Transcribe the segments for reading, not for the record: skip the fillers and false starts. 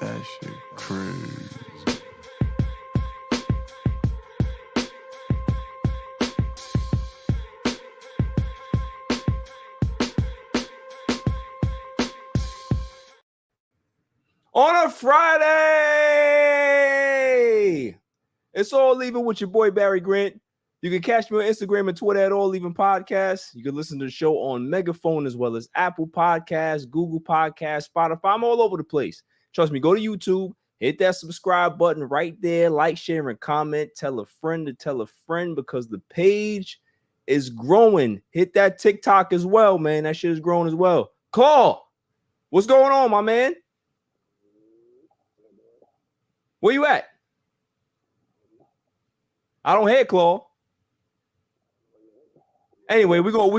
That shit crazy. On a Friday, it's All Even with your boy Barry Grant. You can catch me on Instagram and Twitter at All Even Podcast. You can listen to the show on Megaphone as well as Apple Podcasts, Google Podcasts, Spotify. I'm all over the place. Trust me, go to YouTube, hit that subscribe button right there, like, share, and comment. Tell a friend to tell a friend because the page is growing. Hit that TikTok as well, man. That shit is growing as well. Call. What's going on, my man? Where you at? I don't hear Claw. Anyway, we're gonna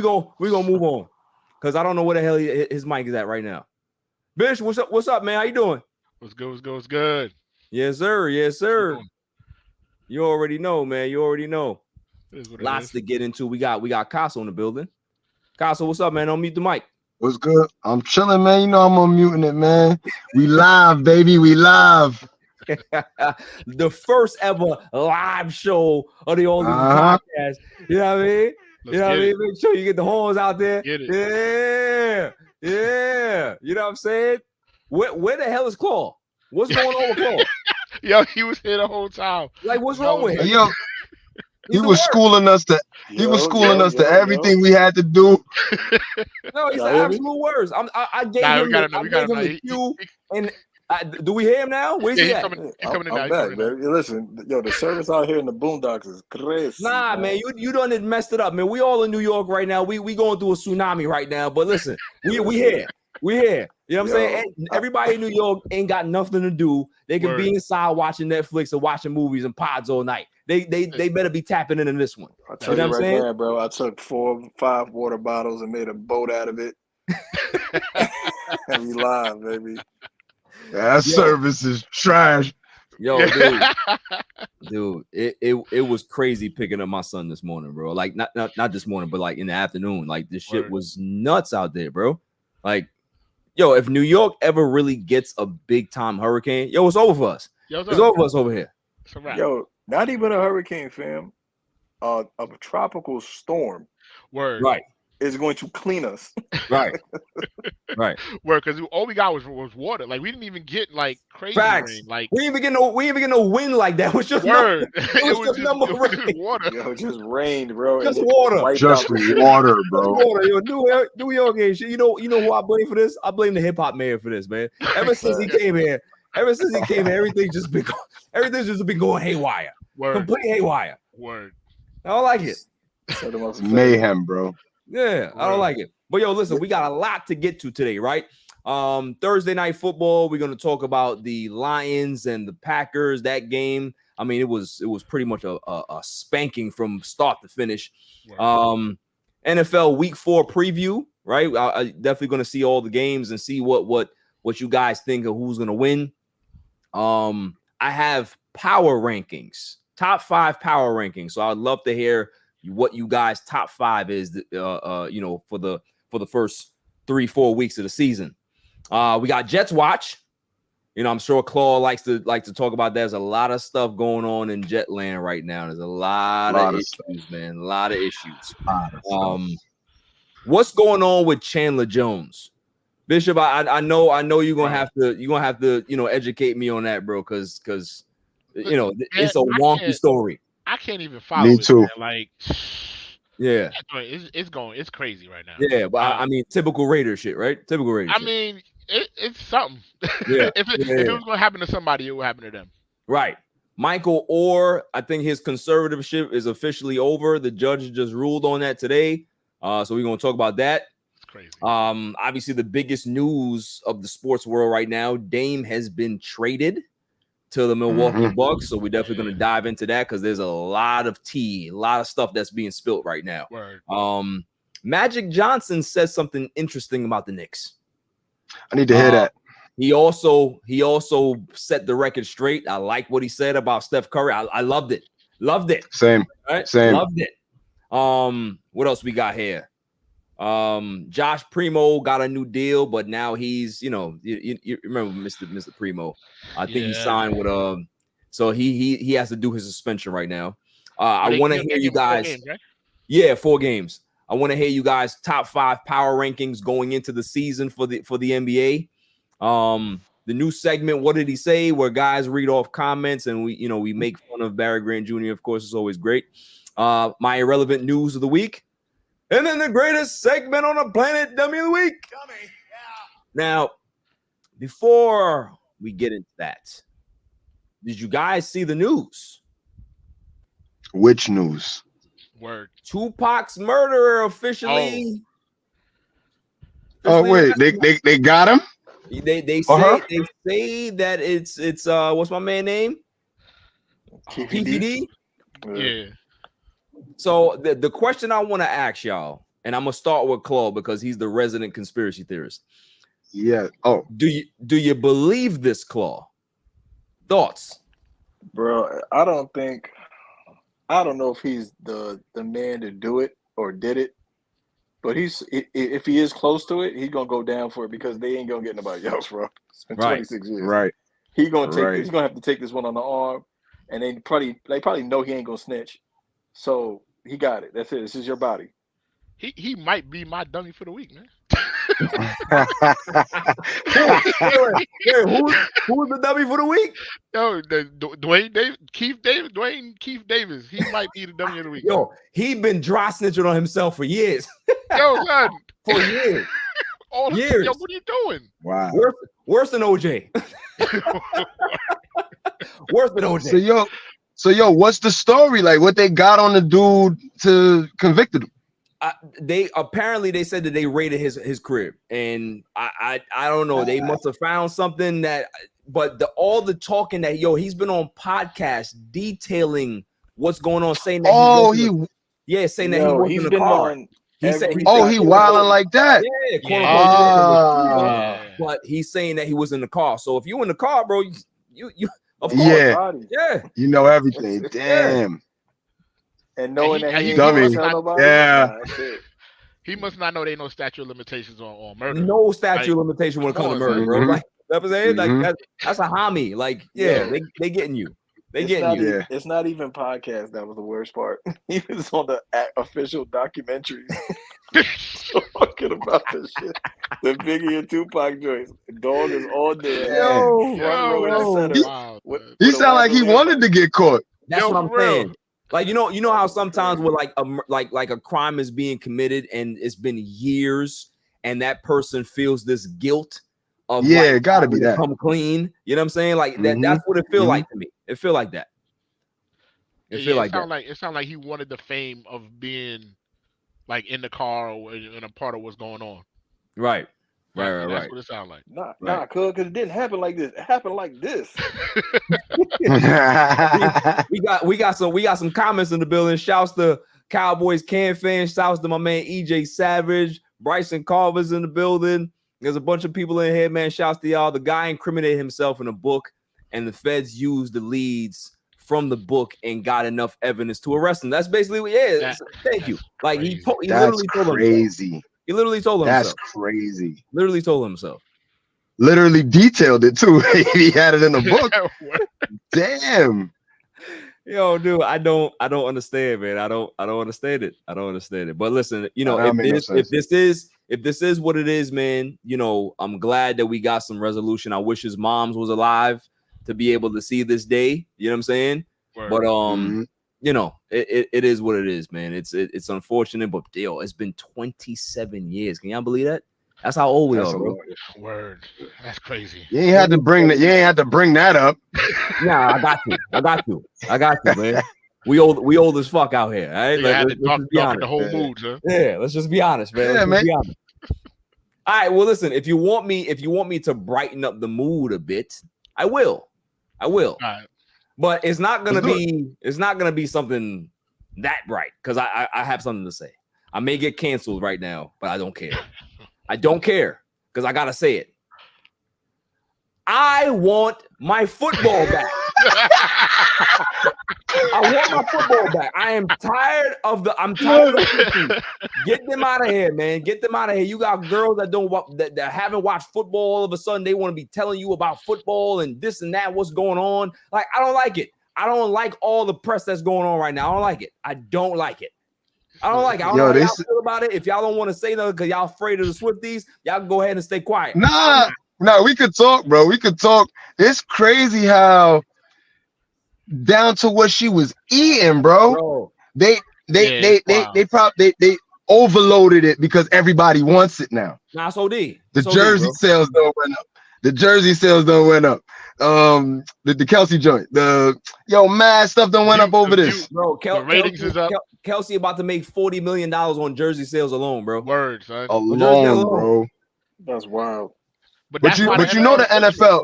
move on because I don't know where the hell his mic is at right now. Bish, what's up? What's up, man? How you doing? What's good? What's good? Yes, sir. Yes, sir. You already know, man. You already know. Lots to get into. We got Casa in the building. Casa, what's up, man? Don't mute the mic. What's good? I'm chilling, man. You know I'm unmuting it, man. We live, baby. We live. The first ever live show of the All Even Podcast. You know what I mean? You know what I mean? Make sure you get the horns out there. Get it. Yeah. You know what I'm saying? Where the hell is Claw? What's going on with Claw? Yo, he was here the whole time. Like, what's wrong with him? Yo, he was schooling us to everything we had to do. No, he's the absolute words. I gave him the cue. And do we hear him now? Where's he at? He's coming in now. I'm back, baby. Listen, yo, the service out here in the boondocks is crazy. Nah, man, you done messed it up, man. We all in New York right now. We going through a tsunami right now. But listen, we here. We here. You know what I'm saying? Everybody in New York ain't got nothing to do. They can be inside watching Netflix or watching movies and pods all night. They better be tapping into this one. I tell you right now, bro. I took 4 or 5 water bottles and made a boat out of it. And we live, baby. That service is trash. Yo, dude, it was crazy picking up my son this morning, bro. Like not this morning, but like in the afternoon. Like this shit was nuts out there, bro. Like, yo, if New York ever really gets a big time hurricane, yo, it's over for us. It's over for us over here. Yo, not even a hurricane, fam. A tropical storm. Word. Right. Is going to clean us. Right. Word, because all we got was water. Like we didn't even get like crazy Facts. rain. Like we didn't get no wind like that. It was just word. It was just water. Yo, just rained, bro. Just water. Just water, bro. Water. Yo, New York ain't shit. You know who I blame for this? I blame the hip hop mayor for this, man. Ever since he came here, everything's just been going haywire. Word. Complete haywire. Word. I don't like it. Mayhem, bro. Yeah, I don't like it. But yo, listen, we got a lot to get to today, right? Thursday night football. We're gonna talk about the Lions and the Packers. That game. I mean, it was pretty much a spanking from start to finish. NFL Week 4 preview, right? I definitely gonna see all the games and see what you guys think of who's gonna win. I have power rankings, top 5 power rankings. So I'd love to hear what you guys' top 5 is, for the first 3-4 weeks of the season. We got Jets Watch. You know, I'm sure Claw likes to talk about that. There's a lot of stuff going on in Jetland right now. There's a lot of issues, man. A lot of issues. What's going on with Chandler Jones? Bishop, I know you're gonna have to educate me on that, bro, because it's a wonky story. I can't even follow Me it. too. Man. Like, yeah, it's crazy right now. Yeah, but I mean, typical Raider shit, right? Typical Raider. I mean, it's something. Yeah. if it was gonna happen to somebody, it would happen to them. Right. Michael Orr, I think his conservatorship is officially over. The judge just ruled on that today. So we're gonna talk about that. It's crazy. Obviously, the biggest news of the sports world right now, Dame has been traded to the Milwaukee Bucks. So we're definitely going to dive into that because there's a lot of tea, a lot of stuff that's being spilt right now. Word. Magic Johnson said something interesting about the Knicks. I need to hear that. He also set the record straight. I like what he said about Steph Curry. I loved it. Loved it. Same. Right? Same. Loved it. What else we got here? Josh Primo got a new deal, but now he's, you remember Mr. Primo. I think he signed with so he has to do his suspension right now. I want to hear you guys. 4 games, right? Yeah, 4 games. I want to hear you guys top 5 power rankings going into the season for the NBA. The new segment, What Did He Say? Where guys read off comments and we make fun of Barry Grant Jr. Of course, it's always great. My irrelevant news of the week. And then the greatest segment on the planet, Dummy of the Week. Dummy, yeah. Now, before we get into that, did you guys see the news? Which news? Word. Tupac's murderer officially. Oh wait, they got him? They say that it's what's my man name? PPD. Yeah. So the question I want to ask y'all, and I'm gonna start with Claude because he's the resident conspiracy theorist. Yeah. Oh, do you believe this, Claude? Thoughts, bro? I don't know if he's the man to do it or did it, but if he is close to it, he's gonna go down for it because they ain't gonna get nobody else, bro. It's been 26 years, right? He's gonna have to take this one on the arm, and they probably know he ain't gonna snitch. So he got it. That's it. This is your body. He might be my dummy for the week, man. Who's the dummy for the week? Yo, Keith Davis. He might be the dummy of the week. Yo, he been dry snitching on himself for years. Yo, son. For years. Years. Yo, what are you doing? Wow. Worse than OJ. Worse than OJ. So yo, what's the story? Like, what they got on the dude to convicted him? They said that they raided his crib, and I don't know. They must have found something but all the talking that he's been on podcasts detailing what's going on, saying that he wasn't in the car. He wilding like that. Yeah, but he's saying that he was in the car. So if you in the car, bro, you of course, you know everything. Damn. And knowing that he ain't dummy. tell nobody, he must not know there ain't no statute of limitations on murder. No statute of limitation when it comes to murder, bro. Like that was saying, like that's a homie. Like, they getting you. It's not even podcast. That was the worst part. He was on the official documentaries talking about this shit. The Biggie and Tupac joints. Dog is all there. He sound like he wanted to get caught. That's what I'm saying. Like, you know how sometimes with like a crime is being committed and it's been years and that person feels this guilt of it gotta be that come clean. You know what I'm saying? Like that's what it feel like to me. It feel like that. It sound like he wanted the fame of being like in the car or in a part of what's going on. Right. That's what it sounds like. Nah, cuz it didn't happen like this. It happened like this. we got some comments in the building. Shouts to Cowboys Can fans. Shouts to my man EJ Savage. Bryson Carver's in the building. There's a bunch of people in here, man. Shouts to y'all. The guy incriminated himself in a book, and the feds used the leads from the book and got enough evidence to arrest him. That's basically what. Thank you. Like he literally told himself. He literally told himself. That's crazy. Literally told himself. Literally detailed it too. He had it in the book. Damn. Yo, dude, I don't understand, man. I don't understand it. I don't understand it. But listen, if this is what it is, man, I'm glad that we got some resolution. I wish his moms was alive to be able to see this day. You know what I'm saying? Word. But it is what it is, man. It's unfortunate, but it's been 27 years. Can y'all believe that? That's how old we are, bro. Word. That's crazy. You ain't had to bring that up. Nah, I got you, man. We old as fuck out here. All right? Let's be honest. The whole mood, huh? Yeah, let's just be honest, man. Be honest. All right, well, listen, if you want me to brighten up the mood a bit, I will. All right. But it's not gonna be something that bright because I have something to say. I may get canceled right now, but I don't care. I don't care because I gotta say it. I want my football back. I want my football back. I am tired of the. I'm tired of the. Get them out of here, man. Get them out of here. You got girls that haven't watched football. All of a sudden, they want to be telling you about football and this and that. What's going on? Like, I don't like it. I don't like all the press that's going on right now. I don't like it. I don't like it. I don't like it. I don't know how y'all feel about it. If y'all don't want to say nothing because y'all afraid of the Swifties, y'all can go ahead and stay quiet. Nah, we could talk, bro. We could talk. It's crazy how down to what she was eating, bro. They overloaded it because everybody wants it now. Nah, so D. The jersey sales don't went up. The jersey sales don't went up. The Kelsey joint. Mad stuff don't went up over this. Bro, the ratings is up. Kelsey about to make $40 million on jersey sales alone, bro. Word, son. Alone, bro. That's wild. But you know the NFL.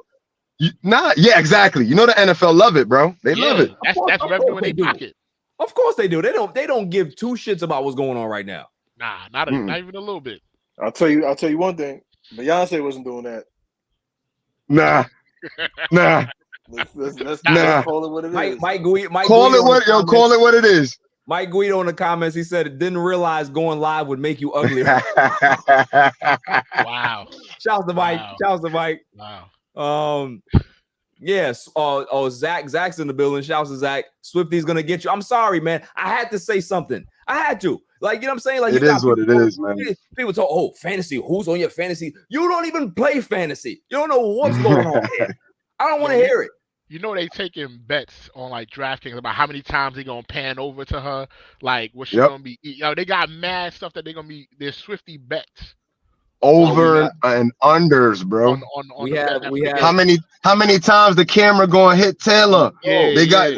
Yeah, exactly. You know the NFL love it, bro. They love it. That's revenue in their pocket. Of course they do. They don't give two shits about what's going on right now. Nah, not even a little bit. I'll tell you one thing. Beyonce wasn't doing that. Nah. Let's call it what it is. Mike Guido, call it what it is. Mike Guido in the comments, he said it didn't realize going live would make you uglier. Wow. Shouts to Mike. Wow. Yes. Zach's in the building. Shouts to Zach. Swifty's gonna get you. I'm sorry, man. I had to say something. I had to. Like, you know what I'm saying? Like, it is what it is, man. People talk, fantasy. Who's on your fantasy? You don't even play fantasy. You don't know what's going on here. I don't want to hear it. You know they taking bets on like DraftKings about how many times they gonna pan over to her, like what she gonna be. They got mad stuff that they're gonna be. There's Swifty bets. Over and unders, bro. We have how many times the camera gonna hit Taylor? They got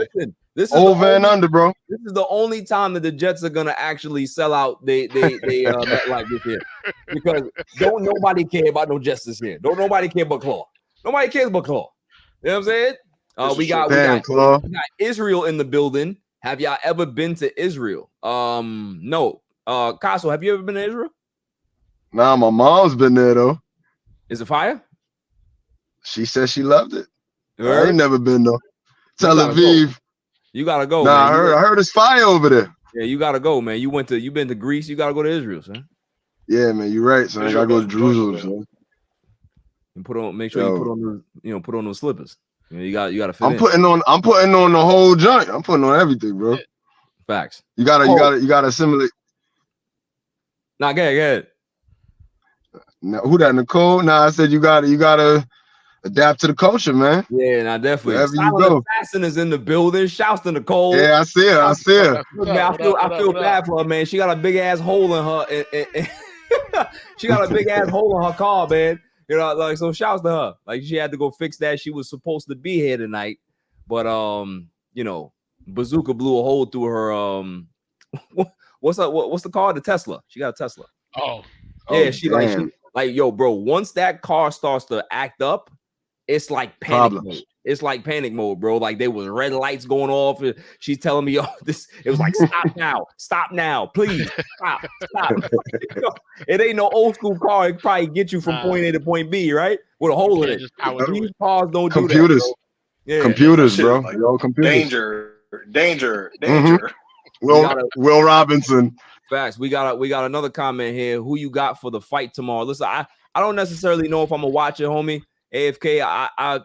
this is over and under, bro. This is the only time that the Jets are gonna actually sell out. They like this here because don't nobody care about no Jets this year. Don't nobody care about Claw. Nobody cares about Claw. You know what I'm saying? We got Israel in the building. Have y'all ever been to Israel? No. Casso, have you ever been to Israel? Nah, my mom's been there though. Is it fire? She said she loved it. I ain't never been though. Tel Aviv. You gotta go. Nah, man. I heard it's fire over there. Yeah, you gotta go, man. You been to Greece. You gotta go to Israel, son. Yeah, man, you're right, son. I gotta go to Jerusalem, son. And make sure you put on those slippers. You gotta fit I'm putting on the whole joint. I'm putting on everything, bro. Facts. You gotta assimilate. Nah, go ahead. Now, who that, Nicole? Nah, I said you gotta adapt to the culture, man. Yeah, nah, definitely. Wherever you go. Assassin is in the building. Shouts to Nicole. Yeah, I see her. Look, man, I feel bad for her, man. She got a big ass hole in her. She got a big ass hole in her car, man. You know, like, so shouts to her. Like, she had to go fix that. She was supposed to be here tonight, but Bazooka blew a hole through her. What's the car? The Tesla. She got a Tesla. Oh, yeah. She yo, bro. Once that car starts to act up, it's like panic mode. It's like panic mode, bro. Like, there was red lights going off. She's telling me, it was like, stop now, please, stop. It ain't no old school car. It probably get you from point A to point B, right? With a hole in it. These cars don't do computers. That, yeah. Computers, bro. Like, computers. Danger. Will Robinson. Facts. We got another comment here. Who you got for the fight tomorrow? Listen, I don't necessarily know if I'm gonna watch it, homie. AFK. I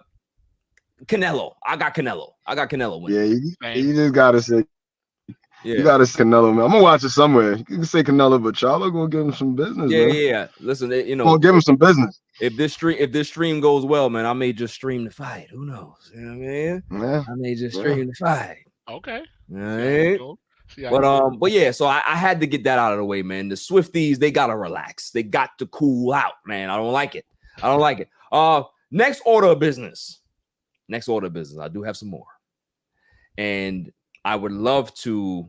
Canelo. I got Canelo winning. Yeah, you just gotta say. Yeah. You gotta say Canelo, man. I'm gonna watch it somewhere. You can say Canelo, but y'all are gonna give him some business. Yeah. Listen, gonna give him some business. If this stream goes well, man, I may just stream the fight. Who knows? You know what I mean? Yeah. I may just stream the fight. Okay. All right. But yeah, so I had to get that out of the way, man. The Swifties, they gotta relax. They got to cool out, man. I don't like it. Next order of business. I do have some more, and I would love to.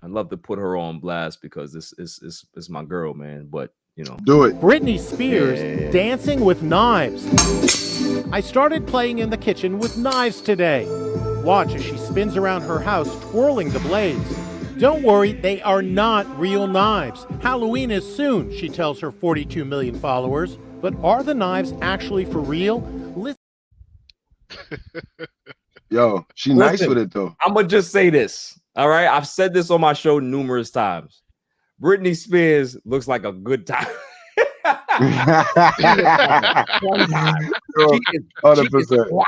I'd love to put her on blast because this is my girl, man. But do it. Britney Spears dancing with knives. I started playing in the kitchen with knives today. Watch as she spins around her house, twirling the blades. Don't worry, they are not real knives. Halloween is soon, she tells her 42 million followers. But are the knives actually for real? Yo, she Listen, nice with it though. I'm gonna just say this. All right, I've said this on my show numerous times. Britney Spears looks like a good time. 100%. Wow.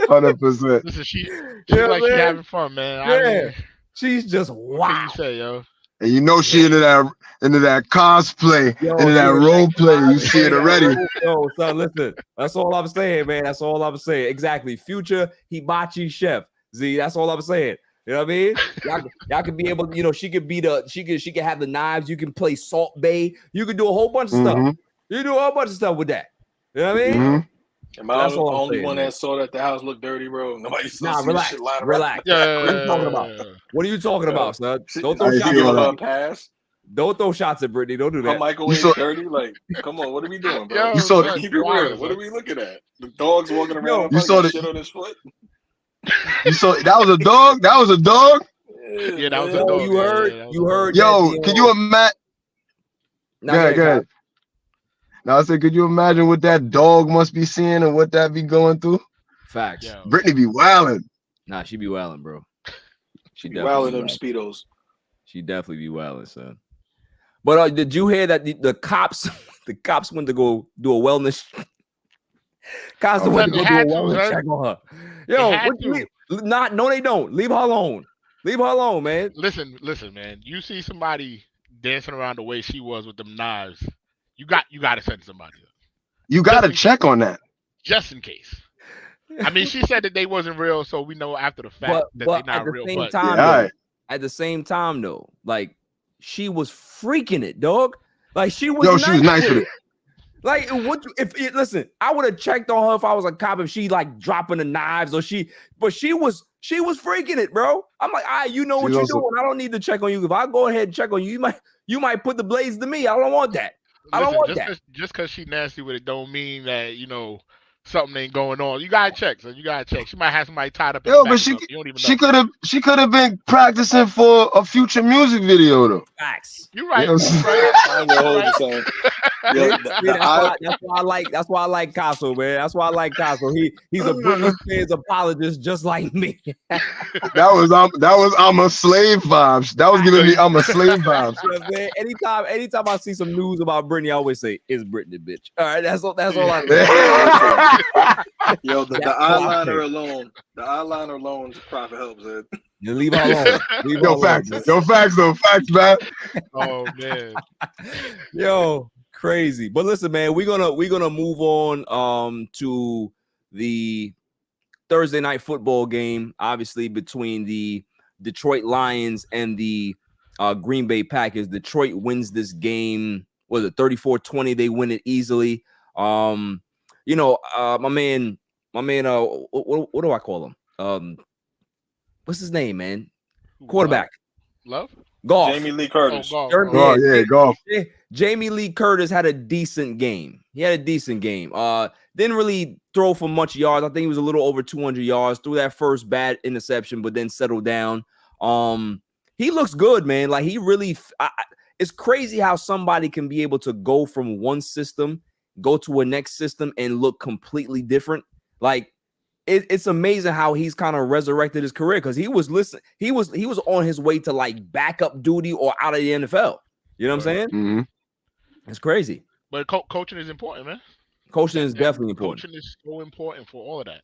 100%. Listen, she Yeah, like she man. having fun, man. Yeah. I mean, She's just what can wow. you say, yo? And you know she into that cosplay, Yo, into that yeah, role play. You see it already. Yo, son, listen. That's all I'm saying, man. That's all I'm saying. Exactly. Future hibachi chef. Z, that's all I'm saying. You know what I mean? Y'all could be able to, she could have the knives. You can play Salt Bay. You could do a whole bunch of stuff. You do a whole bunch of stuff with that. You know what I mean? Am I the only one that saw that the house looked dirty, bro? Nobody saw relax. shit lying Relax. around. What are you talking about? What are you talking about, son? Don't throw She shots giving at her a Britney. pass. Don't throw shots at Britney. Don't do Her that. microwave dirty. Like, come on, what are we doing, bro? Yo, son, keep it real. What are we looking at? The dog's walking around. You saw the shit on his foot. You saw that was a dog. That was a dog. Yeah, that was a dog. You heard. Yo, can you imagine? Go ahead. Now I said, could you imagine what that dog must be seeing and what that be going through? Facts. Yo. Britney be wilding. Nah, she be wilding, bro. She Be definitely wilding be them wildin'. speedos. She definitely be wilding, son. But did you hear that the cops went to go do a wellness? Cops went to go do a wellness check on her. Yo, no, they don't. Leave her alone. Leave her alone, man. Listen, man. You see somebody dancing around the way she was with them knives. You got to send somebody. You got to check on that. Just in case. I mean, she said that they wasn't real, so we know after the fact that they're not real. At the same time, though, like she was freaking it, dog. Like she was. Yo, she was nice with it. Like listen, I would have checked on her if I was a cop if she like dropping the knives but she was freaking it, bro. I'm like, all right, you know what you're doing. I don't need to check on you. If I go ahead and check on you, you might put the blades to me. I don't want that. I don't want that. Just because she nasty with it don't mean that something ain't going on. You gotta check, so you gotta check. She might have somebody tied up. Yo, but she could have been practicing for a future music video though. Facts. You're right. That's why I like Casso, man. That's why I like Casso. He's a Britney Spears apologist, just like me. that was I'm a slave vibes. That was giving me I'm a slave vibes. You know what I'm saying? Anytime I see some news about Britney, I always say it's Britney, bitch. All right, that's all I know. Yo, the eyeliner alone, profit helps it. You leave her alone. Facts, man. Oh man. Yo, crazy. But listen, man, we're gonna move on to the Thursday night football game, obviously between the Detroit Lions and the Green Bay Packers. Detroit wins this game. Was it 34-20? They win it easily. My man, what do I call him? What's his name, man? Quarterback. Love? Golf. Jamie Lee Curtis. Golf. Jamie Lee Curtis had a decent game. Didn't really throw for much yards. I think he was a little over 200 yards. Threw that first bad interception, but then settled down. He looks good, man. Like he really. It's crazy how somebody can be able to go from one system, go to a next system, and look completely different. Like it's amazing how he's kind of resurrected his career because he was on his way to like backup duty or out of the NFL. You know what I'm saying? Mm-hmm. It's crazy. But coaching is important, man. Coaching is definitely important. Coaching is so important for all of that.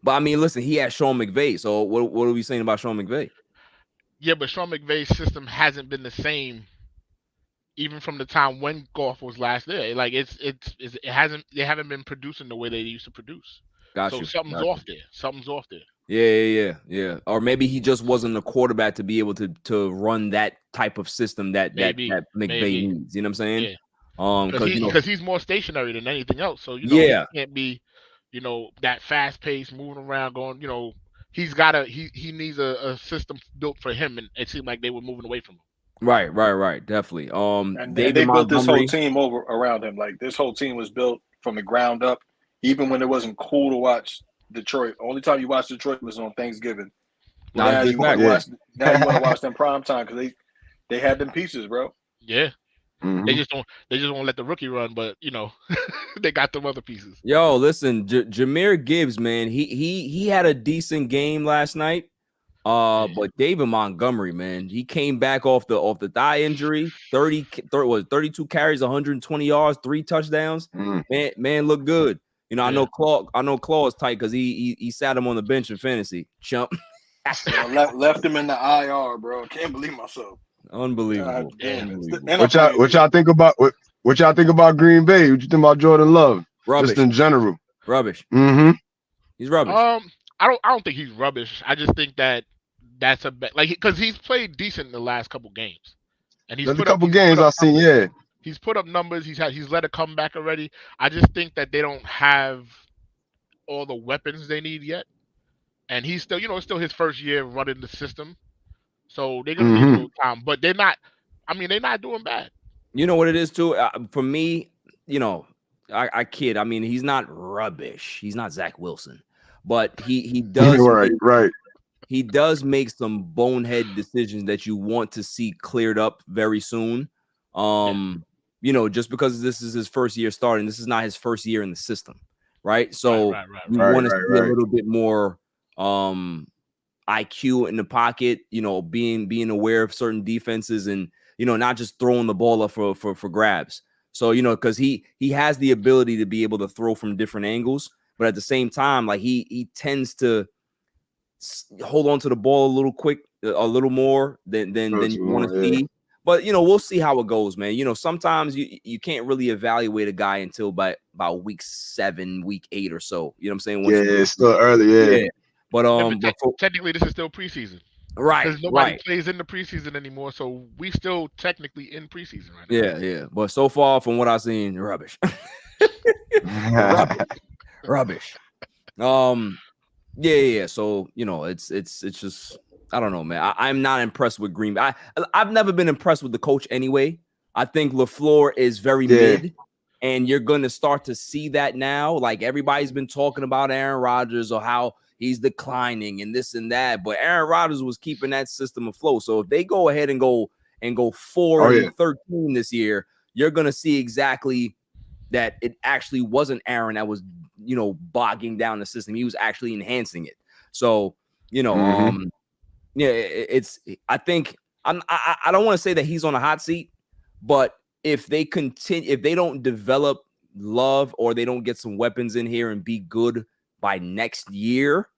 But I mean, listen, he had Sean McVay. So what are we saying about Sean McVay? Yeah, but Sean McVay's system hasn't been the same even from the time when Goff was last there. Like they haven't been producing the way they used to produce. Something's off there. Yeah. Or maybe he just wasn't a quarterback to be able to run that type of system that McVay needs. You know what I'm saying? Yeah. Because he's more stationary than anything else. So he can't be, that fast pace moving around going. He needs a system built for him, and it seemed like they were moving away from him. Right, definitely. And they built this whole team around him. Like this whole team was built from the ground up. Even when it wasn't cool to watch Detroit, only time you watched Detroit was on Thanksgiving. Now you want to watch them prime time because they had them pieces, bro. Yeah, mm-hmm. They just don't let the rookie run, but they got them other pieces. Yo, listen, Jahmyr Gibbs, man, he had a decent game last night. But David Montgomery, man, he came back off the thigh injury. 32 carries, 120 yards, 3 touchdowns. Man, look good. You know, I know Claw is tight because he sat him on the bench in fantasy. Chump. left him in the IR, bro. Can't believe myself. Unbelievable. What y'all think about what y'all think about Green Bay? What you think about Jordan Love? Rubbish. Just in general. Rubbish. He's rubbish. I don't think he's rubbish. I just think that's because he's played decent in the last couple games, and he's There's a couple games I've seen. Yeah, he's put up numbers. He's led a comeback already. I just think that they don't have all the weapons they need yet, and he's still, it's still his first year running the system, so they're gonna need a little time. But they're not. I mean, they're not doing bad. You know what it is too. For me, I kid. I mean, he's not rubbish. He's not Zach Wilson, but he does. Right. He does make some bonehead decisions that you want to see cleared up very soon. Just because this is his first year starting, this is not his first year in the system, right? So you want to see a little bit more IQ in the pocket, being aware of certain defenses and, not just throwing the ball up for grabs. So, because he has the ability to be able to throw from different angles, but at the same time, like he tends to hold on to the ball a little more than you want to see. But we'll see how it goes, man. Sometimes you can't really evaluate a guy until about week 7, week 8 or so. You know what I'm saying? It's still early. Yeah. But technically this is still preseason. Right. Because nobody plays in the preseason anymore, so we still technically in preseason right now. Yeah. But so far from what I've seen, rubbish. Rubbish. Yeah. So it's just, I don't know, man. I'm not impressed with Green Bay. I've never been impressed with the coach anyway. I think LaFleur is very mid, and you're gonna start to see that now. Like everybody's been talking about Aaron Rodgers or how he's declining and this and that, but Aaron Rodgers was keeping that system afloat. So if they go ahead and go 4-13 this year, you're gonna see exactly that it actually wasn't Aaron that was, bogging down the system. He was actually enhancing it. So, I think I don't want to say that he's on a hot seat, but if they don't develop Love or they don't get some weapons in here and be good by next year,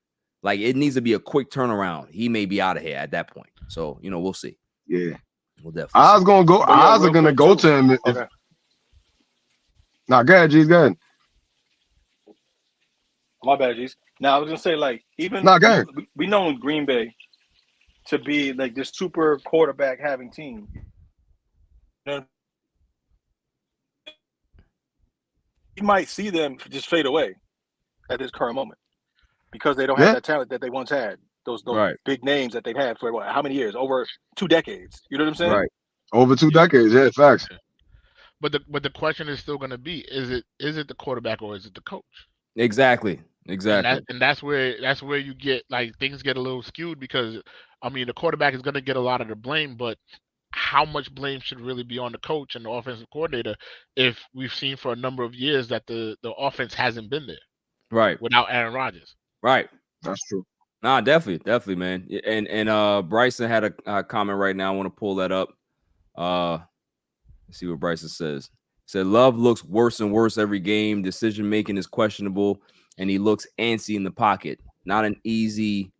like it needs to be a quick turnaround. He may be out of here at that point. So, we'll see. Yeah. We'll definitely. Eyes are gonna go to him. Go ahead, G's. Go ahead. My bad, G's. Now I was gonna say, like, even go ahead. We know in Green Bay to be like this super quarterback having team. You might see them just fade away at this current moment because they don't have that talent that they once had. Those big names that they've had for how many years? Over 2 decades. You know what I'm saying? Right. Over 2 decades. Yeah, facts. But the question is still going to be: is it the quarterback or is it the coach? Exactly. And that's where you get, like, things get a little skewed because I mean the quarterback is going to get a lot of the blame, but how much blame should really be on the coach and the offensive coordinator if we've seen for a number of years that the offense hasn't been there, right, without Aaron Rodgers? Right. That's true. Nah, definitely, man. And Bryson had a comment right now. I want to pull that up. Let's see what Bryson says. He said, Love looks worse and worse every game. Decision making is questionable, and he looks antsy in the pocket. Not as easy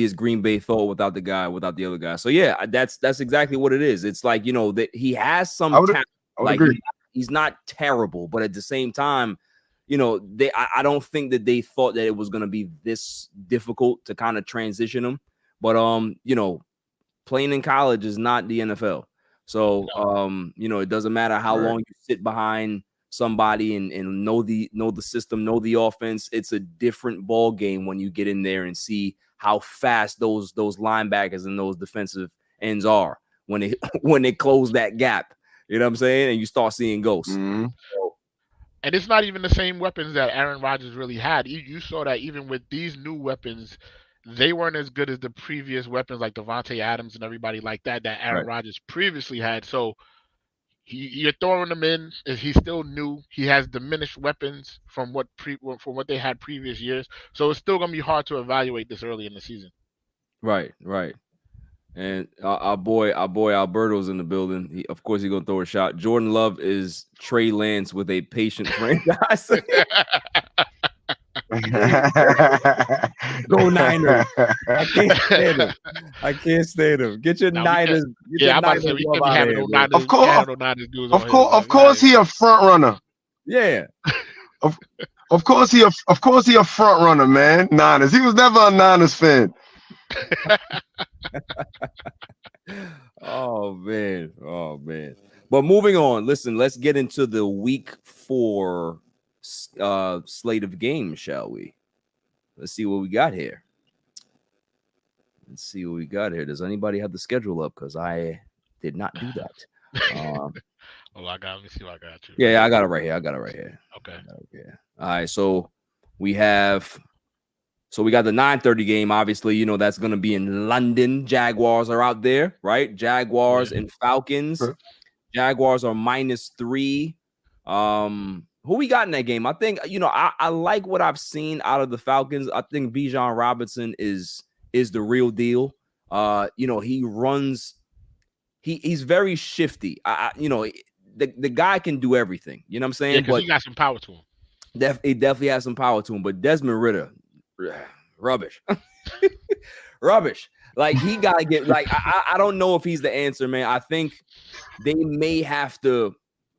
as Green Bay thought without the other guy. So yeah, that's exactly what it is. It's like, that he has some talent. Like he's not terrible, but at the same time, I don't think that they thought that it was going to be this difficult to kind of transition him. But playing in college is not the NFL. So it doesn't matter how long you sit behind somebody and know the system, know the offense. It's a different ball game when you get in there and see how fast those linebackers and those defensive ends are when they close that gap. You know what I'm saying? And you start seeing ghosts. Mm-hmm. And it's not even the same weapons that Aaron Rodgers really had. You saw that even with these new weapons, they weren't as good as the previous weapons like Devontae Adams and everybody like that Aaron Rodgers previously had. So You're throwing him in. He's still new. He has diminished weapons from what they had previous years. So it's still gonna be hard to evaluate this early in the season. Right. And our boy Alberto's in the building. Of course, he's gonna throw a shot. Jordan Love is Trey Lance with a patient franchise. Go Niners! I can't stand him. Get your Niners. I'm about to say we can't be having no Niners. Of course, he a front runner. Yeah. Of course he a front runner, man. Niners. He was never a Niners fan. Oh man. But moving on. Listen, let's get into the week 4 slate of games, shall we? Let's see what we got here. Does anybody have the schedule up? Because I did not do that. Let me see what I got you. Yeah, I got it right here. Okay. All right, so we got the 9:30 game. Obviously, that's going to be in London. Jaguars are out there, right? Jaguars and Falcons. Sure. Jaguars are -3. Who we got in that game? I think, I like what I've seen out of the Falcons. I think Bijan Robinson is the real deal. He runs. He's very shifty. The guy can do everything. You know what I'm saying? Yeah, because he got some power to him. He definitely has some power to him. But Desmond Ridder, rubbish. Rubbish. Like, he got to get, like, I don't know if he's the answer, man. I think they may have to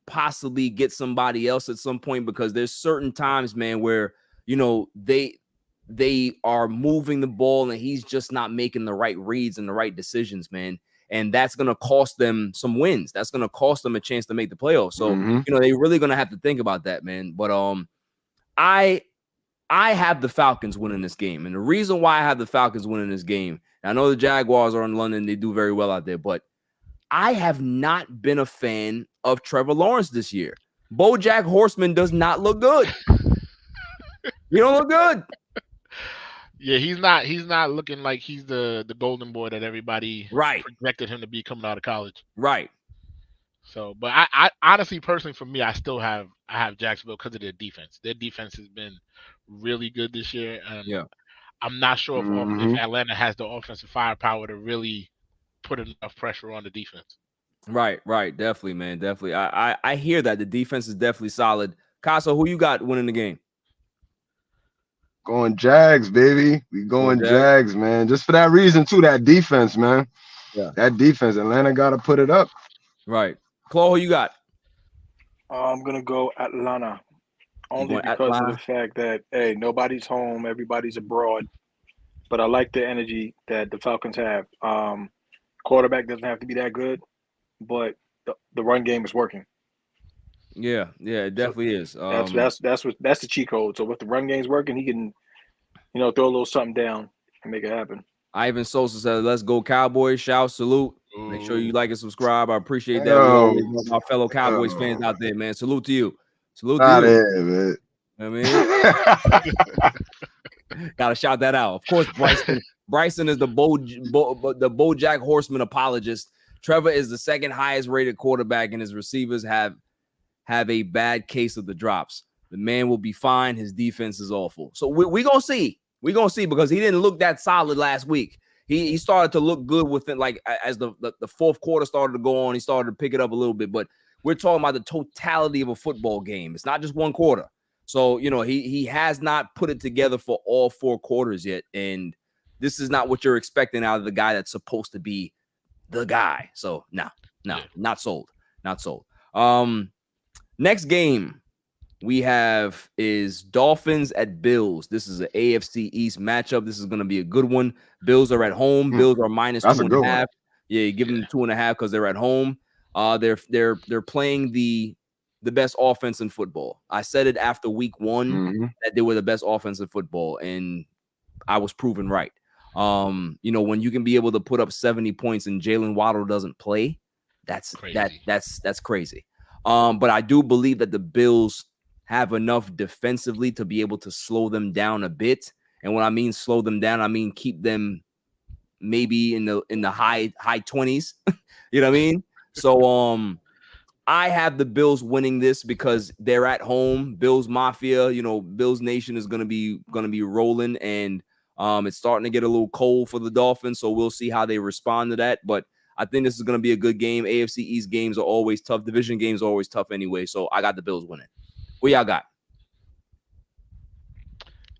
possibly get somebody else at some point, because there's certain times, man, where, they are moving the ball and he's just not making the right reads and the right decisions, man. And that's going to cost them some wins. That's going to cost them a chance to make the playoffs. So, they're really going to have to think about that, man. But I have the Falcons winning this game. And the reason why I have the Falcons winning this game, I know the Jaguars are in London. They do very well out there. But I have not been a fan of Trevor Lawrence this year. BoJack Horseman does not look good. You don't look good. Yeah, he's not looking like he's the golden boy that everybody projected him to be coming out of college. Right. So, but I honestly, personally, for me, I have Jacksonville because of their defense. Their defense has been really good this year. And I'm not sure if Atlanta has the offensive firepower to really put enough pressure on the defense. Right. Definitely, man. Definitely. I hear that the defense is definitely solid. Casa, who you got winning the game? Going Jags, baby. We going Jags, man. Just for that reason, too, that defense, man. Yeah. That defense. Atlanta got to put it up. Right. Chloe, who you got? I'm going to go Atlanta. Only because of the fact that, hey, nobody's home. Everybody's abroad. But I like the energy that the Falcons have. Quarterback doesn't have to be that good, but the run game is working. Yeah, it definitely is. That's the cheat code. So if the run game's working, he can, throw a little something down and make it happen. Ivan Sosa said, "Let's go Cowboys! Shout, salute! Ooh. Make sure you like and subscribe. I appreciate that. My fellow Cowboys fans out there, man. Salute to you. Salute to you, man. Gotta shout that out. Of course, Bryson is the BoJack Horseman apologist. Trevor is the second highest rated quarterback, and his receivers have a bad case of the drops. The man will be fine. His defense is awful. So we're going to see. We're going to see, because he didn't look that solid last week. He started to look good within, like, as the fourth quarter started to go on, he started to pick it up a little bit. But we're talking about the totality of a football game. It's not just one quarter. So, he has not put it together for all 4 quarters yet. And this is not what you're expecting out of the guy that's supposed to be the guy. So, no, not sold. Not sold. Next game we have is Dolphins at Bills. This is an AFC East matchup. This is going to be a good one. Bills are at home. Bills are -2.5. Yeah, give them 2.5 because they're at home. They're playing the best offense in football. I said it after week 1 that they were the best offense in football, and I was proven right. When you can be able to put up 70 points and Jalen Waddle doesn't play, that's crazy. That's crazy. But I do believe that the Bills have enough defensively to be able to slow them down a bit. And when I mean slow them down, I mean keep them maybe in the high 20s. You know what I mean? So I have the Bills winning this because they're at home. Bills Mafia, Bills Nation is gonna be rolling, and it's starting to get a little cold for the Dolphins. So we'll see how they respond to that. But I think this is gonna be a good game. AFC East games are always tough. Division games are always tough anyway. So I got the Bills winning. What y'all got?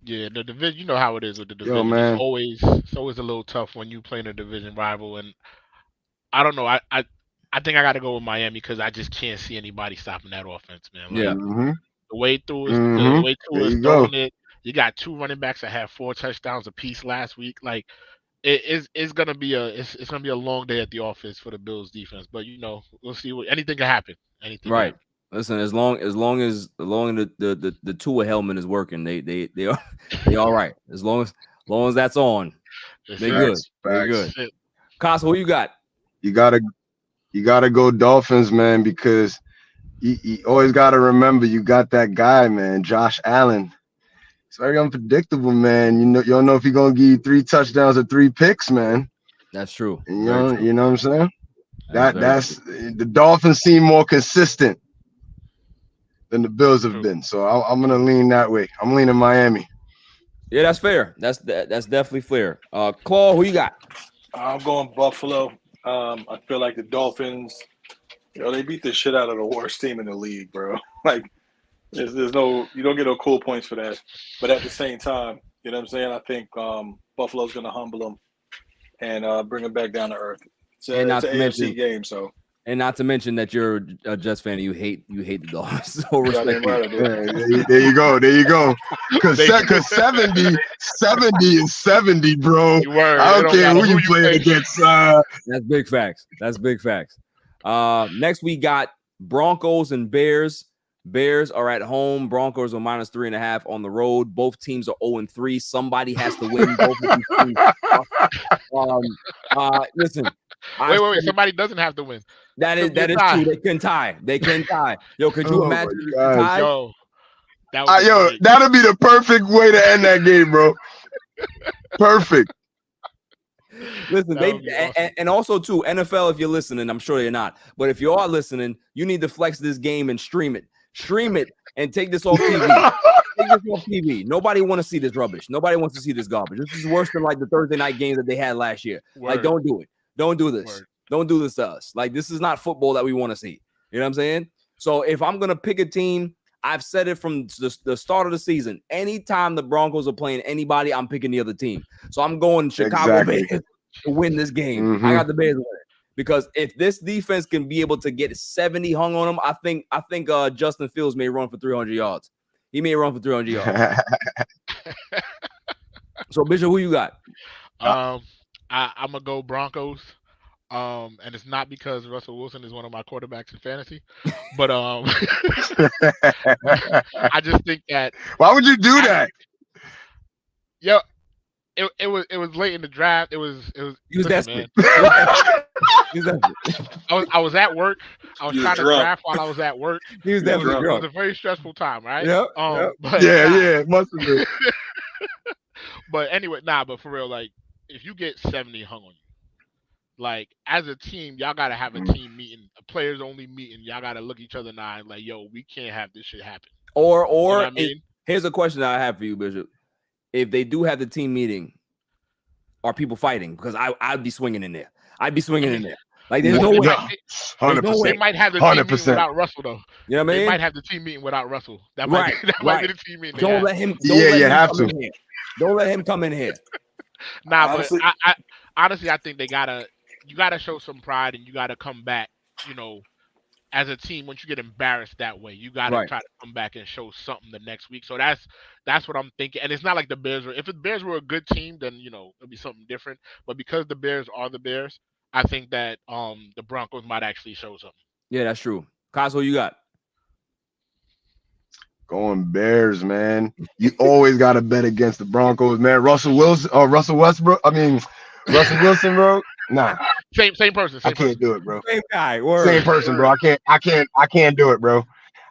Yeah, the division. You know how it is with the division. Yo, man. It's always a little tough when you play in a division rival, and I don't know. I think I got to go with Miami because I just can't see anybody stopping that offense, man. Like, the way through is throwing it. You got 2 running backs that have 4 touchdowns apiece last week. Like, it's gonna be a long day at the office for the Bills defense. But we'll see. Anything can happen. Anything. Right. Listen, as long as the Tua helmet is working, they are all right. As long as that's on, they're good. They're good. Casa, who you got? You gotta go Dolphins, man, because you always gotta remember you got that guy, man, Josh Allen. It's very unpredictable, man. You don't know if he's gonna give you 3 touchdowns or 3 picks, man. That's true. You know what I'm saying? That's the Dolphins seem more consistent than the Bills have been. So I'm gonna lean that way. I'm leaning Miami. Yeah, that's fair. That's definitely fair. Claw, who you got? I'm going Buffalo. I feel like the Dolphins, they beat the shit out of the worst team in the league, bro. Like, there's no, you don't get no cool points for that. But at the same time, you know what I'm saying? I think Buffalo's gonna humble them and bring them back down to earth. It's an AFC game, so. And not to mention that you're a Jets fan and you hate the Dolphins. So respect. There you go. Because 70 is 70, bro. I don't care who you play against. That's big facts. Next we got Broncos and Bears. Bears are at home. Broncos are -3.5 on the road. Both teams are 0-3. Somebody has to win. Both of these teams. Listen. Wait. Somebody doesn't have to win. That is true. They can tie. Yo, could you imagine if they tie? Yo, that'll be the perfect way to end that game, bro. Perfect. Listen, and also too, NFL, if you're listening, I'm sure you're not, but if you are listening, you need to flex this game and stream it. Stream it and take this off TV. Take this off TV. Nobody want to see this rubbish. Nobody wants to see this garbage. This is worse than like the Thursday night games that they had last year. Word. Like, don't do it. Don't do this. Word. Don't do this to us. Like, this is not football that we want to see. You know what I'm saying? So if I'm going to pick a team, I've said it from the start of the season. Anytime the Broncos are playing anybody, I'm picking the other team. So I'm going Chicago Bears to win this game. Mm-hmm. I got the Bears winning. Because if this defense can be able to get 70 hung on them, I think Justin Fields may run for 300 yards. He may run for 300 yards. So, Bishop, who you got? I'm going to go Broncos. And it's not because Russell Wilson is one of my quarterbacks in fantasy, but I just think that. Why would you do that? Yo, it was late in the draft. It was. He was desperate. I was at work. I was trying to draft while I was at work. He was desperate. It was a very stressful time, right? Yeah. But, it must have been. But anyway, but for real, like, if you get 70 hung on you, like, as a team, y'all gotta have a team meeting, a players only meeting. Y'all gotta look each other in the eye, like, yo, we can't have this shit happen. Or you know what I mean? Here's a question that I have for you, Bishop. If they do have the team meeting, are people fighting? Because I'd be swinging in there. Like, there's no way. 100%. They might have the team meeting without Russell, though. You know what I mean? They might have the team meeting without Russell. That might be the team meeting. Don't let him. Don't let him come in here. Honestly, but I honestly, I think you gotta show some pride and you gotta come back. As a team, once you get embarrassed that way, you gotta try to come back and show something the next week. So that's what I'm thinking. And it's not like the Bears were. If the Bears were a good team, then it'll be something different. But because the Bears are the Bears, I think that the Broncos might actually show something. Yeah, that's true. Cosmo, you got? Going Bears, man. You always got to bet against the Broncos, man. Russell Westbrook. I mean, Russell Wilson, bro. Nah. Same person. I can't do it, bro. Same guy. Same person, bro. I can't do it, bro.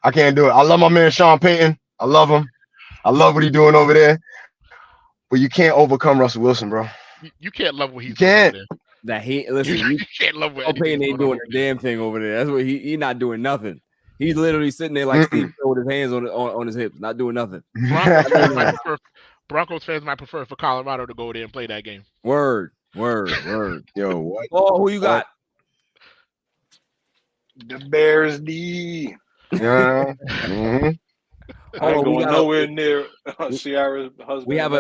I can't do it. I love my man Sean Payton. I love him. I love what he's doing over there. But you can't overcome Russell Wilson, bro. You can't love what he's doing over there. That listen, You can't love what Payne ain't doing a damn thing over there. That's what he not doing nothing. He's literally sitting there like Steve Kerr with his hands on his hips, not doing nothing. Broncos fans might prefer for Colorado to go there and play that game. Word. Yo, what? Oh, who you got? The Bears D. Yeah. I ain't going nowhere near Ciara's husband. We have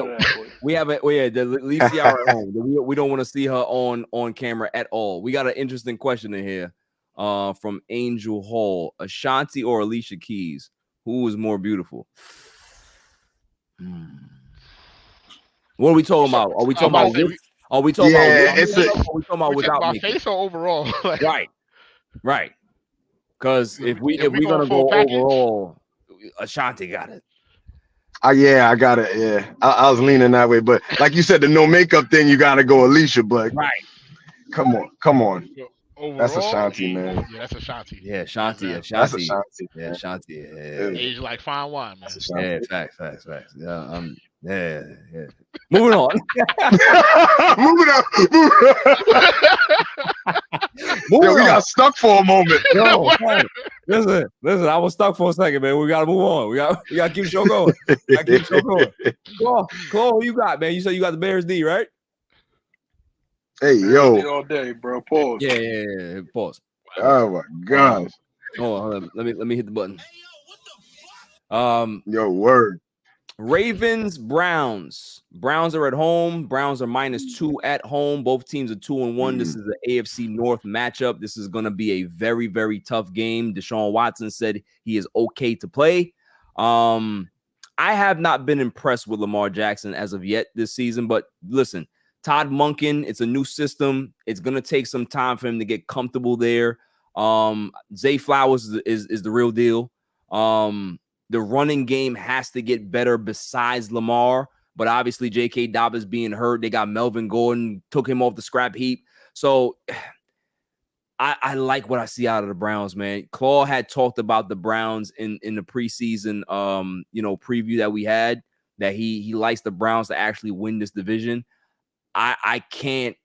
leave Ciara at home. We don't want to see her on camera at all. We got an interesting question in here from Angel Hall. Ashanti or Alicia Keys? Who is more beautiful? What are we talking about? Are we talking about without face or overall? Right. Because if we're gonna go overall, Ashanti got it. I got it. Yeah, I was leaning that way, but like you said, the no makeup thing, you gotta go Alicia. But right, come on. Overall, that's Ashanti, man. Yeah, that's Ashanti. Yeah, Ashanti. That's Ashanti. Yeah, Ashanti. Yeah. Age like fine wine, man. Yeah, facts. Yeah, yeah. Moving on. Yo, we got stuck for a moment. Yo, listen. I was stuck for a second, man. We gotta move on. We gotta keep the show going. Chloe, who you got, man? You said you got the Bears D, right? Hey, yo. All day, bro. Pause. Yeah. Pause. Oh my gosh. Hold on. Let me hit the button. Yo, word. Ravens, Browns. Browns are at home. Browns are -2 at home. Both teams are 2-1. This is the AFC North matchup. This is going to be a very, very tough game. Deshaun Watson said he is okay to play. I have not been impressed with Lamar Jackson as of yet this season, but listen, Todd Monken, it's a new system. It's going to take some time for him to get comfortable there. Zay Flowers is the real deal. The running game has to get better besides Lamar, but obviously J.K. Dobbins being hurt. They got Melvin Gordon, took him off the scrap heap. So I like what I see out of the Browns, man. Claw had talked about the Browns in the preseason, preview that we had, that he likes the Browns to actually win this division. I can't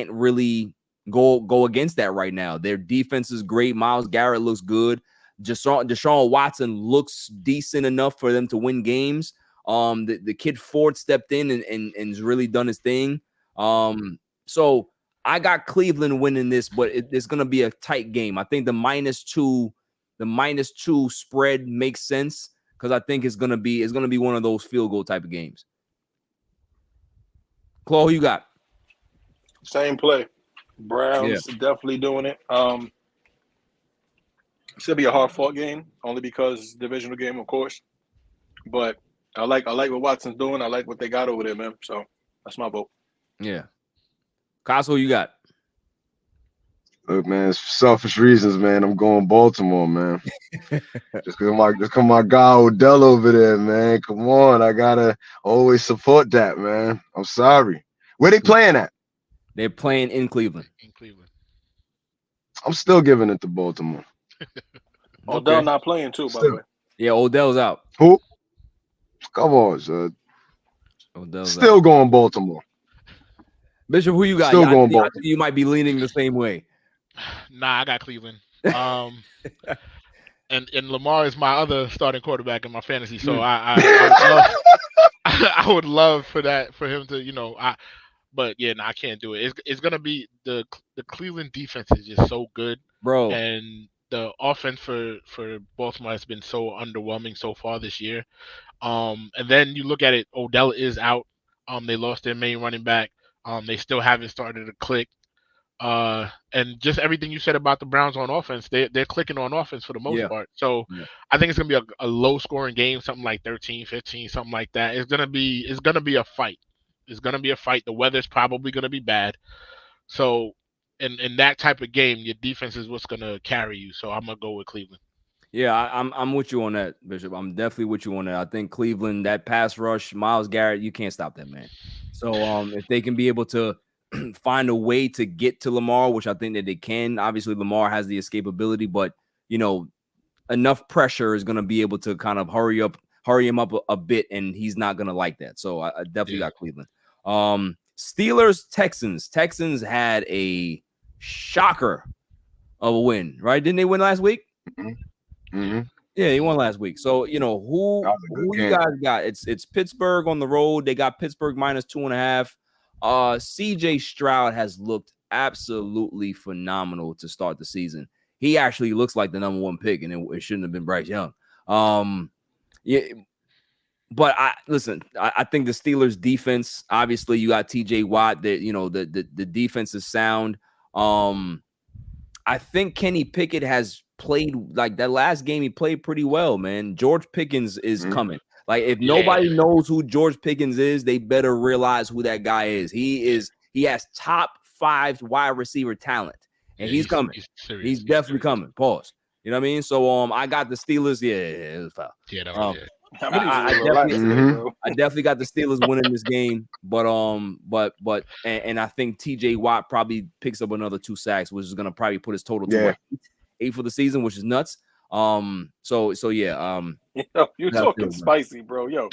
really go against that right now. Their defense is great. Myles Garrett looks good. Deshaun Watson looks decent enough for them to win games. The kid Ford stepped in and really done his thing. So I got Cleveland winning this, but it's going to be a tight game. I think the -2 spread makes sense because I think it's going to be one of those field goal type of games. Chloe, who you got? Same play. Browns definitely doing it. It's gonna be a hard-fought game, only because divisional game, of course. But I like what Watson's doing. I like what they got over there, man. So that's my vote. Yeah. Castle, you got? Look, man, it's for selfish reasons, man. I'm going Baltimore, man. just cause my guy Odell over there, man. Come on, I gotta always support that, man. I'm sorry. Where they playing at? They're playing in Cleveland. I'm still giving it to Baltimore. Odell not playing too, by the way. Yeah, Odell's out. Who? Come on, son. Odell's still out. Going Baltimore. Bishop, who you got? Still going Baltimore. You might be leaning the same way. Nah, I got Cleveland. And Lamar is my other starting quarterback in my fantasy, so I would love for him to, but yeah, I can't do it. It's gonna be the Cleveland defense is just so good, bro, and the offense for Baltimore has been so underwhelming so far this year. And then you look at it, Odell is out. They lost their main running back. They still haven't started to click. And just everything you said about the Browns on offense, they're clicking on offense for the most part. So I think it's gonna be a low scoring game, something like 13-15, something like that. It's gonna be a fight. It's gonna be a fight. The weather's probably gonna be bad. So in that type of game, your defense is what's gonna carry you. So I'm gonna go with Cleveland. Yeah, I'm with you on that, Bishop. I'm definitely with you on that. I think Cleveland, that pass rush, Myles Garrett, you can't stop that, man. So if they can be able to find a way to get to Lamar, which I think that they can. Obviously, Lamar has the escapability, but enough pressure is going to be able to kind of hurry him up a bit, and he's not going to like that. So I definitely got Cleveland. Steelers, Texans. Texans had a shocker of a win, right? Didn't they win last week? Mm-hmm. Yeah, he won last week. So who you guys got? It's Pittsburgh on the road. They got Pittsburgh -2.5. CJ Stroud has looked absolutely phenomenal to start the season. He actually looks like the number 1 pick, and it shouldn't have been Bryce Young. Yeah, but I think the Steelers defense, obviously you got TJ Watt, that the defense is sound. I think Kenny Pickett has played like that last game. He played pretty well, man. George Pickens is coming. Like, if nobody knows who George Pickens is, they better realize who that guy is. He has top 5 wide receiver talent, and he's coming. He's definitely coming. Pause. You know what I mean? So I got the Steelers. Yeah, it was foul. I definitely got the Steelers winning this game, but I think TJ Watt probably picks up another 2 sacks, which is gonna probably put his total to 8 for the season, which is nuts. So yeah. Yo, you talking spicy, bro. Yo,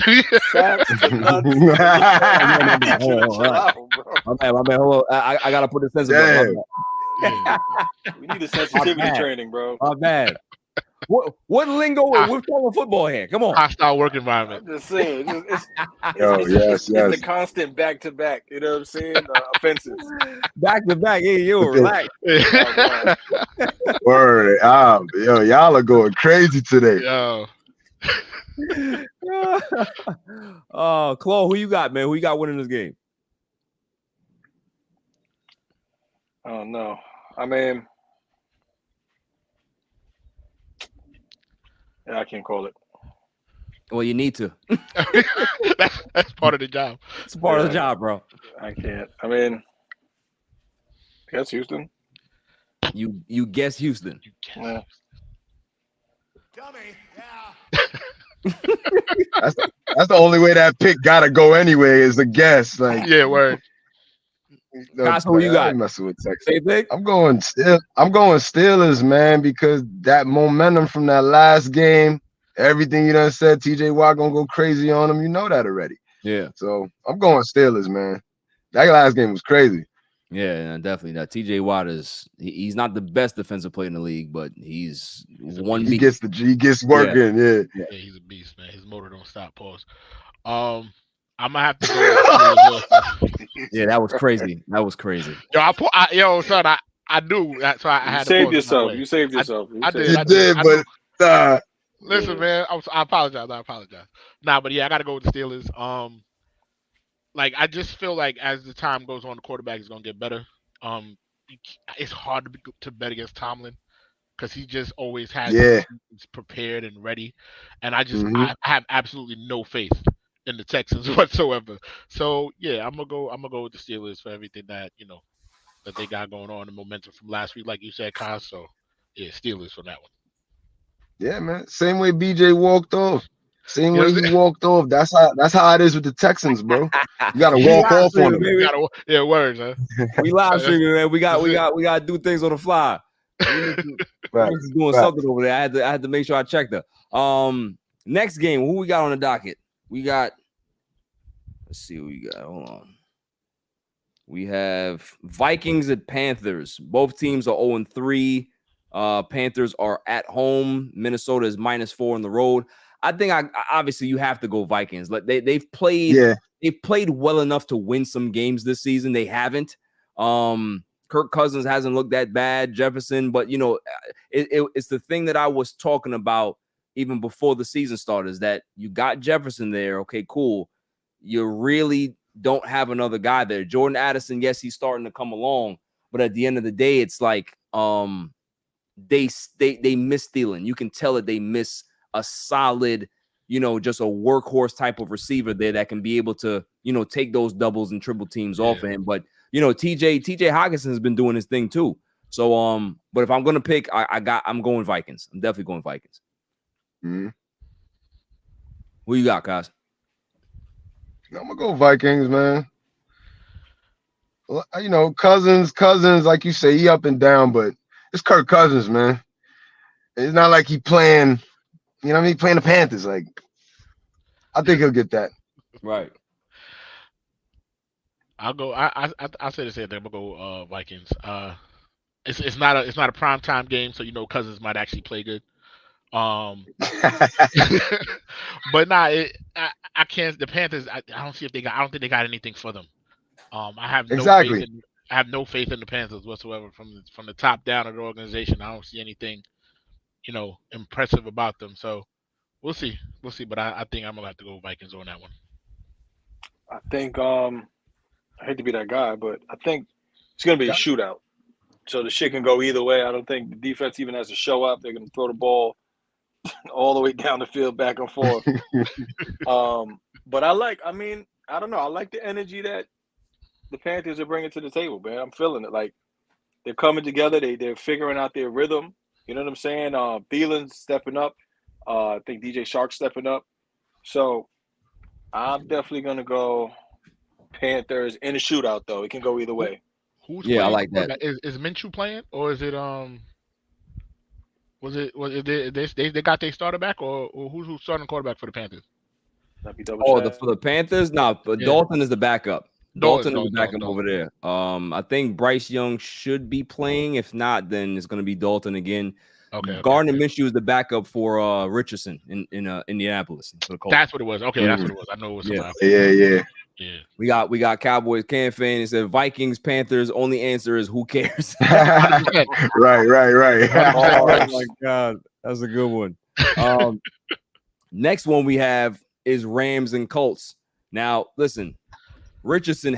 sacks to nuts. My bad. Hold on. I gotta put the sensible. We need a sensitivity training, bro. My bad. What lingo? We're talking football here. Come on. Hostile work environment. I'm just saying. It's the constant back-to-back. You know what I'm saying? Offenses. Back-to-back. Hey, yo, relax. Word. Yo, y'all are going crazy today. Yo. Claude, who you got, man? Who you got winning this game? Oh, no. I mean, I can't call it. Well, you need to. That's part of the job. It's part of the job, bro. I can't. I mean, I guess Houston. You guess Houston. Yeah. Dummy. That's the only way that pick gotta go anyway, is a guess. Like, yeah, word. That's who you got. Messing with Texas. Same thing? I'm going Steelers, man, because that momentum from that last game, everything you done said, TJ Watt gonna go crazy on him. You know that already. Yeah. So I'm going Steelers, man. That last game was crazy. Yeah, definitely. That TJ Watt he's not the best defensive player in the league, but he's one. He gets working. Yeah, he's a beast, man. His motor don't stop. Pause. I'm gonna have to go. Yeah, that was crazy. Yo, son, I knew that, so I had to save yourself. You saved yourself. I did. But listen, man, I apologize. Nah, but yeah, I gotta go with the Steelers. Like, I just feel like as the time goes on, the quarterback is gonna get better. It's hard to bet against Tomlin because he just always has prepared and ready, and I have absolutely no faith in the Texans whatsoever. So yeah, I'm gonna go with the Steelers for everything that that they got going on, the momentum from last week, like you said, Kyle. So yeah, Steelers for that one. Yeah, man. Same way BJ walked off. Same way he walked off. That's how it is with the Texans, bro. You gotta walk off on them. Yeah, words, huh? We live streaming, man. We got to do things on the fly. He's doing something over there. I had to make sure I checked her. Next game, who we got on the docket? Let's see who we got. Hold on. We have Vikings and Panthers. Both teams are 0-3. Panthers are at home. Minnesota is -4 on the road. I think obviously you have to go Vikings. Like they've played well enough to win some games this season. They haven't. Kirk Cousins hasn't looked that bad. Jefferson, but it's the thing that I was talking about even before the season started, is that you got Jefferson there. Okay, cool. You really don't have another guy there. Jordan Addison, yes, he's starting to come along, but at the end of the day, it's like they miss Thielen. You can tell that they miss a solid, just a workhorse type of receiver there that can be able to, take those doubles and triple teams off of him. But TJ Hockenson has been doing his thing too. So but if I'm gonna pick, I'm going Vikings. I'm definitely going Vikings. Mm-hmm. Who you got, guys? I'm gonna go Vikings, man. Well, Cousins, like you say, he up and down, but it's Kirk Cousins, man. It's not like he playing, playing the Panthers. Like, I think he'll get that. Right. I'll go. I'll say the same thing. I'm gonna go Vikings. It's not a prime time game, so Cousins might actually play good. But I can't. The Panthers. I don't see if they got. I don't think they got anything for them. I have no Exactly. faith in. I have no faith in the Panthers whatsoever from the top down of the organization. I don't see anything, impressive about them. So we'll see. But I think I'm gonna have to go Vikings on that one. I think I hate to be that guy, but I think it's gonna be a shootout. So the shit can go either way. I don't think the defense even has to show up. They're gonna throw the ball all the way down the field, back and forth. But I don't know. I like the energy that the Panthers are bringing to the table, man. I'm feeling it. Like they're coming together. They're figuring out their rhythm. You know what I'm saying? Thielen's stepping up. I think DJ Shark's stepping up. So I'm definitely gonna go Panthers in a shootout, though. It can go either way. Who's I playing? like that. Is Minshew playing, or is it they got their starter back, or who's starting quarterback for the Panthers? For the Panthers? No, but Yeah. Dalton is the backup. Dalton is the backup Dalton. over there. I think Bryce Young should be playing. If not, then it's going to be Dalton again. Okay. Gardner Minshew is the backup for Richardson in Indianapolis. For the Colts. That's what it was. Okay, that's what it was. I know it was somebody. Yeah. Yeah. We got Cowboys can fan. It said Vikings, Panthers. Only answer is who cares. Right. Oh my God, that's a good one. Next one we have is Rams and Colts. Now, listen, Richardson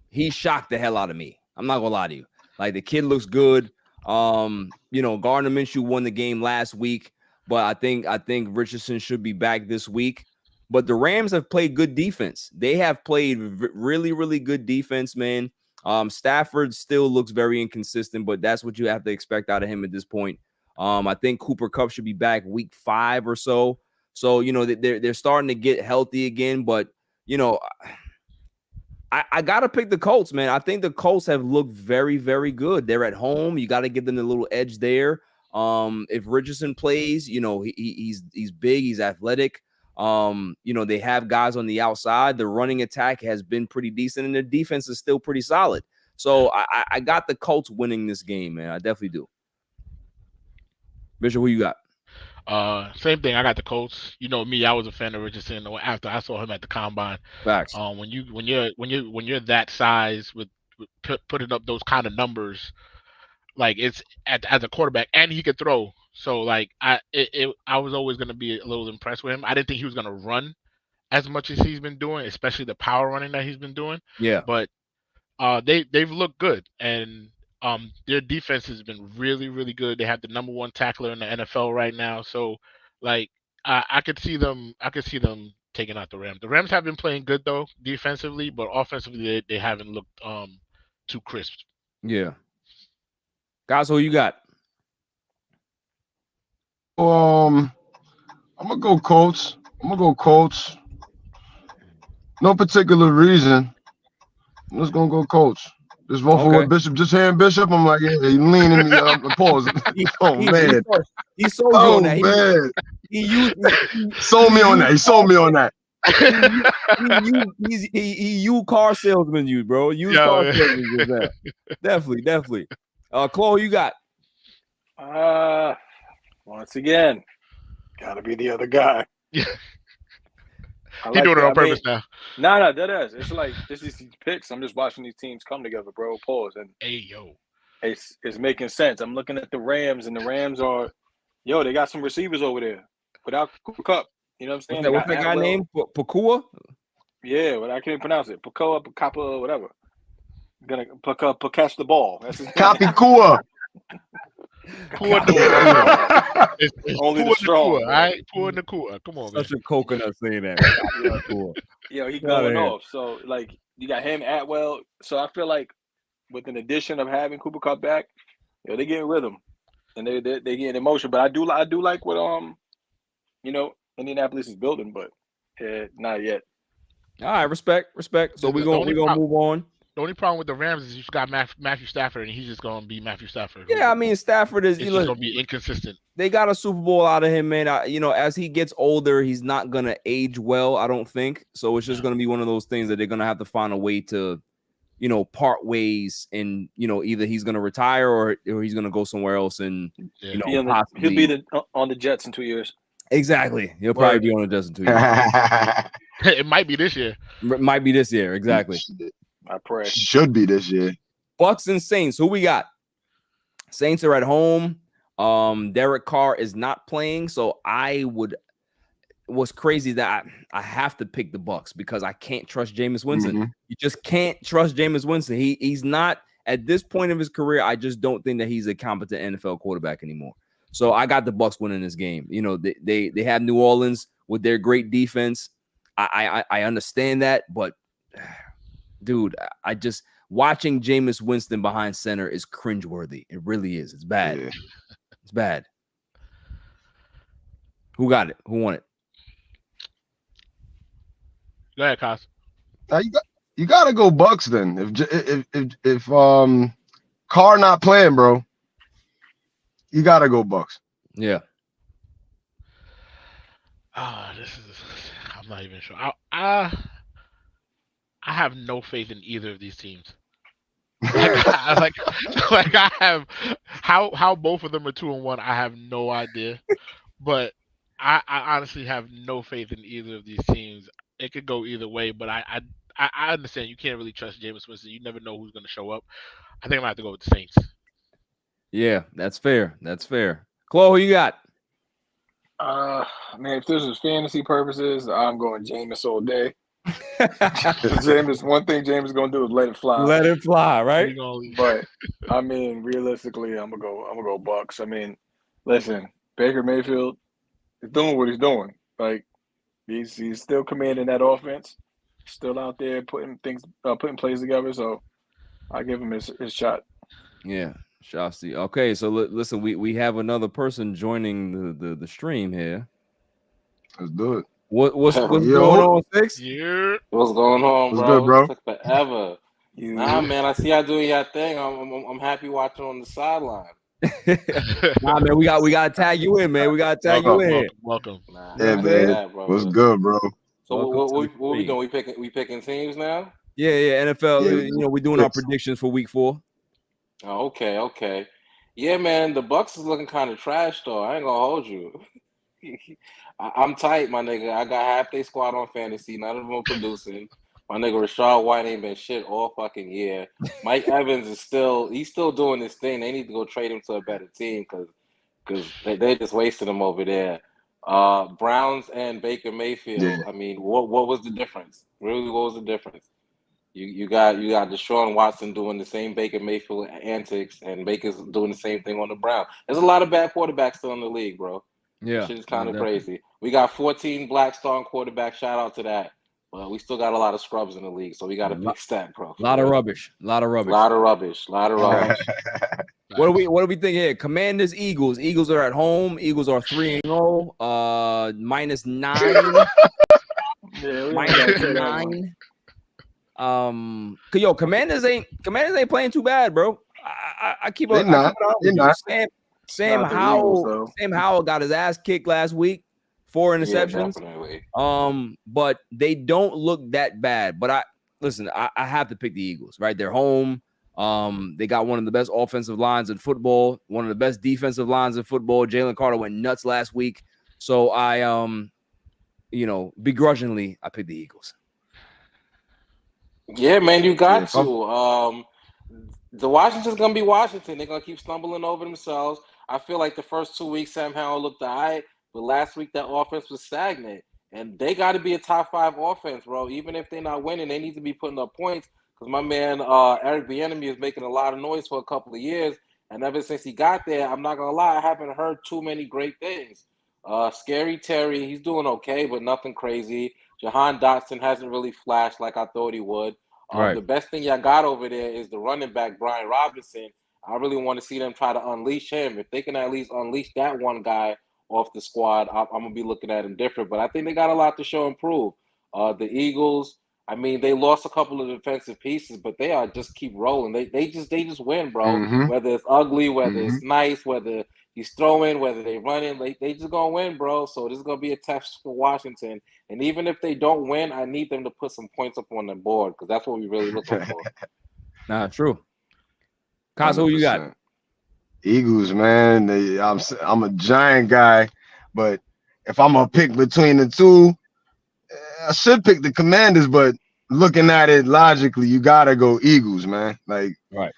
he shocked the hell out of me. I'm not gonna lie to you. Like the kid looks good. Gardner Minshew won the game last week, but I think Richardson should be back this week. But the Rams have played good defense. They have played really, really good defense, man. Stafford still looks very inconsistent, but that's what you have to expect out of him at this point. I think Cooper Kupp should be back week 5 or so. So, they're starting to get healthy again. But, I got to pick the Colts, man. I think the Colts have looked very, very good. They're at home. You got to give them the little edge there. If Richardson plays, he's big, he's athletic. They have guys on the outside. The running attack has been pretty decent, and their defense is still pretty solid. So I got the Colts winning this game, man. I definitely do. Bishop, who you got? Same thing. I got the Colts. You know me, I was a fan of Richardson after I saw him at the combine. Facts. When you're that size with putting up those kind of numbers, like it's as a quarterback, and he could throw. So like I was always going to be a little impressed with him. I didn't think he was going to run as much as he's been doing, especially the power running that he's been doing. Yeah. But they've looked good, and their defense has been really, really good. They have the number 1 tackler in the NFL right now. So like I could see them taking out the Rams. The Rams have been playing good though defensively, but offensively they haven't looked too crisp. Yeah. Guys, who you got? I'm gonna go Colts. No particular reason. I'm just gonna go Colts. Just vote for what Bishop. Just hearing Bishop, I'm like, yeah, he leaning me up. Pause. Man. He sold you on that. Man. He sold me on that. He sold me on that. He car salesman, you bro. Car salesman with that. Definitely. Chloe, you got? Once again, gotta be the other guy. Yeah. He doing it on purpose now. No, that is. It's like this is these picks. I'm just watching these teams come together, bro. Pause. And it's making sense. I'm looking at the Rams, and the Rams are, they got some receivers over there without Cooper Kupp. You know what I'm saying? What's that guy named? Pakua? Yeah, but I can't pronounce it. Pakua, whatever. Gonna catch the ball. That's his Kapikua. Only the strong. All right, pour in the cooler. Come on, man. Such a coconut saying that. He going off. So like you got him Atwell. So I feel like with an addition of having Cooper Kupp back, they getting rhythm and they getting emotion. But I do like what Indianapolis is building, but not yet. All right, respect. So we're gonna move on. The only problem with the Rams is you've got Matthew Stafford, and he's just gonna be Matthew Stafford. Yeah, I mean Stafford is. It's just gonna be inconsistent. They got a Super Bowl out of him, man. As he gets older, he's not gonna age well, I don't think. So it's just gonna be one of those things that they're gonna have to find a way to, part ways, and either he's gonna retire or he's gonna go somewhere else, and he'll be on the Jets in 2 years. Exactly, he'll probably be on the Jets in 2 years. It might be this year. It might be this year, exactly. I pray. Should be this year. Bucks and Saints. Who we got? Saints are at home. Derek Carr is not playing, so what's crazy is that I have to pick the Bucks because I can't trust Jameis Winston. Mm-hmm. You just can't trust Jameis Winston. He's not at this point of his career. I just don't think that he's a competent NFL quarterback anymore. So I got the Bucks winning this game. They have New Orleans with their great defense. I understand that, but dude, I just watching Jameis Winston behind center is cringeworthy. It really is. It's bad. Yeah. It's bad. Who got it? Who won it? Go ahead, Kaz. You gotta go Bucks then. If Carr not playing, bro, you gotta go Bucks. Yeah. I'm not even sure. I have no faith in either of these teams. I have how both of them are 2-1. I have no idea, but I honestly have no faith in either of these teams. It could go either way, but I understand you can't really trust Jameis Winston. You never know who's going to show up. I think I'm gonna have to go with the Saints. Yeah, that's fair. That's fair. Chloe, who you got? Man, if this is fantasy purposes, I'm going Jameis all day. Jameis, one thing Jameis is gonna do is let it fly. Let it fly, right? But I mean, realistically, I'm gonna go Bucks. I mean, listen, Baker Mayfield is doing what he's doing. Like he's still commanding that offense, still out there putting plays together. So I give him his shot. Yeah. Shasti. Okay, so listen, we have another person joining the stream here. Let's do it. What's going on, Six? Yeah. What's going on, What's bro? good, bro? It took forever. Nah, man, I see y'all doing your thing. I'm happy watching on the sideline. Nah, man, we got to tag you in, man. We got to tag you in. Welcome. Nah, Yeah, man. that, bro. What's good, bro? So what we doing? We picking teams now? Yeah. NFL. Yeah. We're doing our predictions for Week 4. Oh, okay. Yeah, man, the Bucks is looking kind of trash, though. I ain't gonna hold you. I'm tight, my nigga. I got half their squad on fantasy. None of them are producing. My nigga Rashad White ain't been shit all fucking year. Mike Evans is still doing this thing. They need to go trade him to a better team because they're just wasting him over there. Browns and Baker Mayfield. Yeah. I mean, what was the difference? Really, what was the difference? You got Deshaun Watson doing the same Baker Mayfield antics, and Baker's doing the same thing on the Browns. There's a lot of bad quarterbacks still in the league, bro. Yeah, shit is kind of crazy. We got 14 black starting quarterbacks. Shout out to that. But we still got a lot of scrubs in the league, so we got a big stack, bro. A lot of rubbish. Lot of rubbish. What do we think here? Commanders, Eagles. Eagles are at home. Eagles are 3-0. -9. -9. Commanders ain't playing too bad, bro. I keep on. They're not. Sam Howell got his ass kicked last week, 4 interceptions. Yeah, but they don't look that bad. But I have to pick the Eagles, right? They're home. They got one of the best offensive lines in football, one of the best defensive lines in football. Jalen Carter went nuts last week. So I begrudgingly I picked the Eagles. Yeah, man, you got to. The Washington's gonna be Washington. They're gonna keep stumbling over themselves. I feel like the first 2 weeks Sam Howell looked all right, but last week that offense was stagnant. And they got to be a top 5 offense, bro. Even if they're not winning, they need to be putting up points. Because my man Eric Bieniemy is making a lot of noise for a couple of years, and ever since he got there, I'm not gonna lie, I haven't heard too many great things. Scary Terry, he's doing okay, but nothing crazy. Jahan Dotson hasn't really flashed like I thought he would. Right. The best thing y'all got over there is the running back, Brian Robinson. I really want to see them try to unleash him. If they can at least unleash that one guy off the squad, I'm going to be looking at him different. But I think they got a lot to show and prove. The Eagles, I mean, they lost a couple of defensive pieces, but they are just keep rolling. They just win, bro. Mm-hmm. Whether it's ugly, whether Mm-hmm. it's nice, whether he's throwing, whether they running, they just gonna win, bro. So this is gonna be a test for Washington. And even if they don't win, I need them to put some points up on the board because that's what we really looking for. Nah, true. Cos, who you got? Eagles, man. I'm a Giant guy, but if I'm gonna pick between the two, I should pick the Commanders. But looking at it logically, you gotta go Eagles, man. Like, right?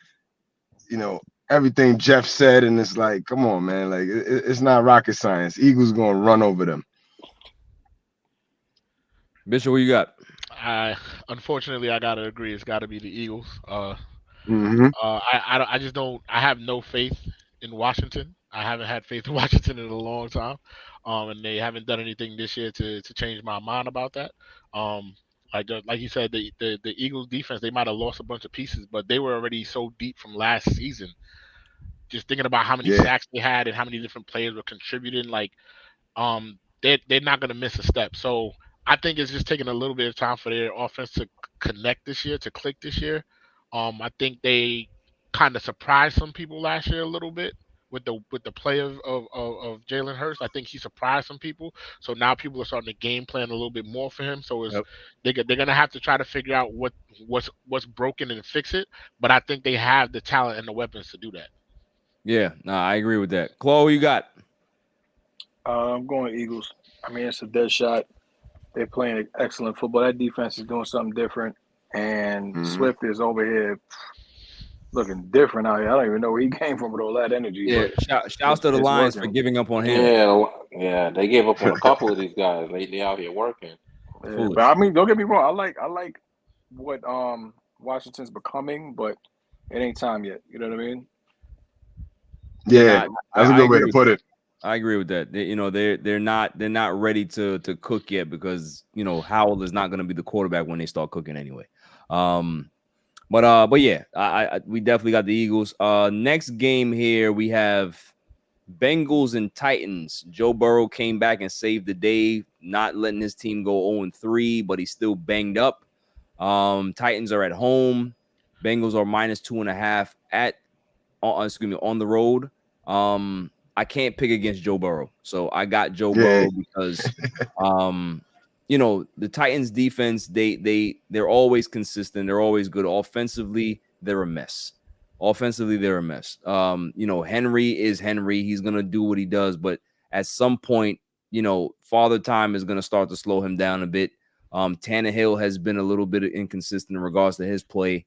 You know everything Jeff said, and it's like, come on, man. Like, it's not rocket science. Eagles gonna run over them. Bishop, what you got? Unfortunately, I gotta agree. It's got to be the Eagles. I just don't. I have no faith in Washington. I haven't had faith in Washington in a long time, and they haven't done anything this year to change my mind about that. Like you said, the Eagles defense, they might have lost a bunch of pieces, but they were already so deep from last season. Just thinking about how many sacks they had and how many different players were contributing, like they're not gonna miss a step. So I think it's just taking a little bit of time for their offense to connect this year, to click this year. I think they kind of surprised some people last year a little bit with the play of Jalen Hurts. I think he surprised some people. So now people are starting to game plan a little bit more for him. So they're gonna have to try to figure out what's broken and fix it. But I think they have the talent and the weapons to do that. Yeah, no, I agree with that. Chloe, who you got? I'm going Eagles. I mean, it's a dead shot. They're playing excellent football. That defense is doing something different. And Swift is over here looking different out here. I don't even know where he came from with all that energy. Yeah, shouts to the Lions for giving up on him. Yeah, they gave up on a couple of these guys. They out here working. Yeah, but I mean, don't get me wrong. I like what Washington's becoming, but it ain't time yet. You know what I mean? Yeah, that's a good way to put it. I agree with that. They're not ready to cook yet because Howell is not going to be the quarterback when they start cooking anyway. But yeah, we definitely got the Eagles. Next game here we have Bengals and Titans. Joe Burrow came back and saved the day, not letting his team go 0-3, but he's still banged up. Titans are at home. Bengals are -2.5 on the road. I can't pick against Joe Burrow, so I got Joe Burrow because the Titans defense, they're always consistent, they're always good. Offensively, they're a mess. Henry is Henry. He's gonna do what he does, but at some point, Father Time is gonna start to slow him down a bit. Tannehill has been a little bit inconsistent in regards to his play.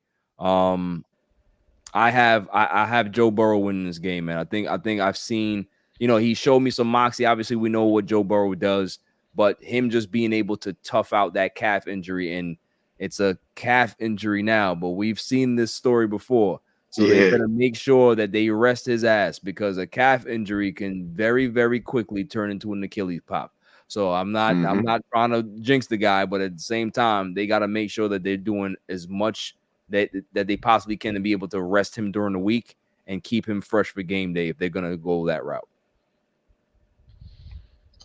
I have Joe Burrow winning this game, man. I think I've seen, he showed me some moxie. Obviously, we know what Joe Burrow does, but him just being able to tough out that calf injury, and it's a calf injury now, but we've seen this story before. So they better make sure that they rest his ass because a calf injury can very, very quickly turn into an Achilles pop. So I'm not trying to jinx the guy, but at the same time, they got to make sure that they're doing as much that they possibly can to be able to rest him during the week and keep him fresh for game day if they're going to go that route.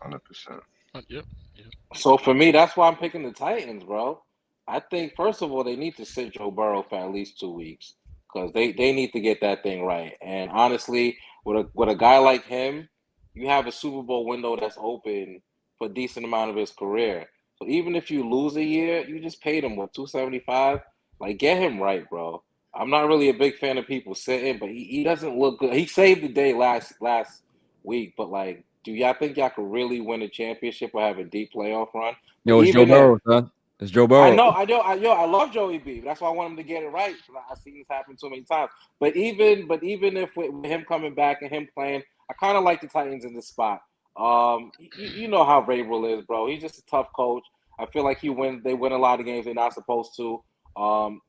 100%. Yep. So for me, that's why I'm picking the Titans, bro. I think, first of all, they need to sit Joe Burrow for at least 2 weeks because they need to get that thing right. And honestly, with a guy like him, you have a Super Bowl window that's open for a decent amount of his career. So even if you lose a year, you just paid him, $275? Like, get him right, bro. I'm not really a big fan of people sitting, but he doesn't look good. He saved the day last week, but, like, do y'all think y'all could really win a championship or have a deep playoff run? Yo, it's Joe Burrow, son. It's Joe Burrow. I love Joey B. That's why I want him to get it right. I've seen this happen too many times. But even if with him coming back and him playing, I kind of like the Titans in this spot. You know how Vrabel is, bro. He's just a tough coach. I feel like they win a lot of games they're not supposed to.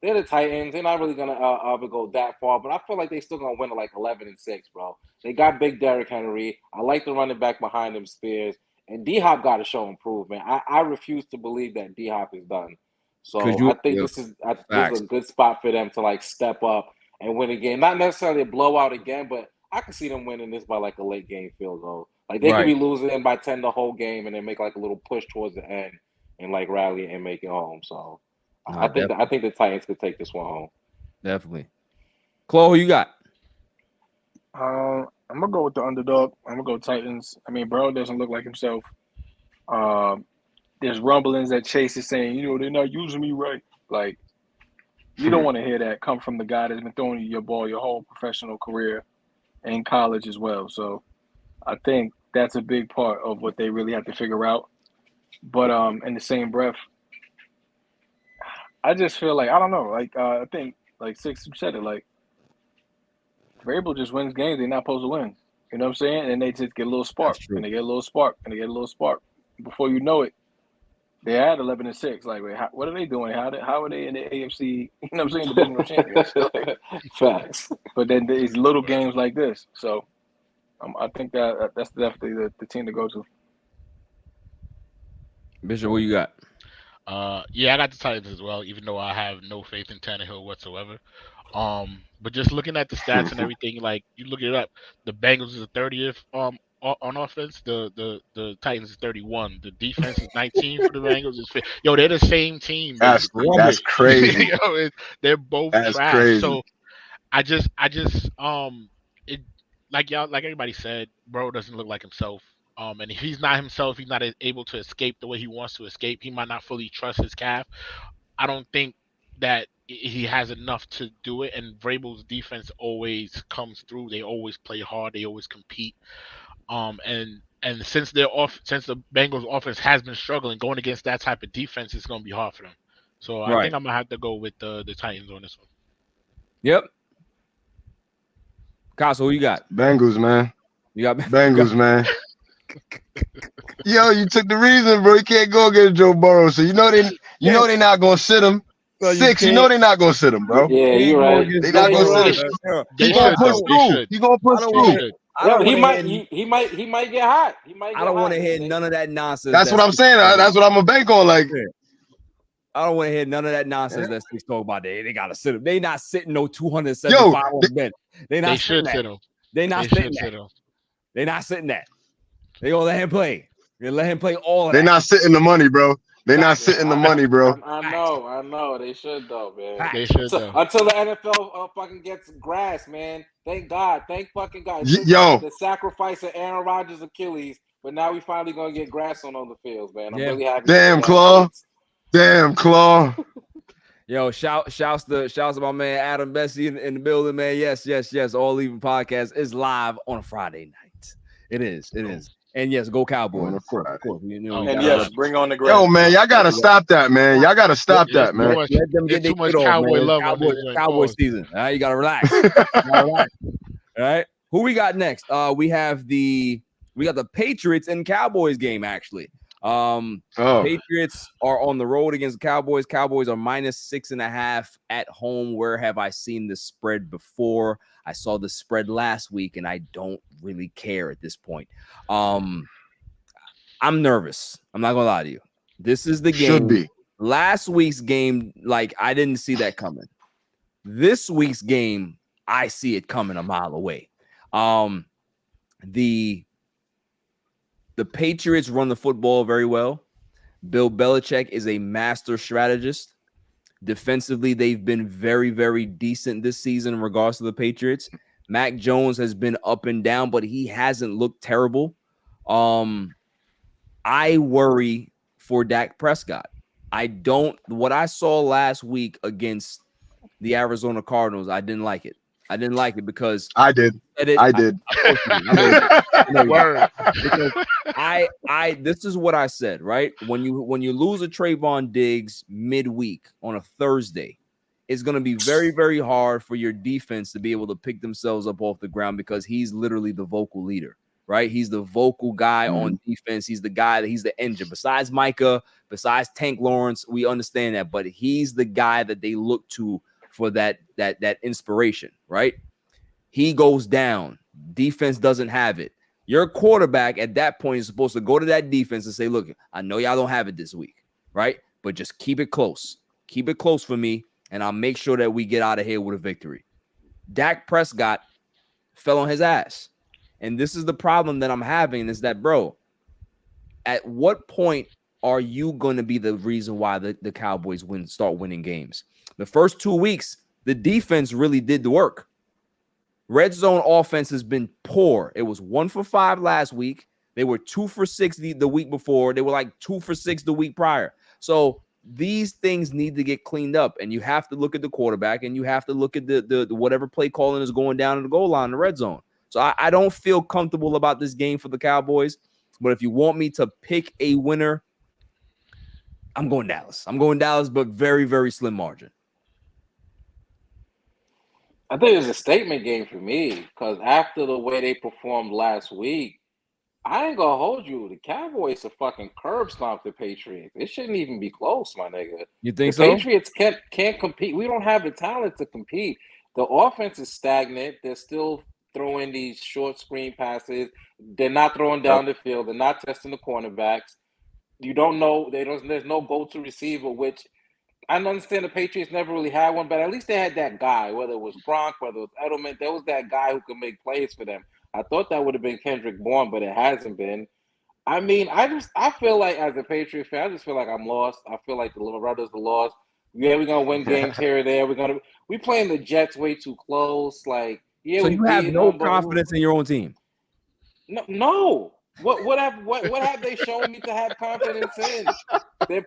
They're the Titans. They're not really gonna ever go that far, but I feel like they're still gonna win at like 11-6, bro. They got big Derrick Henry. I like the running back behind him, Spears, and D-Hop got to show improvement. I refuse to believe that D-Hop is done. So I think this is a good spot for them to like step up and win a game. Not necessarily a blowout again, but I can see them winning this by like a late game field goal. Like they could be losing by 10 the whole game and then make like a little push towards the end and like rally and make it home. So I think the Titans could take this one home. Definitely. Chloe, who you got? I'm gonna go with the underdog. I'm gonna go Titans. I mean, Burrow doesn't look like himself. There's rumblings that Chase is saying, they're not using me right. Like, you don't want to hear that come from the guy that's been throwing you your ball your whole professional career and college as well. So I think that's a big part of what they really have to figure out. But in the same breath, I just feel like, I don't know, like I think like Six said it, like Vrabel just wins games they're not supposed to win. You know what I'm saying? And they just get a little spark, and they get a little spark, and they get a little spark. Before you know it, they're at 11-6. Like, wait, what are they doing? How are they in the AFC? You know what I'm saying? Divisional champions. Facts. But then there's little games like this. So I think that's definitely the team to go to. Bishop, what you got? Yeah, I got the Titans as well, even though I have no faith in Tannehill whatsoever. But just looking at the stats and everything, like you look it up, the Bengals is the 30th on offense. The Titans is 31. The defense is 19 for the Bengals. Yo, they're the same team. That's crazy. Yo, they're both That's trash. crazy. So I just it like everybody said, bro doesn't look like himself. And if he's not himself, he's not able to escape the way he wants to escape. He might not fully trust his calf. I don't think that he has enough to do it. And Vrabel's defense always comes through. They always play hard. They always compete. And since the Bengals offense has been struggling, going against that type of defense is going to be hard for them. So I think I'm gonna have to go with the Titans on this one. Yep. Castle, who you got? Bengals, man. You got Bengals, man. Yo, you took the reason, bro. You can't go against Joe Burrow, so they're not gonna sit him. Well, Six, they're not gonna sit him, bro. Yeah, you're right. They're not gonna sit him. He's gonna push through. He's gonna push through. He might get hot. I don't want to hear none of that nonsense. That's what I'm saying. That's what I'm gonna bank on. Like, I don't want to hear none of that nonsense that Six talk about. They gotta sit him. They not sitting no 275 on the bench. They should sit him. They not sitting that. They not sitting that. They gonna let him play. They let him play all of that. They're not sitting the money, bro. They're not sitting the money, bro. I know. They should though, man. They should though. Until the NFL fucking gets grass, man. Thank God. Thank fucking God. Yo, the sacrifice of Aaron Rodgers' Achilles, but now we finally gonna get grass on all the fields, man. I'm really happy. Damn, Claw. Yo, shouts to my man Adam Bessie in the building, man. Yes. All Even Podcast is live on a Friday night. It is. And yes, go Cowboys. Of course. And yes, bring on the grass. Yo, man, y'all gotta stop that, man. Let them get their kid off, man. Cowboy season. All right, you gotta relax. All right. Who we got next? We got the Patriots and Cowboys game, actually. Patriots are on the road against the Cowboys. Cowboys are -6.5 at home. Where have I seen this spread before? I saw the spread last week, and I don't really care at this point. I'm nervous. I'm not gonna lie to you. This is the game. Should be. Last week's game, like I didn't see that coming. This week's game, I see it coming a mile away. The Patriots run the football very well. Bill Belichick is a master strategist. Defensively, they've been very, very decent this season in regards to the Patriots. Mac Jones has been up and down, but he hasn't looked terrible. I worry for Dak Prescott. What I saw last week against the Arizona Cardinals, I didn't like it. I didn't like it because I did. Because this is what I said, right? When you lose a Trayvon Diggs midweek on a Thursday, it's going to be very, very hard for your defense to be able to pick themselves up off the ground because he's literally the vocal leader, right? He's the vocal guy on defense. He's the guy he's the engine. Besides Micah, besides Tank Lawrence, we understand that, but he's the guy that they look to for that inspiration, right? He goes down. Defense doesn't have it. Your quarterback at that point is supposed to go to that defense and say, look, I know y'all don't have it this week, right? But just keep it close. Keep it close for me, and I'll make sure that we get out of here with a victory. Dak Prescott fell on his ass. And this is the problem that I'm having is that, bro, at what point are you going to be the reason why the Cowboys start winning games? The first 2 weeks, the defense really did the work. Red zone offense has been poor. It was 1 for 5 last week. They were 2 for 6 the week before. They were like 2 for 6 the week prior. So these things need to get cleaned up, and you have to look at the quarterback, and you have to look at the whatever play calling is going down in the goal line in the red zone. So I don't feel comfortable about this game for the Cowboys. But if you want me to pick a winner, I'm going Dallas. But very, very slim margin. I think it's a statement game for me because after the way they performed last week, I ain't gonna hold you. The Cowboys are fucking curb stomp the Patriots. It shouldn't even be close, my nigga. You think the so? Patriots can't compete. We don't have the talent to compete. The offense is stagnant. They're still throwing these short screen passes. They're not throwing down the field. They're not testing the cornerbacks. You don't know. There's no go-to receiver, which I understand the Patriots never really had one, but at least they had that guy, whether it was Gronk, whether it was Edelman, there was that guy who could make plays for them. I thought that would have been Kendrick Bourne, but it hasn't been. I mean, I feel like as a Patriot fan, I just feel like I'm lost. I feel like the Little Brothers are lost. Yeah, we're gonna win games here or there. We playing the Jets way too close. Like, yeah, so you have no confidence in your own team. No. What have they shown me to have confidence in? They're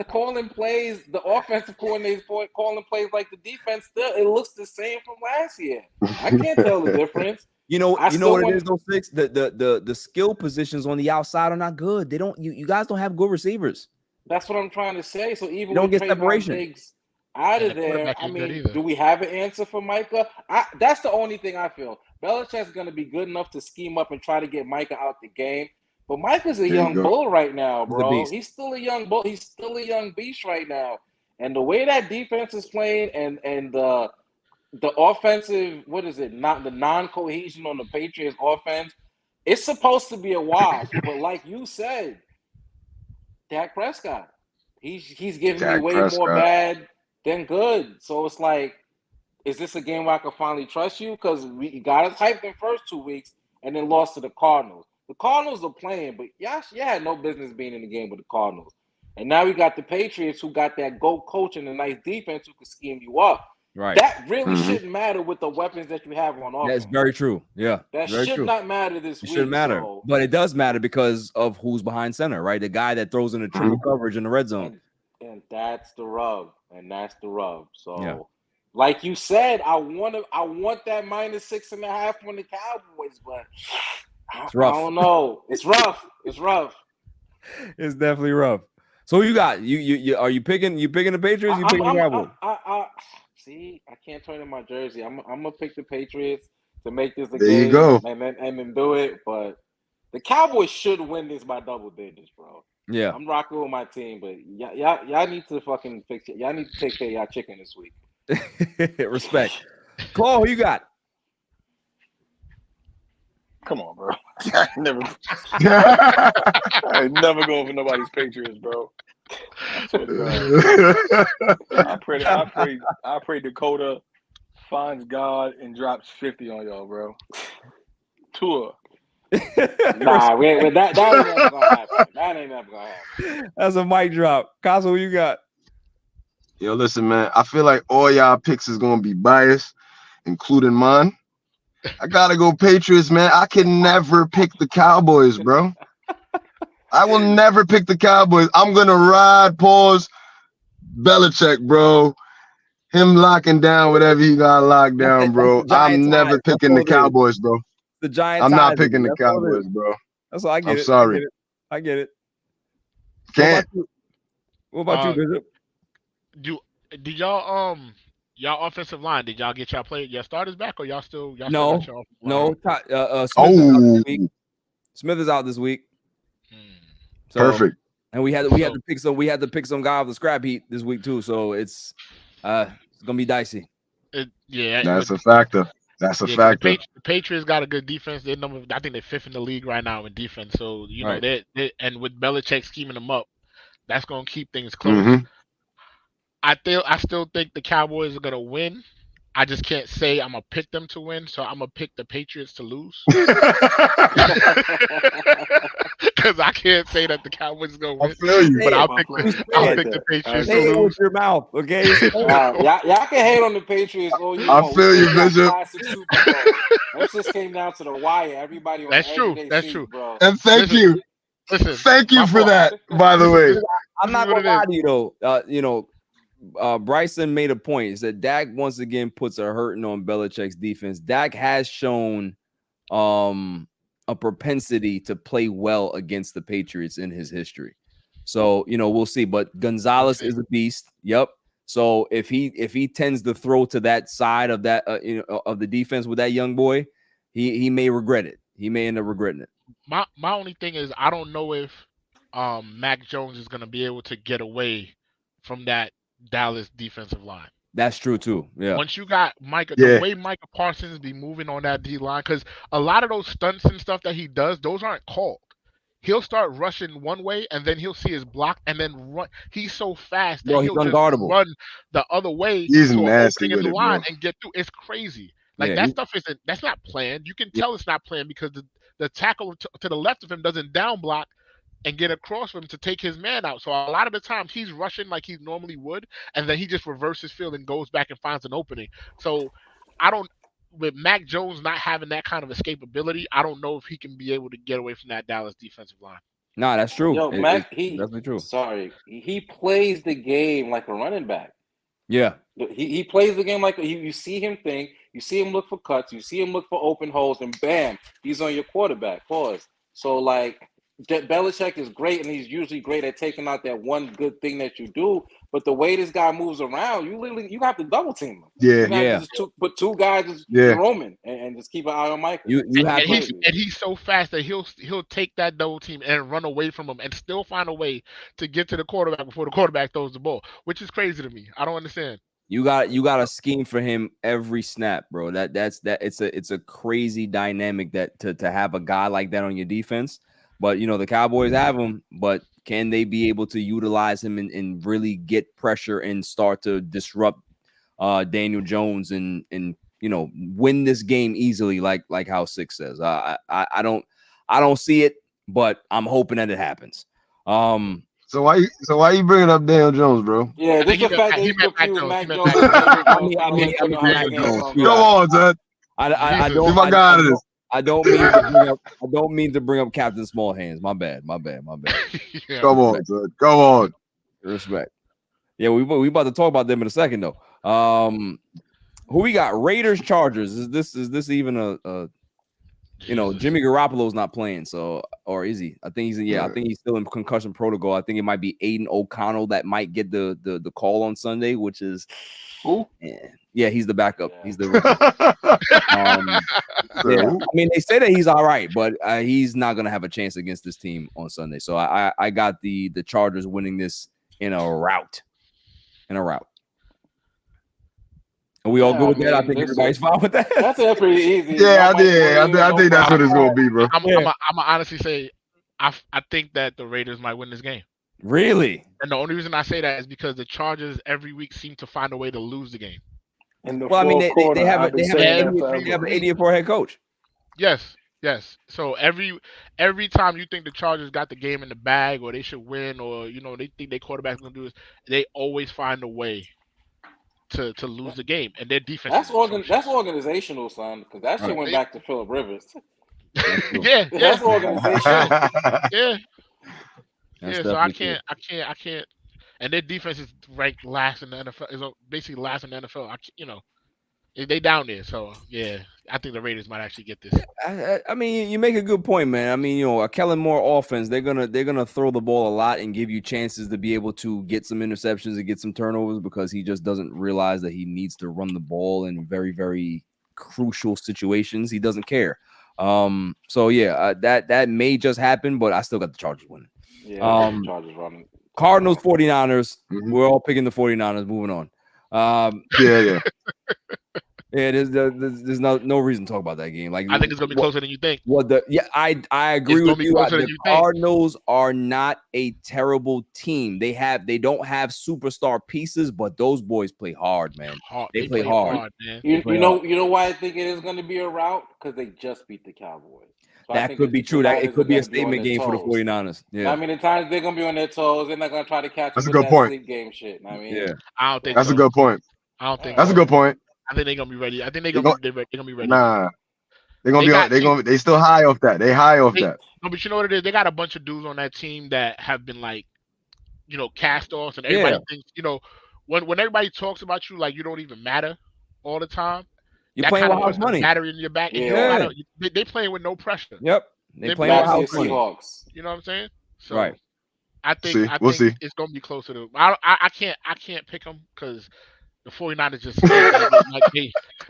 calling plays. The offensive coordinator's calling plays like the defense. Still, it looks the same from last year. I can't tell the difference. You know what it is, those six. The skill positions on the outside are not good. They don't. You guys don't have good receivers. That's what I'm trying to say. So even you don't get Trayvon separation Diggs out of there, I mean, do we have an answer for Micah? That's the only thing I feel. Belichick's going to be good enough to scheme up and try to get Micah out the game. But Micah's a young bull right now, bro. He's still a young bull. He's still a young beast right now. And the way that defense is playing and the offensive, not the non-cohesion on the Patriots offense, it's supposed to be a wash. But like you said, Dak Prescott, he's giving me way more bad than good. So it's like, is this a game where I can finally trust you? Because we got us hyped in the first 2 weeks and then lost to the Cardinals. The Cardinals are playing, but y'all had no business being in the game with the Cardinals. And now we got the Patriots who got that GOAT coach and a nice defense who can scheme you up. Right. That really shouldn't matter with the weapons that you have on offense. That's very true. Yeah. That should not matter this week. It shouldn't matter. But it does matter because of who's behind center, right? The guy that throws in the triple coverage in the red zone. And that's the rub. So like you said, I want that -6.5 from the Cowboys, but it's rough. I don't know. It's rough. It's definitely rough. So who you got? You are you picking the Patriots? You picking the Cowboys? See, I can't turn in my jersey. I'm gonna pick the Patriots to make this a there game. You go. And then do it. But the Cowboys should win this by double digits, bro. Yeah, I'm rocking with my team, but y'all need to fucking fix it. Y'all need to take care of y'all chicken this week. Respect. Claw, who you got? Come on, bro. I ain't never going for nobody's Patriots, bro. I pray Dakota finds God and drops 50 on y'all, bro. Tour. Nah, that ain't never gonna happen. That ain't never gonna happen. That's a mic drop. Casa, who you got? Yo, listen, man. I feel like all y'all picks is gonna be biased, including mine. I gotta go Patriots, man. I can never pick the Cowboys, bro. I will never pick the Cowboys. I'm gonna ride Belichick, bro. Him locking down whatever he got locked down, bro. I'm never picking the Cowboys, bro. The Giants. I'm not picking the Cowboys, bro. That's all I get. I'm sorry. I get it. Can't. What about you, Bishop? Do y'all offensive line? Did y'all get y'all starters back, or y'all still? No. Smith is out this week. So, perfect. And we had to pick some guy off the scrap heap this week too. So it's gonna be dicey. That's a factor. That's a factor. The Patriots got a good defense. I think they're 5th in the league right now in defense. So know they and with Belichick scheming them up, that's gonna keep things close. I still think the Cowboys are gonna win, I just can't say I'm gonna pick them to win, so I'm gonna pick the Patriots to lose. Because I can't say that the Cowboys is gonna win. I feel you. But I'll pick the Patriots Say to it lose. with your mouth, okay? Y'all can hate on the Patriots all you I want. feel you, We got Bishop. classic Super Bowl. That just came down to the wire. Everybody on That's the edge true. of their That's seat, true. bro. And thank you. Listen, Thank you my for fault. that, by the way. I'm not gonna lie to you though. Bryson made a point. He said Dak once again puts a hurting on Belichick's defense. Dak has shown a propensity to play well against the Patriots in his history. So, we'll see. But Gonzalez is a beast. Yep. So if he tends to throw to that side of that of the defense with that young boy, he may regret it. He may end up regretting it. My only thing is I don't know if Mac Jones is gonna be able to get away from that Dallas defensive line. That's true too. Yeah. Once you got Micah, the way Micah Parsons be moving on that D line, because a lot of those stunts and stuff that he does, those aren't called. He'll start rushing one way and then he'll see his block and then run. He's so fast that he'll just run the other way He's to nasty an opening in the with it, line bro. and get through. It's crazy. Like that stuff that's not planned. You can tell it's not planned because the tackle to the left of him doesn't down block and get across from him to take his man out. So a lot of the times he's rushing like he normally would, and then he just reverses field and goes back and finds an opening. So with Mac Jones not having that kind of escapability, I don't know if he can be able to get away from that Dallas defensive line. Nah, that's true. Yo, Mac, definitely true. Sorry, he plays the game like a running back. Yeah. He plays the game like you see him think, you see him look for cuts, you see him look for open holes, and bam, he's on your quarterback. Pause. So like Belichick is great, and he's usually great at taking out that one good thing that you do. But the way this guy moves around, you have to double team him. Yeah, you have to just put two guys just roaming and just keep an eye on Michael. He's so fast that he'll take that double team and run away from him and still find a way to get to the quarterback before the quarterback throws the ball, which is crazy to me. I don't understand. You got a scheme for him every snap, bro. It's a crazy dynamic that to have a guy like that on your defense. But the Cowboys have him, but can they be able to utilize him and really get pressure and start to disrupt Daniel Jones and win this game easily, like how Six says? I don't see it, but I'm hoping that it happens. So why you bringing up Daniel Jones, bro? Yeah, this is the fact that he confused Mac Jones. Come on, Ted. I don't. Get my guy out of this. I don't mean to bring up Captain Small Hands. My bad. Yeah. Come on, Ted. Come on. Respect. Yeah, we about to talk about them in a second though. Who we got? Raiders, Chargers. Is this even a Jimmy Garoppolo's not playing, so or is he? I think he's still in concussion protocol. I think it might be Aiden O'Connell that might get the call on Sunday, which is who? Yeah, he's the backup. He's the I mean, they say that he's all right, but he's not gonna have a chance against this team on Sunday. So I got the Chargers winning this in a rout. Are we all good with that? I think everybody's fine with that. That's pretty easy. Yeah, I think that's what it's gonna be, bro. I'm gonna honestly say I think that the Raiders might win this game. Really? And the only reason I say that is because the Chargers every week seem to find a way to lose the game. Well, I mean, they have an 84 head coach. Yes. So every time you think the Chargers got the game in the bag or they should win or they think their quarterback's gonna do this, they always find a way to lose the game, and their defense. That's organizational, son. Because that shit went back to Phillip Rivers. Yeah, that's organizational. Yeah. So I can't. And their defense is ranked last in the NFL. Is basically last in the NFL. They down there. So yeah, I think the Raiders might actually get this. I mean, you make a good point, man. I mean, a Kellen Moore offense, they're gonna throw the ball a lot and give you chances to be able to get some interceptions and get some turnovers because he just doesn't realize that he needs to run the ball in very, very crucial situations. He doesn't care. So yeah, that may just happen, but I still got the Chargers winning. Yeah, Chargers running. Cardinals, 49ers. Mm-hmm. We're all picking the 49ers. Moving on. Yeah. Yeah, there's no reason to talk about that game. Like I think it's gonna be closer than you think. I agree with you. The Cardinals are not a terrible team. They don't have superstar pieces, but those boys play hard, man. They play hard. Man. You know why I think it is going to be a rout? Because they just beat the Cowboys. So that could be true. That it could be a statement game for the 49ers. Yeah. How many times they're going to be on their toes? They're not going to try to catch That's them a with good point. Sleep game shit. I mean, yeah. I don't think that's a good point. I don't think that's a good point. I think they're gonna be ready. I think they're gonna be ready. Nah, they're still high off that. They high off that. No, but you know what it is? They got a bunch of dudes on that team that have been like, cast offs, and everybody thinks, when everybody talks about you like you don't even matter all the time. You're playing with house money. Battery in your back. Yeah. And they playing with no pressure. Yep. They playing with house money. You know what I'm saying? So right. I think it's gonna be closer to. I can't pick them because the 49ers just the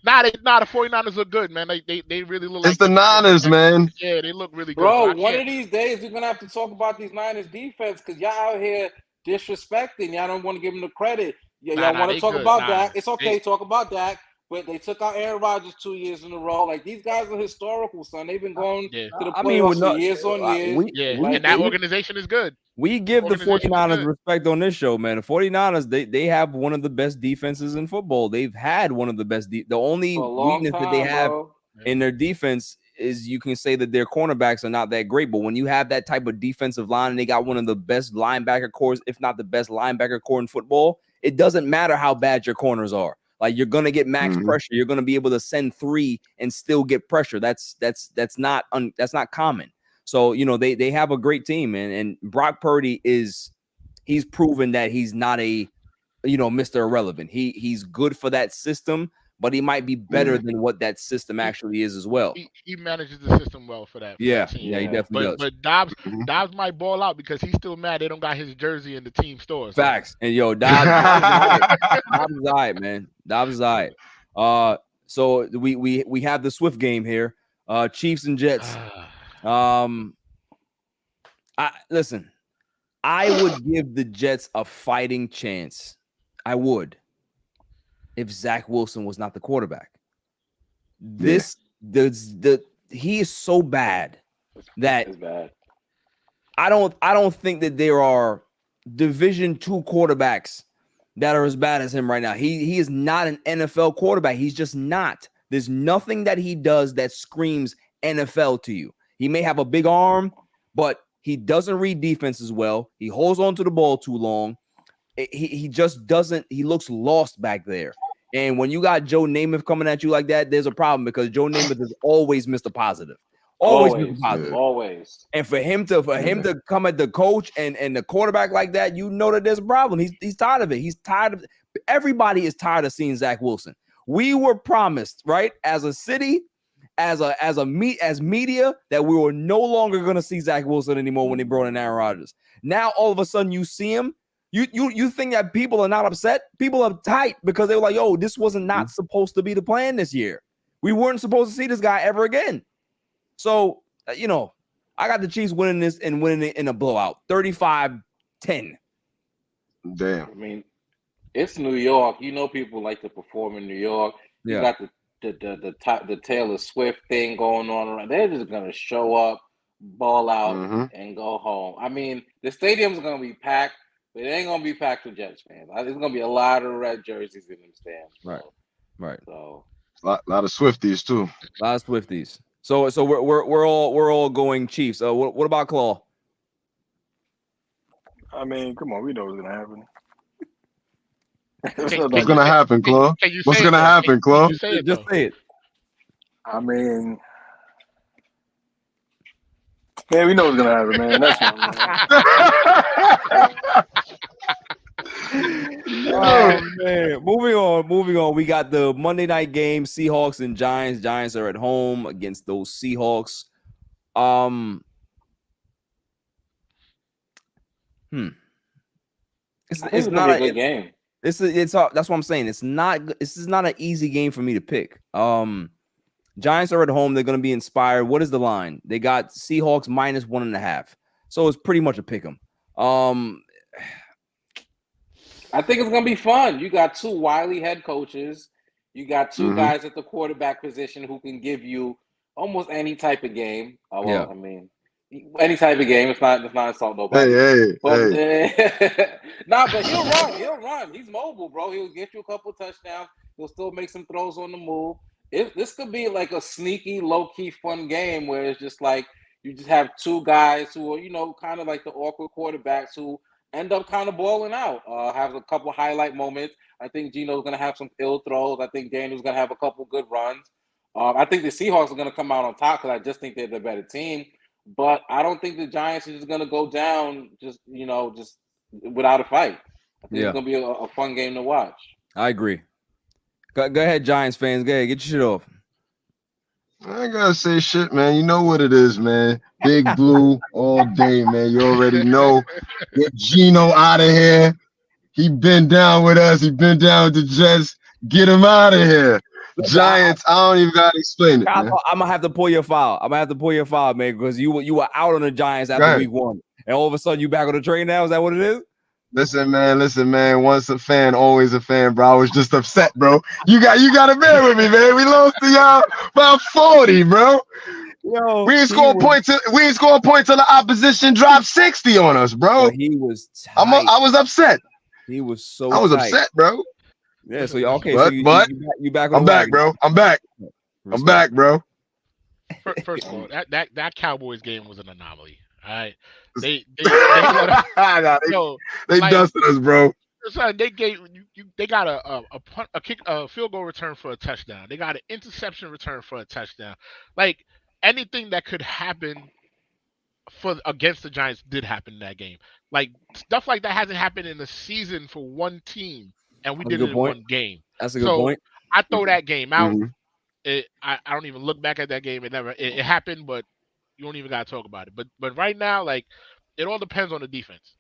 49ers look good, man. They really look. It's like the Niners, man. Yeah, they look really good. Bro, one of these days we're gonna have to talk about these Niners defense because y'all out here disrespecting. Y'all don't want to give them the credit. Y'all want to talk about Dak. It's okay, talk about Dak. But they took out Aaron Rodgers 2 years in a row. Like, these guys are historical, son. They've been going to the playoffs for years on years. And that organization is good. We give the 49ers respect on this show, man. The 49ers, they have one of the best defenses in football. They've had one of the best. The only weakness that they have in their defense is you can say that their cornerbacks are not that great. But when you have that type of defensive line and they got one of the best linebacker cores, if not the best linebacker core in football, it doesn't matter how bad your corners are. Like, you're gonna get max pressure. You're gonna be able to send 3 and still get pressure. That's not common. So they have a great team, and Brock Purdy he's proven that he's not a Mr. Irrelevant. He's good for that system, but he might be better than what that system actually is as well. He manages the system well for that. Yeah, team. Yeah, he definitely does. But Dobbs might ball out because he's still mad they don't got his jersey in the team stores. Facts. And Dobbs is all right, man. Dobbs is all right. So we have the Swift game here. Chiefs and Jets. Listen, I would give the Jets a fighting chance. I would. If Zach Wilson was not the quarterback. He is so bad that I don't think that there are Division II quarterbacks that are as bad as him right now. He is not an NFL quarterback. He's just not. There's nothing that he does that screams NFL to you. He may have a big arm, but he doesn't read defenses well. He holds on to the ball too long. He just doesn't. He looks lost back there. And when you got Joe Namath coming at you like that, there's a problem because Joe Namath has always missed a positive. Always missed a positive. Always. And for him to come at the coach and the quarterback like that, that there's a problem. He's tired of it. He's tired of it. Everybody is tired of seeing Zach Wilson. We were promised, right, as a city, as media, that we were no longer going to see Zach Wilson anymore when they brought in Aaron Rodgers. Now all of a sudden you see him. You think that people are not upset? People are tight because they were like, yo, this wasn't not supposed to be the plan this year. We weren't supposed to see this guy ever again. So, I got the Chiefs winning this and winning it in a blowout, 35-10. Damn. I mean, it's New York. People like to perform in New York. You got the Taylor Swift thing going on around. They're just gonna show up, ball out, and go home. I mean, the stadium's gonna be packed. But it ain't gonna be packed with Jets fans. There's gonna be a lot of red jerseys in them stands. Right. So a lot of Swifties too. A lot of Swifties. So we're all going Chiefs. What about Claw? I mean, come on, we know what's gonna happen. What's gonna happen, Claw? What's gonna happen, Claw? Just say it. I mean, man, we know what's gonna happen, man. That's oh man. Moving on. We got the Monday night game, Seahawks and Giants. Giants are at home against those Seahawks. It's not a good game. That's what I'm saying. This is not an easy game for me to pick. Giants are at home. They're going to be inspired. What is the line? They got Seahawks -1.5. So it's pretty much a pick 'em. I think it's going to be fun. You got two wily head coaches. You got two guys at the quarterback position who can give you almost any type of game. I mean, any type of game. It's not insult nobody. But he'll run. He's mobile, bro. He'll get you a couple touchdowns. He'll still make some throws on the move. This could be like a sneaky, low-key fun game where it's just like you just have two guys who are, kind of like the awkward quarterbacks who end up kind of balling out. Have a couple highlight moments. I think Geno's going to have some ill throws. I think Daniel's going to have a couple good runs. I think the Seahawks are going to come out on top because I just think they're the better team. But I don't think the Giants are just going to go down just without a fight. I think it's going to be a fun game to watch. I agree. Go ahead, Giants fans. Go ahead, get your shit off. I ain't gotta say shit, man. You know what it is, man. Big Blue all day, man. You already know. Get Geno out of here. He been down with us. He been down with the Jets. Get him out of here. Giants, I don't even gotta explain it, man. I'm gonna have to pull your file. Man, because you were out on the Giants after week 1, and all of a sudden you back on the train now. Is that what it is? Listen, man. Once a fan, always a fan, bro. I was just upset, bro. You got to bear with me, man. We lost to y'all by 40, bro. Yo, we ain't scoring points till the opposition dropped 60 on us, bro. He was tight. I was upset. He was so. I was tight. upset, bro. Yeah. So okay. But you back. I'm back, bro. I'm back, bro. First of all, that Cowboys game was an anomaly. All right. They dusted us, bro. They got a field goal return for a touchdown. They got an interception return for a touchdown. Like anything that could happen against the Giants did happen in that game. Like stuff like that hasn't happened in the season for one team, and we did it in one game. That's a good point. I throw that game out. I don't even look back at that game. It happened, but you don't even gotta talk about it. But right now, like it all depends on the defense.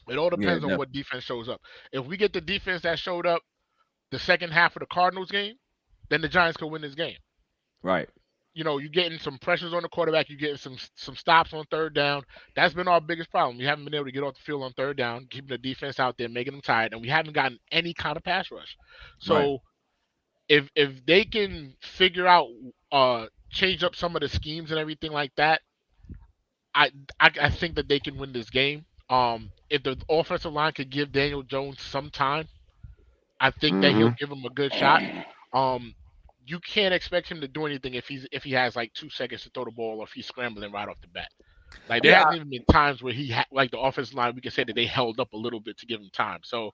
It all depends on what defense shows up. If we get the defense that showed up the second half of the Cardinals game, then the Giants can win this game. Right. You're getting some pressures on the quarterback. You're getting some stops on third down. That's been our biggest problem. We haven't been able to get off the field on third down, keeping the defense out there, making them tired, and we haven't gotten any kind of pass rush. So if they can figure out change up some of the schemes and everything like that, I think that they can win this game. If the offensive line could give Daniel Jones some time, I think that he'll give him a good shot. You can't expect him to do anything if he has like 2 seconds to throw the ball or if he's scrambling right off the bat. Like there hasn't even been times where like the offensive line, we can say that they held up a little bit to give him time. So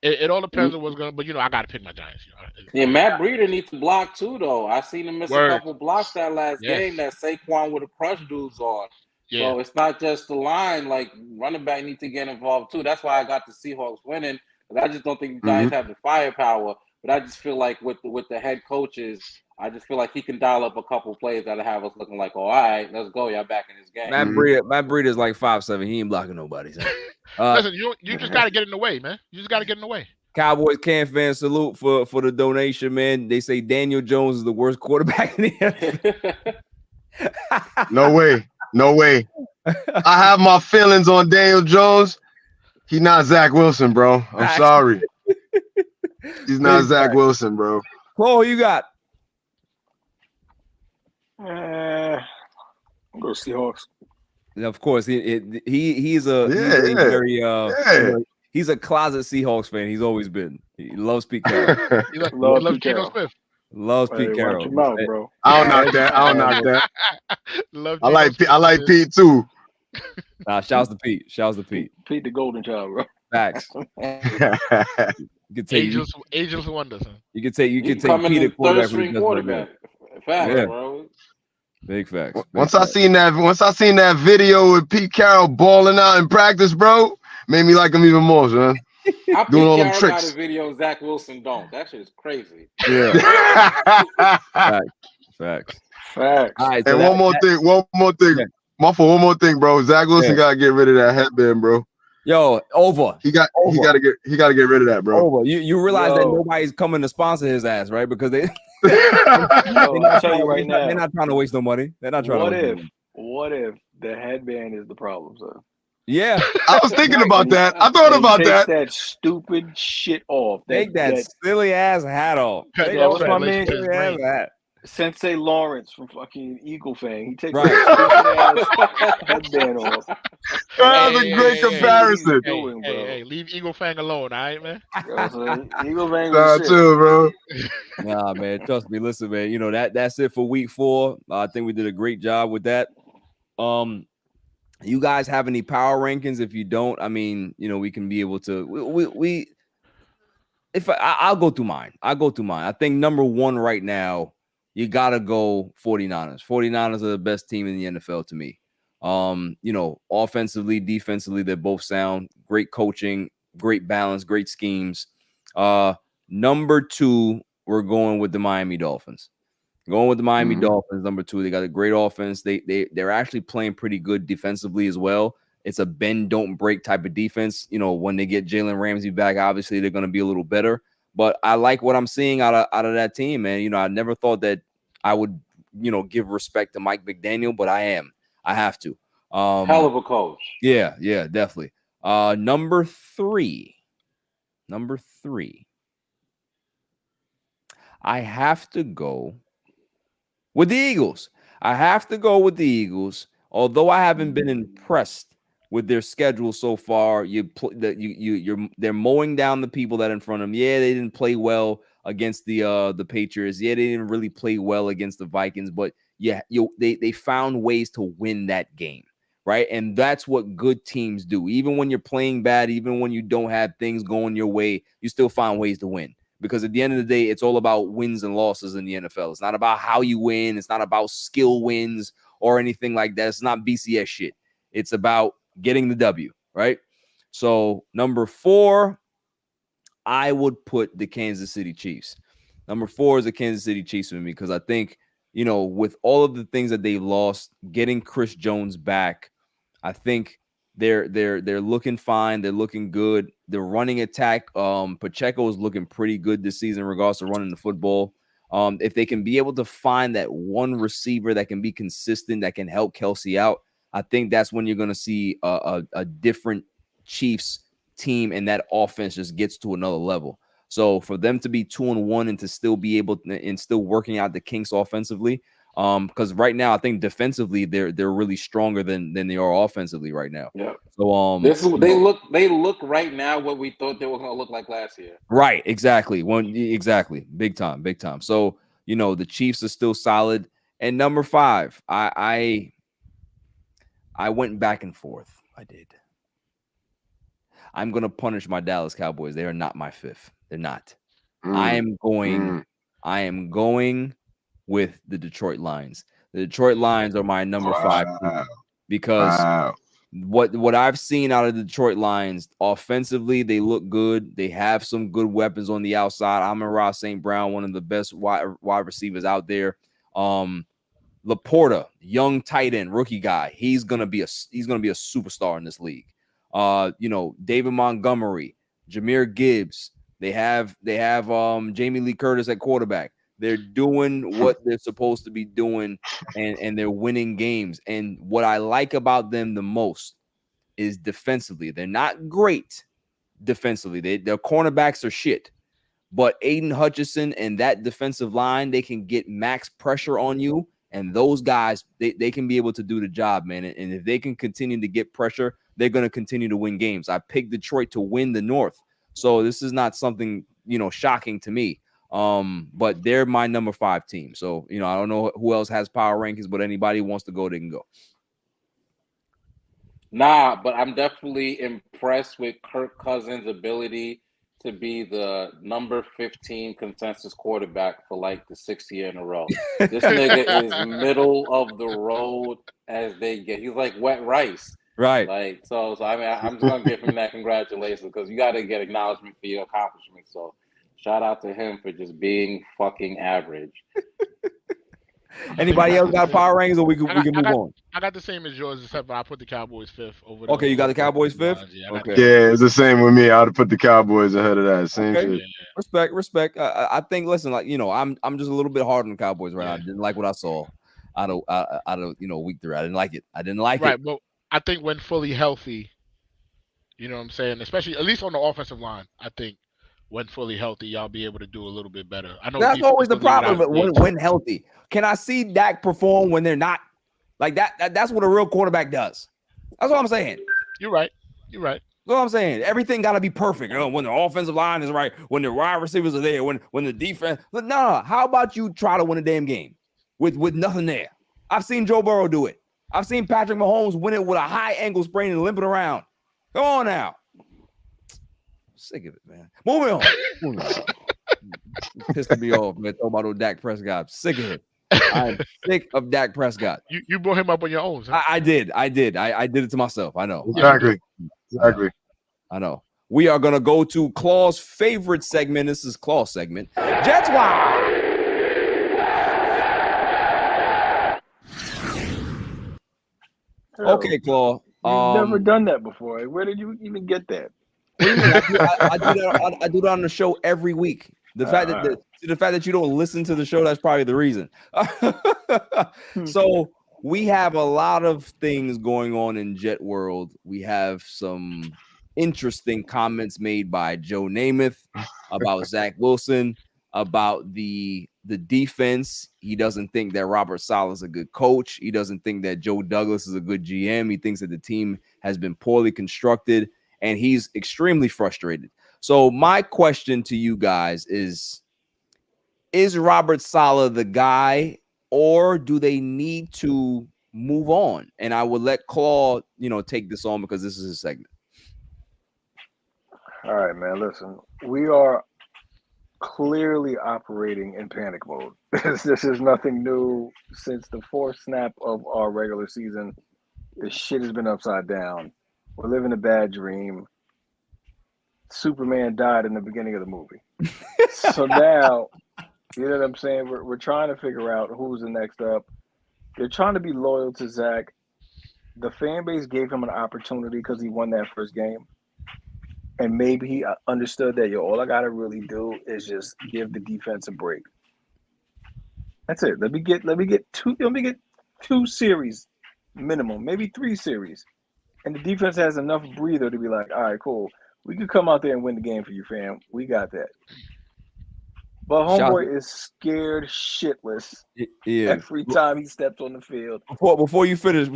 it all depends on what's going to, but I got to pick my Giants. Yeah, Matt Breida needs to block too, though. I seen him miss a couple blocks that last game that Saquon would have crushed dudes on. Yeah. So it's not just the line, like running back needs to get involved too. That's why I got the Seahawks winning. But I just don't think the Giants have the firepower. But I just feel like with the head coaches, I just feel like he can dial up a couple plays that'll have us looking like, all right, let's go. Y'all back in this game. Matt Breida is like 5'7". He ain't blocking nobody. So. Listen, you just got to get in the way, man. You just got to get in the way. Cowboys can fan salute for the donation, man. They say Daniel Jones is the worst quarterback in the NFL. No way. I have my feelings on Daniel Jones. He's not Zach Wilson, bro. I'm sorry. He's not Zach Wilson, bro. Cole, who you got? I'm going to Seahawks. Of course, he's a closet Seahawks fan. He's always been. He loves Pete Carroll. He loves Geno Smith. Loves Pete Carroll. Watch him out, bro. I don't knock that. I like Pete too. Shouts to Pete. Pete the golden child, bro. Facts. You can take Ageless wonders. Huh? You can take Pete a quarterback. Facts, bro. Big facts. Once I seen that video with Pete Carroll balling out in practice, bro, made me like him even more, son. Doing all them tricks. Got a video Zach Wilson don't. That shit is crazy. Yeah. Facts. All right, and one more thing. Yeah. One more thing, bro. Zach Wilson gotta get rid of that headband, bro. Yo, over. He gotta get rid of that, bro. Over. You realize that nobody's coming to sponsor his ass, right? because they I'll tell you right now, they're not trying to waste no money. They're not trying to. What if the headband is the problem, sir? Yeah, I was thinking about that. I thought about that. That stupid shit off. Take that silly ass hat off. Cut what's my man? to his brain. Hat. Sensei Lawrence from fucking Eagle Fang. He takes Right. that stupid ass headband off. That was a great comparison. Hey, leave Eagle Fang alone, all right, man? Eagle Fang Nah, was too, bro. Nah, man, trust me. Listen, man, you know that's it for week 4. I think we did a great job with that. You guys have any power rankings? If you don't, I mean, you know, we can be able to. I'll go through mine. I think number 1 right now, you gotta go 49ers. 49ers are the best team in the NFL to me. You know, offensively, defensively, they're both sound. Great coaching, great balance, great schemes. Number 2, we're going with the Miami Dolphins. Going with the Miami Dolphins, number 2. They got a great offense. They're actually playing pretty good defensively as well. It's a bend, don't break type of defense. You know, when they get Jalen Ramsey back, obviously they're going to be a little better. But I like what I'm seeing out of that team, man. You know, I never thought that I would, you know, give respect to Mike McDaniel, but I am. I have to. Hell of a coach. Yeah, definitely. Number 3. I have to go with the Eagles. Although I haven't been impressed with their schedule so far, they're mowing down the people that are in front of them. Yeah, they didn't play well against the Patriots. Yeah, they didn't really play well against the Vikings, but yeah, they found ways to win that game, right? And that's what good teams do. Even when you're playing bad, even when you don't have things going your way, you still find ways to win. Because at the end of the day, it's all about wins and losses in the NFL. It's not about how you win. It's not about skill wins or anything like that. It's not BCS shit. It's about getting the W, right? So number 4, I would put the Kansas City Chiefs. Number 4 is the Kansas City Chiefs with me because I think, you know, with all of the things that they lost, getting Chris Jones back, I think they're looking fine. They're looking good. The running attack, Pacheco is looking pretty good this season in regards to running the football. If they can be able to find that one receiver that can be consistent, that can help Kelsey out, I think that's when you're going to see a different Chiefs team, and that offense just gets to another level. So for them to be 2-1 and to still be able to, and still working out the kinks offensively, because right now I think defensively they're really stronger than they are offensively right now. Yeah. So they look right now what we thought they were going to look like last year. Right. Exactly. Exactly. Big time. So you know the Chiefs are still solid. And number 5, I went back and forth. I did. I'm going to punish my Dallas Cowboys. They are not my 5th. They're not. I am going with the Detroit Lions. The Detroit Lions are my number 5 team because what I've seen out of the Detroit Lions offensively, they look good. They have some good weapons on the outside. Amon-Ra St. Brown, one of the best wide receivers out there. Laporta, young tight end, rookie guy. He's gonna be a superstar in this league. You know, David Montgomery, Jahmyr Gibbs. They have Jamie Lee Curtis at quarterback. They're doing what they're supposed to be doing, and they're winning games. And what I like about them the most is defensively. They're not great defensively. Their cornerbacks are shit. But Aiden Hutchinson and that defensive line, they can get max pressure on you. And those guys, they can be able to do the job, man. And if they can continue to get pressure, they're going to continue to win games. I picked Detroit to win the North. So this is not something, you know, shocking to me. But they're my number 5 team. So, you know, I don't know who else has power rankings, but anybody who wants to go, they can go. Nah, but I'm definitely impressed with Kirk Cousins' ability to be the number 15 consensus quarterback for like the 6th year in a row. This nigga is middle of the road as they get. He's like wet rice. Right. Like, so I mean, I'm just going to give him that congratulations because you got to get acknowledgement for your accomplishments. So shout out to him for just being fucking average. Anybody else got power rankings, or we can move on? I got the same as yours, except I put the Cowboys 5th over. Okay, you got the Cowboys 5th. Okay. Yeah, it's the same with me. I would have put the Cowboys ahead of that. Same shit. Yeah. Respect. I think. Listen, like, you know, I'm just a little bit hard on the Cowboys right now. I didn't like what I saw out of week 3. I didn't like it. Right, but I think when fully healthy, You know what I'm saying? Especially at least on the offensive line, I think when fully healthy, y'all be able to do a little bit better. I know that's always the problem when when healthy. Can I see Dak perform when they're not like that? That's what a real quarterback does. That's what I'm saying. You're right. That's what I'm saying. Everything got to be perfect. When the offensive line is right, when the wide receivers are there, when the defense. No. How about you try to win a damn game with nothing there? I've seen Joe Burrow do it. I've seen Patrick Mahomes win it with a high ankle sprain and limping around. Come on now. Sick of it, man. Moving on. Pissing me off, man. Talking about old Dak Prescott. Sick of it. I'm sick of Dak Prescott. You brought him up on your own. Huh? I did. I did it to myself. I know. Exactly. I know. We are gonna go to Claw's favorite segment. This is Claw's segment. Jets Wild. Okay, Claw. You've never done that before. Where did you even get that? I do that on the show every week. The fact that you don't listen to the show, that's probably the reason. So we have a lot of things going on in Jet World. We have some interesting comments made by Joe Namath about Zach Wilson, about the defense. He doesn't think that Robert Saleh is a good coach. He doesn't think that Joe Douglas is a good GM. He thinks that the team has been poorly constructed, and he's extremely frustrated. So my question to you guys is Robert Saleh the guy, or do they need to move on? And I will let Claude, take this on because this is his segment. All right, man. Listen, we are clearly operating in panic mode. This is nothing new. Since the fourth snap of our regular season, the shit has been upside down. We're living a bad dream. Superman died in the beginning of the movie. So now, you know what I'm saying? We're trying to figure out who's the next up. They're trying to be loyal to Zach. The fan base gave him an opportunity because he won that first game. And maybe he understood that, all I got to really do is just give the defense a break. That's it. Let me get two series minimum, maybe 3 series. And the defense has enough breather to be like, all right, cool. We could come out there and win the game for you, fam. We got that. But homeboy is scared shitless every time he steps on the field. Before you finish,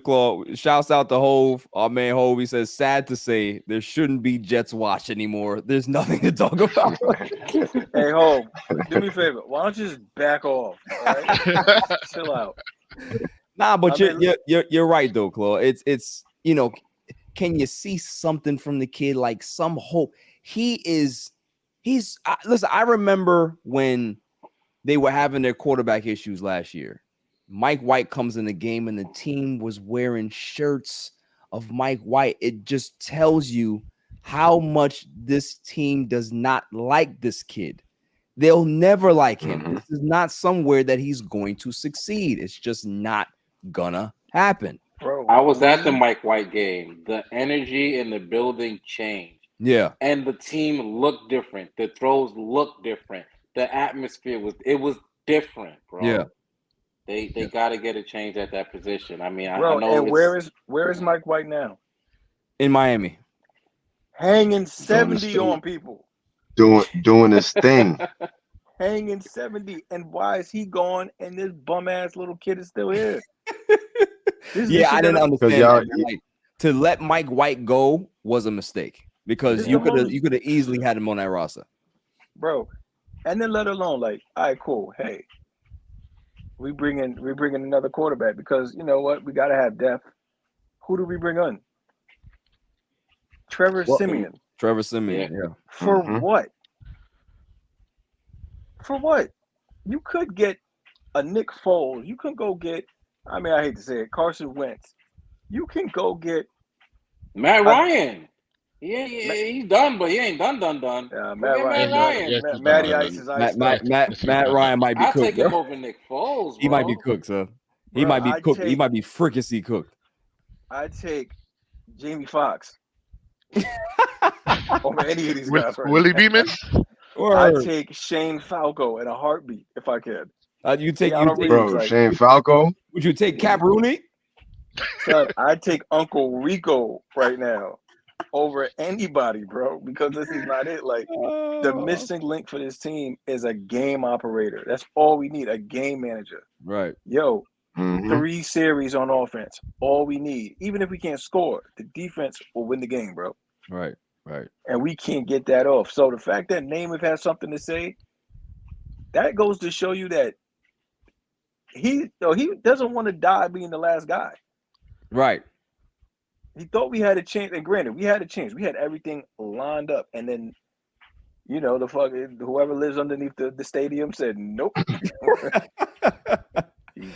Claude, shouts out to Hove, our man Hove. He says, sad to say, there shouldn't be Jets watch anymore. There's nothing to talk about. Hey, Hove, do me a favor. Why don't you just back off? All right? Chill out. Nah, but you're right though, Claude. It's can you see something from the kid, like some hope? Listen, I remember when they were having their quarterback issues last year. Mike White comes in the game and the team was wearing shirts of Mike White. It just tells you how much this team does not like this kid. They'll never like him. Mm-hmm. This is not somewhere that he's going to succeed. It's just not gonna happen. Bro, I was at the Mike White game. The energy in the building changed. Yeah. And the team looked different. The throws looked different. The atmosphere was different, bro. Yeah. They got to get a change at that position. I mean, bro, I know. And where is Mike White now? In Miami. Hanging 70 on people. Doing his thing. Hanging 70. And why is he gone and this bum ass little kid is still here? I didn't understand that. Like, to let Mike White go was a mistake because you could have easily had him on that roster, bro. And then let alone all right, cool. Hey, we bring in another quarterback because you know what? We got to have depth. Who do we bring on? Trevor Siemian. Yeah. For what? For what? You could get a Nick Foles. You can go get. I mean, I hate to say it, Carson Wentz. You can go get Matt Ryan. He's done, but he ain't done. Matt Ryan. Matty Ice is ice. Matt Ryan might be cooked. I'll take him over Nick Foles, bro. He might be cooked, sir. He might be cooked. He might be fricassee cooked. I'd take Jamie Foxx over any of these guys. Willie Beeman? I'd take Shane Falco in a heartbeat if I could. Shane Falco. Would you take Cap Rooney? Son, I'd take Uncle Rico right now. over anybody, bro, because this is not it. Like, the missing link for this team is a game operator. That's all we need, a game manager. Right. Yo, 3 series on offense, all we need. Even if we can't score, the defense will win the game, bro. Right. And we can't get that off. So the fact that Namath has something to say, that goes to show you that he doesn't want to die being the last guy. Right. He thought we had a chance, and granted, we had a chance. We had everything lined up, and then, you know, whoever lives underneath the stadium said nope. They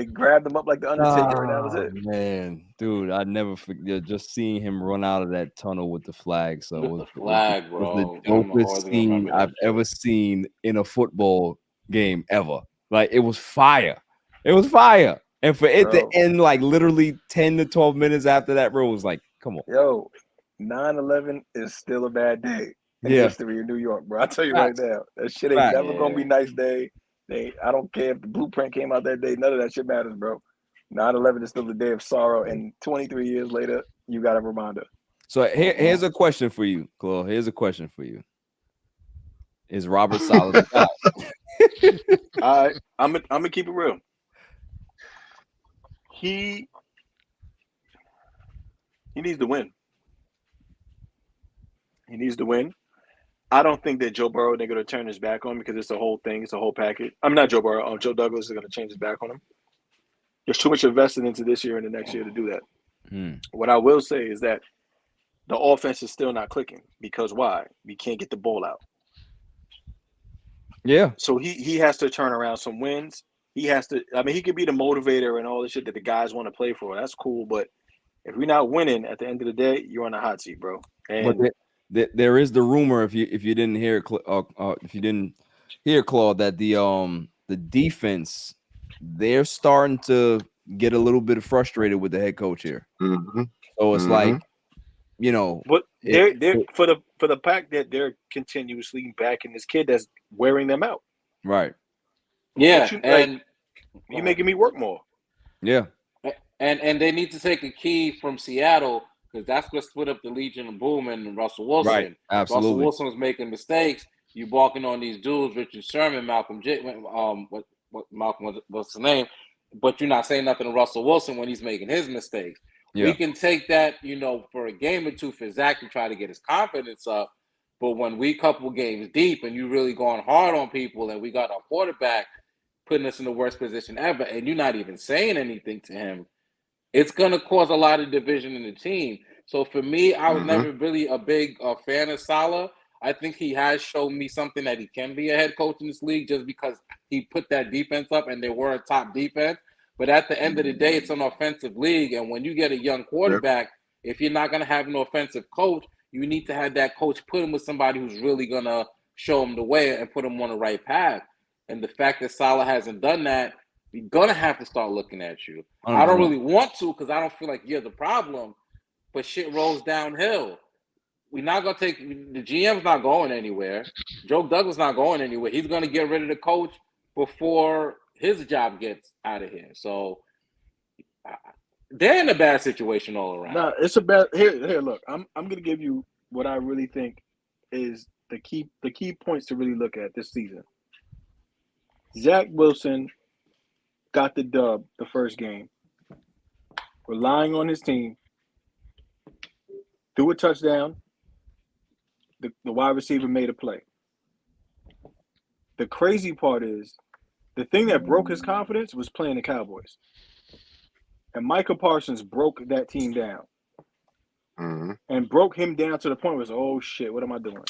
grabbed him up like the Undertaker, and that was it. Man, dude, I never forget just seeing him run out of that tunnel with the flag. So with the flag, bro, was the dopest scene I've ever seen in a football game ever. Like, it was fire. It was fire. And for it to end like literally 10 to 12 minutes after that, bro, was like, come on. Yo, 9/11 is still a bad day in history in New York, bro. I'll tell you right now. That shit ain't never gonna be a nice day. I don't care if the blueprint came out that day. None of that shit matters, bro. 9/11 is still a day of sorrow, and 23 years later, you got a reminder. So here's a question for you, Chloe. Here's a question for you. Is Robert Saleh the guy? All right, I'm gonna keep it real. He needs to win. He needs to win. I don't think that Joe Burrow they're going to turn his back on him because it's a whole thing. It's a whole package. I'm not Joe Burrow. Joe Douglas is going to change his back on him. There's too much invested into this year and the next year to do that. What I will say is that the offense is still not clicking because why? We can't get the ball out. Yeah. So he has to turn around some wins. He has to. I mean, he could be the motivator and all the shit that the guys want to play for. That's cool, but if we're not winning at the end of the day, you're on the hot seat, bro. And there is the rumor, if you didn't hear, Claude, that the defense, they're starting to get a little bit frustrated with the head coach here. So it's like, you know, but they're for the fact that they're continuously backing this kid that's wearing them out. Right. Yeah, you're making me work more. Yeah. And they need to take a key from Seattle because that's going to split up the Legion of Boom and Russell Wilson. Right, absolutely. Russell Wilson was making mistakes. You balking on these dudes, Richard Sherman, Malcolm what's his name? But you're not saying nothing to Russell Wilson when he's making his mistakes. Yeah. We can take that, you know, for a game or two for Zach to try to get his confidence up. But when we couple games deep and you really going hard on people and we got our quarterback putting us in the worst position ever and you're not even saying anything to him, it's going to cause a lot of division in the team. So for me, I was never really a big fan of Saleh. I think he has shown me something that he can be a head coach in this league just because he put that defense up and they were a top defense. But at the end of the day, it's an offensive league. And when you get a young quarterback, if you're not going to have an offensive coach, you need to have that coach put him with somebody who's really going to show him the way and put him on the right path. And the fact that Saleh hasn't done that, you're going to have to start looking at you. I don't really want to because I don't feel like you're the problem, but shit rolls downhill. We're not going to take – the GM's not going anywhere. Joe Douglas not going anywhere. He's going to get rid of the coach before his job gets out of here. So they're in a bad situation all around. No, it's a bad – here, look. I'm going to give you what I really think is the key points to really look at this season. Zach Wilson got the dub the first game, relying on his team, threw a touchdown. The wide receiver made a play. The crazy part is the thing that broke his confidence was playing the Cowboys. And Micah Parsons broke that team down. And broke him down to the point where it was, oh, shit, what am I doing?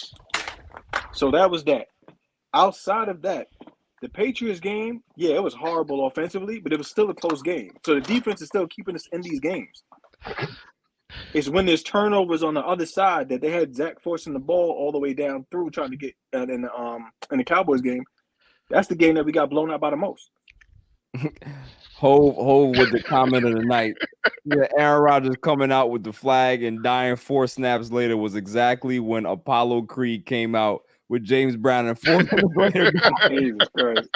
So that was that. Outside of that, the Patriots game, yeah, it was horrible offensively, but it was still a close game. So the defense is still keeping us in these games. It's when there's turnovers on the other side that they had Zach forcing the ball all the way down through trying to get in the Cowboys game. That's the game that we got blown out by the most. Hove with the comment of the night. Yeah, Aaron Rodgers coming out with the flag and dying 4 snaps later was exactly when Apollo Creed came out with James Brown and 4 minutes later. Jesus Christ.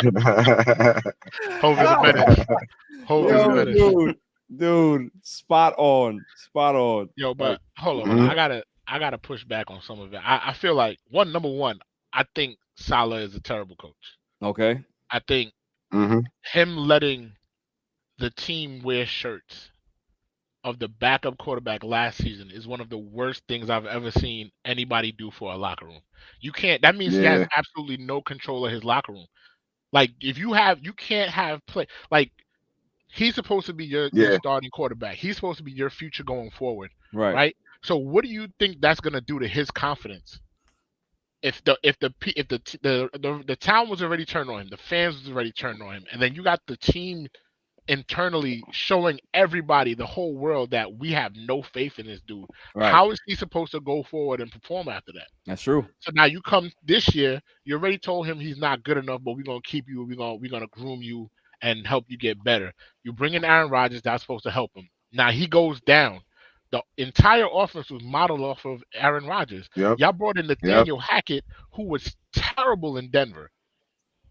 Hove is a menace. Hove is a menace. Dude, Dude, spot on. Yo, but hold on. Mhm. I gotta push back on some of it. I feel like number one, I think Salah is a terrible coach. Okay. I think Mhm. him letting the team wear shirts of the backup quarterback last season is one of the worst things I've ever seen anybody do for a locker room. You can't. That means he has Yeah. absolutely no control of his locker room. Like if you can't have play. Like he's supposed to be your Yeah. starting quarterback. He's supposed to be your future going forward, Right. right? So what do you think that's gonna do to his confidence? If the town was already turned on him, the fans was already turned on him, and then you got the team internally showing everybody, the whole world, that we have no faith in this dude. Right. How is he supposed to go forward and perform after that? That's true. So now you come this year, you already told him he's not good enough, but we're gonna keep you, we're gonna groom you and help you get better. You bring in Aaron Rodgers, that's supposed to help him. Now he goes down. The entire offense was modeled off of Aaron Rodgers. Yep. Y'all brought in Yep. Nathaniel Hackett, who was terrible in Denver.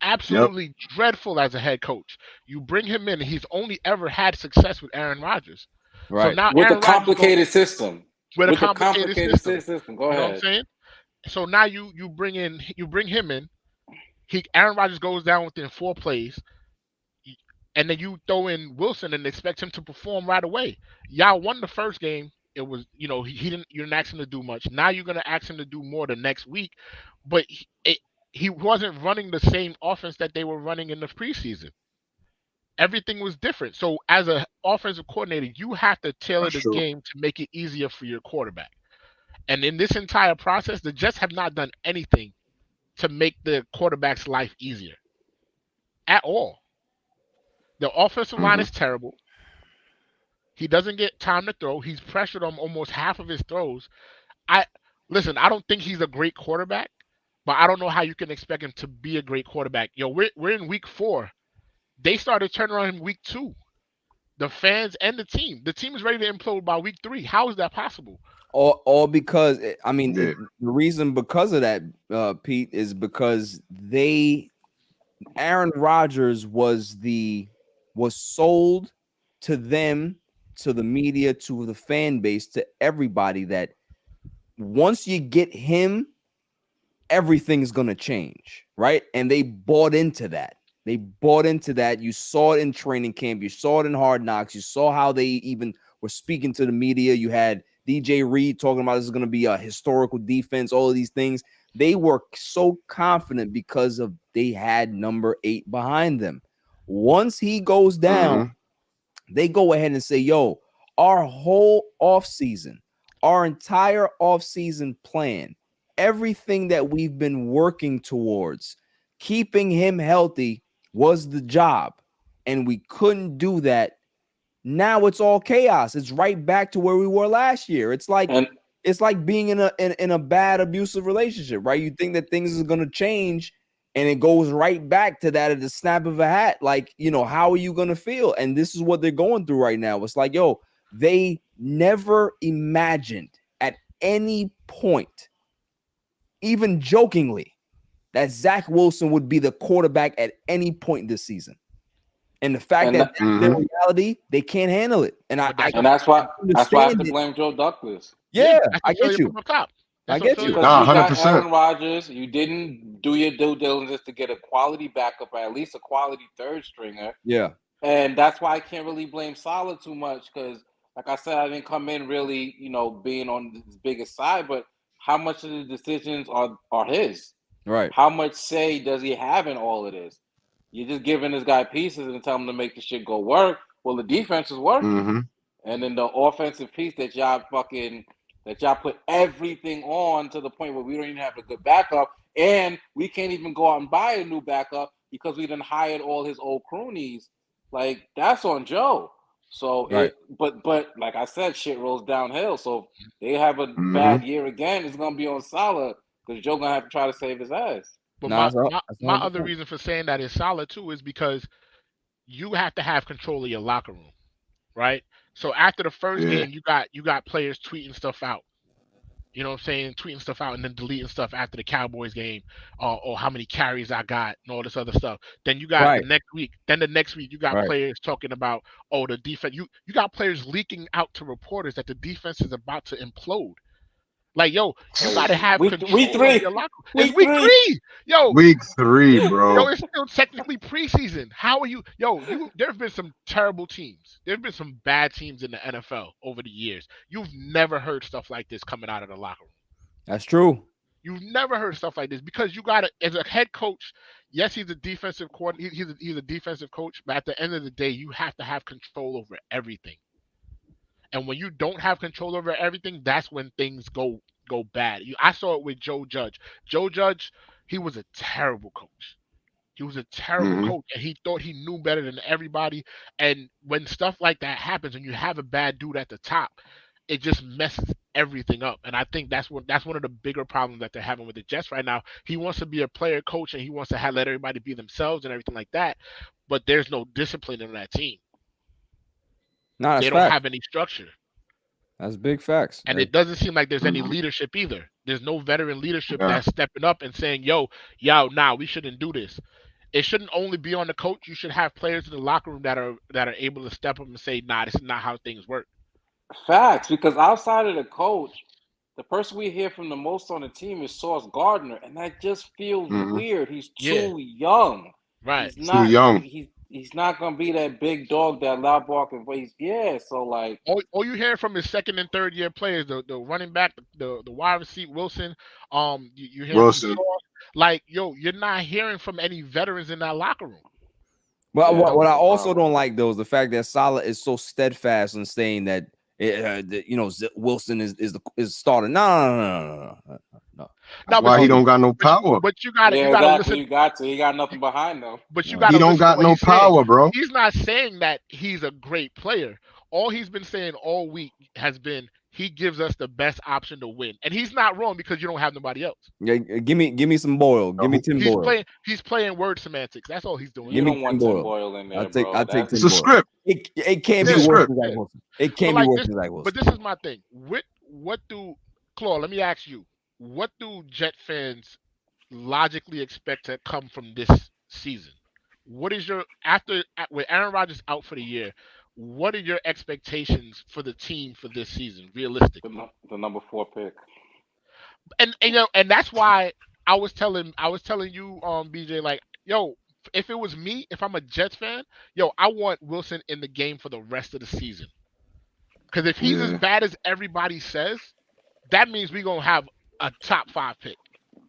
Yep. Absolutely dreadful as a head coach. You bring him in, and he's only ever had success with Aaron Rodgers. So Right. now With a Aaron Rodgers complicated system. with a With a complicated complicated system. system. Go You know what I'm ahead. saying? So now you bring him in. Aaron Rodgers goes down within 4 plays, and then you throw in Wilson and expect him to perform right away. Y'all won the first game. It was, you didn't ask him to do much. Now you're gonna ask him to do more the next week, but he wasn't running the same offense that they were running in the preseason. Everything was different. So as an offensive coordinator, you have to tailor That's the true. game to make it easier for your quarterback. And in this entire process, the Jets have not done anything to make the quarterback's life easier at all. The offensive line Mhm. is terrible. He doesn't get time to throw. He's pressured on almost half of his throws. I listen. I don't think he's a great quarterback, but I don't know how you can expect him to be a great quarterback. Yo, we're in week 4. They started turning around in week 2. The fans and the team. The team is ready to implode by week 3. How is that possible? All because I mean Yeah. the reason because of that, Pete, is because Aaron Rodgers was sold to them, to the media, to the fan base, to everybody, that once you get him, everything's gonna change, right? And they bought into that. You saw it in training camp. You saw it in Hard Knocks. You saw how they even were speaking to the media. You had DJ Reed talking about this is going to be a historical defense, all of these things. They were so confident because of they had number 8 behind them. Once he goes down, they go ahead and say, yo, our whole offseason, our entire offseason plan, everything that we've been working towards, keeping him healthy was the job. And we couldn't do that. Now it's all chaos. It's right back to where we were last year. It's like being in a bad abusive relationship, right? You think that things are going to change, and it goes right back to that at the snap of a hat. Like, how are you going to feel? And this is what they're going through right now. It's like, yo, they never imagined at any point, even jokingly, that Zach Wilson would be the quarterback at any point this season. And the fact that that's their reality, they can't handle it. And that's why I have to blame Joe Douglas. Yeah, I get you. I get you. Because you got Aaron Rodgers. You didn't do your due diligence to get a quality backup, or at least a quality third stringer. Yeah. And that's why I can't really blame Salah too much, because, like I said, I didn't come in really, being on his biggest side. But how much of the decisions are his? Right. How much say does he have in all of this? You're just giving this guy pieces and telling him to make the shit go work. Well, the defense is working. And then the offensive piece that y'all put everything on, to the point where we don't even have a good backup, and we can't even go out and buy a new backup because we done hired all his old cronies. Like, that's on Joe. So, right. But like I said, shit rolls downhill. So if they have a bad year again, it's gonna be on Salah, because Joe gonna have to try to save his ass. But my other reason for saying that is Salah too is because you have to have control of your locker room, right? So after the first game, you got players tweeting stuff out. You know what I'm saying? Tweeting stuff out and then deleting stuff after the Cowboys game, or how many carries I got and all this other stuff. Then you got the next week. Then the next week you got players talking about, oh, the defense. You got players leaking out to reporters that the defense is about to implode. Like, yo, you gotta have control of your locker room. It's week 3. Yo, week 3, bro. Yo, it's still technically preseason. How are you? Yo, there have been some terrible teams. There have been some bad teams in the NFL over the years. You've never heard stuff like this coming out of the locker room. That's true. You've never heard stuff like this because you got to, as a head coach. Yes, he's a defensive coordinator. He's a defensive coach, but at the end of the day, you have to have control over everything. And when you don't have control over everything, that's when things go bad. I saw it with Joe Judge. Joe Judge, he was a terrible coach. He was a terrible coach, and he thought he knew better than everybody. And when stuff like that happens, and you have a bad dude at the top, it just messes everything up. And I think that's one of the bigger problems that they're having with the Jets right now. He wants to be a player coach, and he wants to let everybody be themselves and everything like that. But there's no discipline in that team. They don't have any structure. That's big facts. And it doesn't seem like there's any leadership either. There's no veteran leadership that's stepping up and saying, yo, we shouldn't do this. It shouldn't only be on the coach. You should have players in the locker room that are able to step up and say, nah, this is not how things work. Facts, because outside of the coach, the person we hear from the most on the team is Sauce Gardner, and that just feels weird. He's too young. Right. He's not, too young. He's not gonna be that big dog that loud barking voice. Yeah, so like all you hear from his second and third year players, the running back, the wide receiver Wilson, you hear Wilson. Like, yo, you're not hearing from any veterans in that locker room. But what I also don't like though is the fact that Saleh is so steadfast in saying that Wilson is starting. No. Why he don't got no power? But you got to listen. He got nothing behind them. But you got. He don't got no power, bro. He's not saying that he's a great player. All he's been saying all week has been he gives us the best option to win, and he's not wrong because you don't have nobody else. Yeah, give me some Boyle. Give me Tim Boyle. He's playing word semantics. That's all he's doing. You don't want Tim Boyle in there, I'll take Tim Boyle. It's a script. It can't be worse than Zach Wilson. It can't be worse than Zach Wilson. But this is my thing. What do Claude? Let me ask you. What do Jet fans logically expect to come from this season? What is with Aaron Rodgers out for the year? What are your expectations for the team for this season, realistically? The number 4 pick. And that's why I was telling you, BJ, like, yo, if it was me, if I'm a Jets fan, yo, I want Wilson in the game for the rest of the season. Because if he's as bad as everybody says, that means we're gonna have a top 5 pick.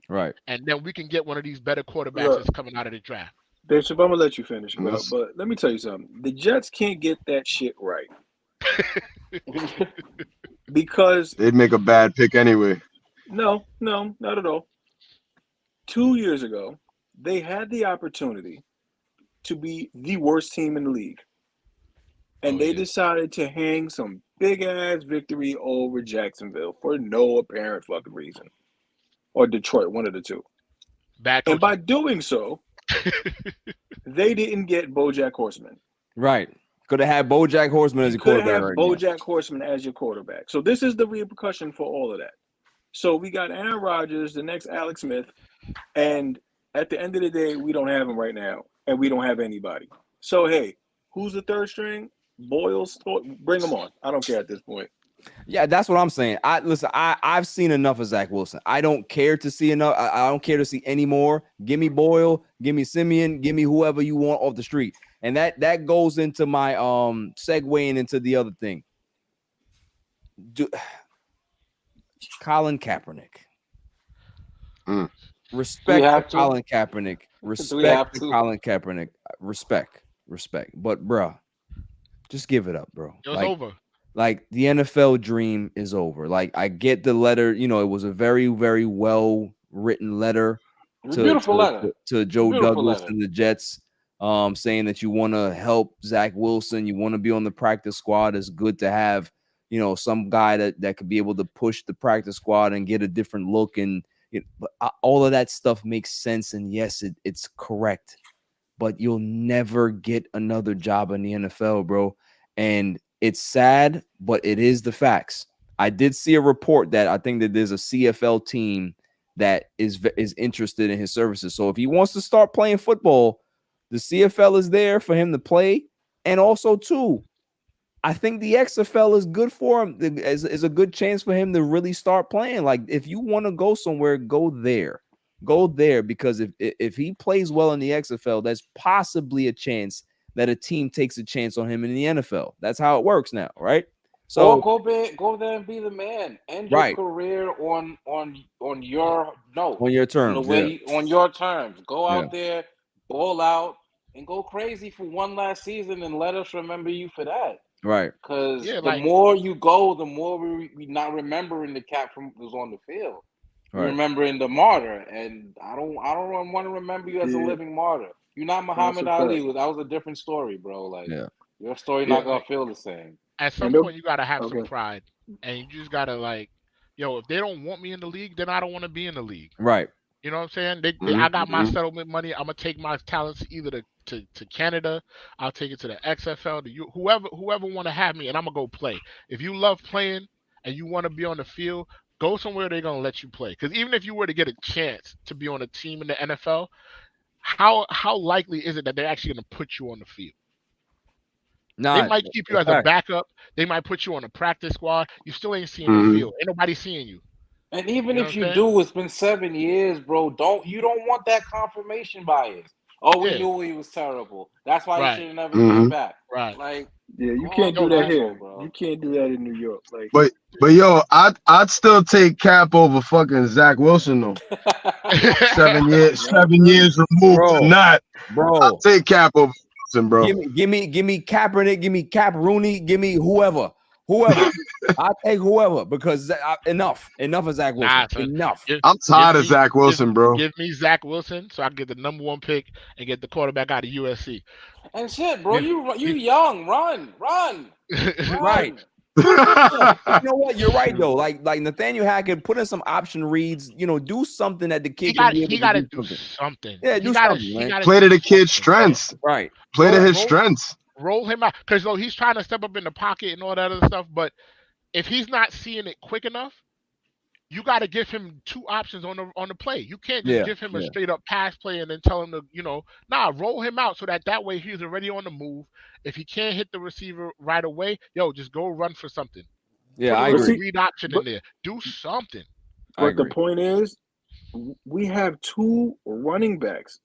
Right. And then we can get one of these better quarterbacks that's coming out of the draft. Bishop, I'm gonna let you finish, bro. But let me tell you something. The Jets can't get that shit right. Because they'd make a bad pick anyway. No, not at all. 2 years ago, they had the opportunity to be the worst team in the league. And they decided to hang some big-ass victory over Jacksonville for no apparent fucking reason. Or Detroit, one of the two. And by doing so, they didn't get BoJack Horseman. Right. Could have had BoJack Horseman as your quarterback. Could have BoJack Horseman as your quarterback. So this is the repercussion for all of that. So we got Aaron Rodgers, the next Alex Smith, and at the end of the day, we don't have him right now, and we don't have anybody. So, hey, who's the third string? Boyles, bring him on. I don't care at this point. Yeah, that's what I'm saying. I've seen enough of Zach Wilson. I don't care to see enough. I don't care to see any more. Give me Boyle, give me Simeon, give me whoever you want off the street. And that goes into my segueing into the other thing. Colin Kaepernick. Respect to Colin Kaepernick. Respect to Colin Kaepernick. Respect. But bruh, just give it up, bro. It was over. Like, the NFL dream is over. Like, I get the letter. You know, it was a very, very well written letter to Joe Douglas and the Jets, saying that you want to help Zach Wilson. You want to be on the practice squad. It's good to have, you know, some guy that could be able to push the practice squad and get a different look. And all of that stuff makes sense. And yes, it's correct. But you'll never get another job in the NFL, bro. And it's sad, but it is the facts. I did see a report that I think that there's a CFL team that is interested in his services. So if he wants to start playing football, the CFL is there for him to play. And also, too, I think the XFL is good for him. Is a good chance for him to really start playing. Like, if you want to go somewhere, go there. Go there, because if he plays well in the XFL, there's possibly a chance that a team takes a chance on him in the NFL. That's how it works now, right? So go there and be the man. End your career on your on your terms, on your terms. Go out there, ball out, and go crazy for one last season, and let us remember you for that. Right. Because the more you go, the more we not remembering the cat from was on the field. Right. Remembering the martyr, and I don't want to remember you as a living martyr. You're not Muhammad Ali. That was a different story, bro. Like your story not gonna feel the same. At some point, you gotta have some pride, and you just gotta if they don't want me in the league, then I don't want to be in the league. Right. You know what I'm saying? I got my settlement money. I'm gonna take my talents either to Canada. I'll take it to the XFL. To whoever want to have me, and I'm gonna go play. If you love playing and you want to be on the field, go somewhere they're gonna let you play. Because even if you were to get a chance to be on a team in the NFL, how likely is it that they're actually gonna put you on the field? They might keep you as a backup. They might put you on a practice squad. You still ain't seeing the field. Ain't nobody seeing you. And even if you do, it's been 7 years, bro. You don't want that confirmation bias. Oh, we knew he was terrible. That's why he should have never came back. Right. Like, you can't do that here, bro. You can't do that in New York. Like, but yo, I'd still take Cap over fucking Zach Wilson though. 7 years removed or not, bro. I'll take Cap over Wilson, bro. Give me Kaepernick, give me Cap Rooney, give me whoever. I'll take whoever, because enough of Zach Wilson. Enough. I'm tired of Zach Wilson, bro. Give me Zach Wilson so I can get the number 1 pick and get the quarterback out of USC. And shit, bro, you young. Run. Right. You know what? You're right though. Like Nathaniel Hackett, put in some option reads. Do something that the kid he got to do something. Yeah, do something. Man. Play to the kid's strengths. Right. Play to his strengths. Roll him out, because he's trying to step up in the pocket and all that other stuff. But if he's not seeing it quick enough, you got to give him 2 options on the play. You can't just give him a straight up pass play and then tell him to roll him out so that way he's already on the move. If he can't hit the receiver right away, just go run for something. Yeah, I agree. Read option in there. Do something. But the point is, we have 2 running backs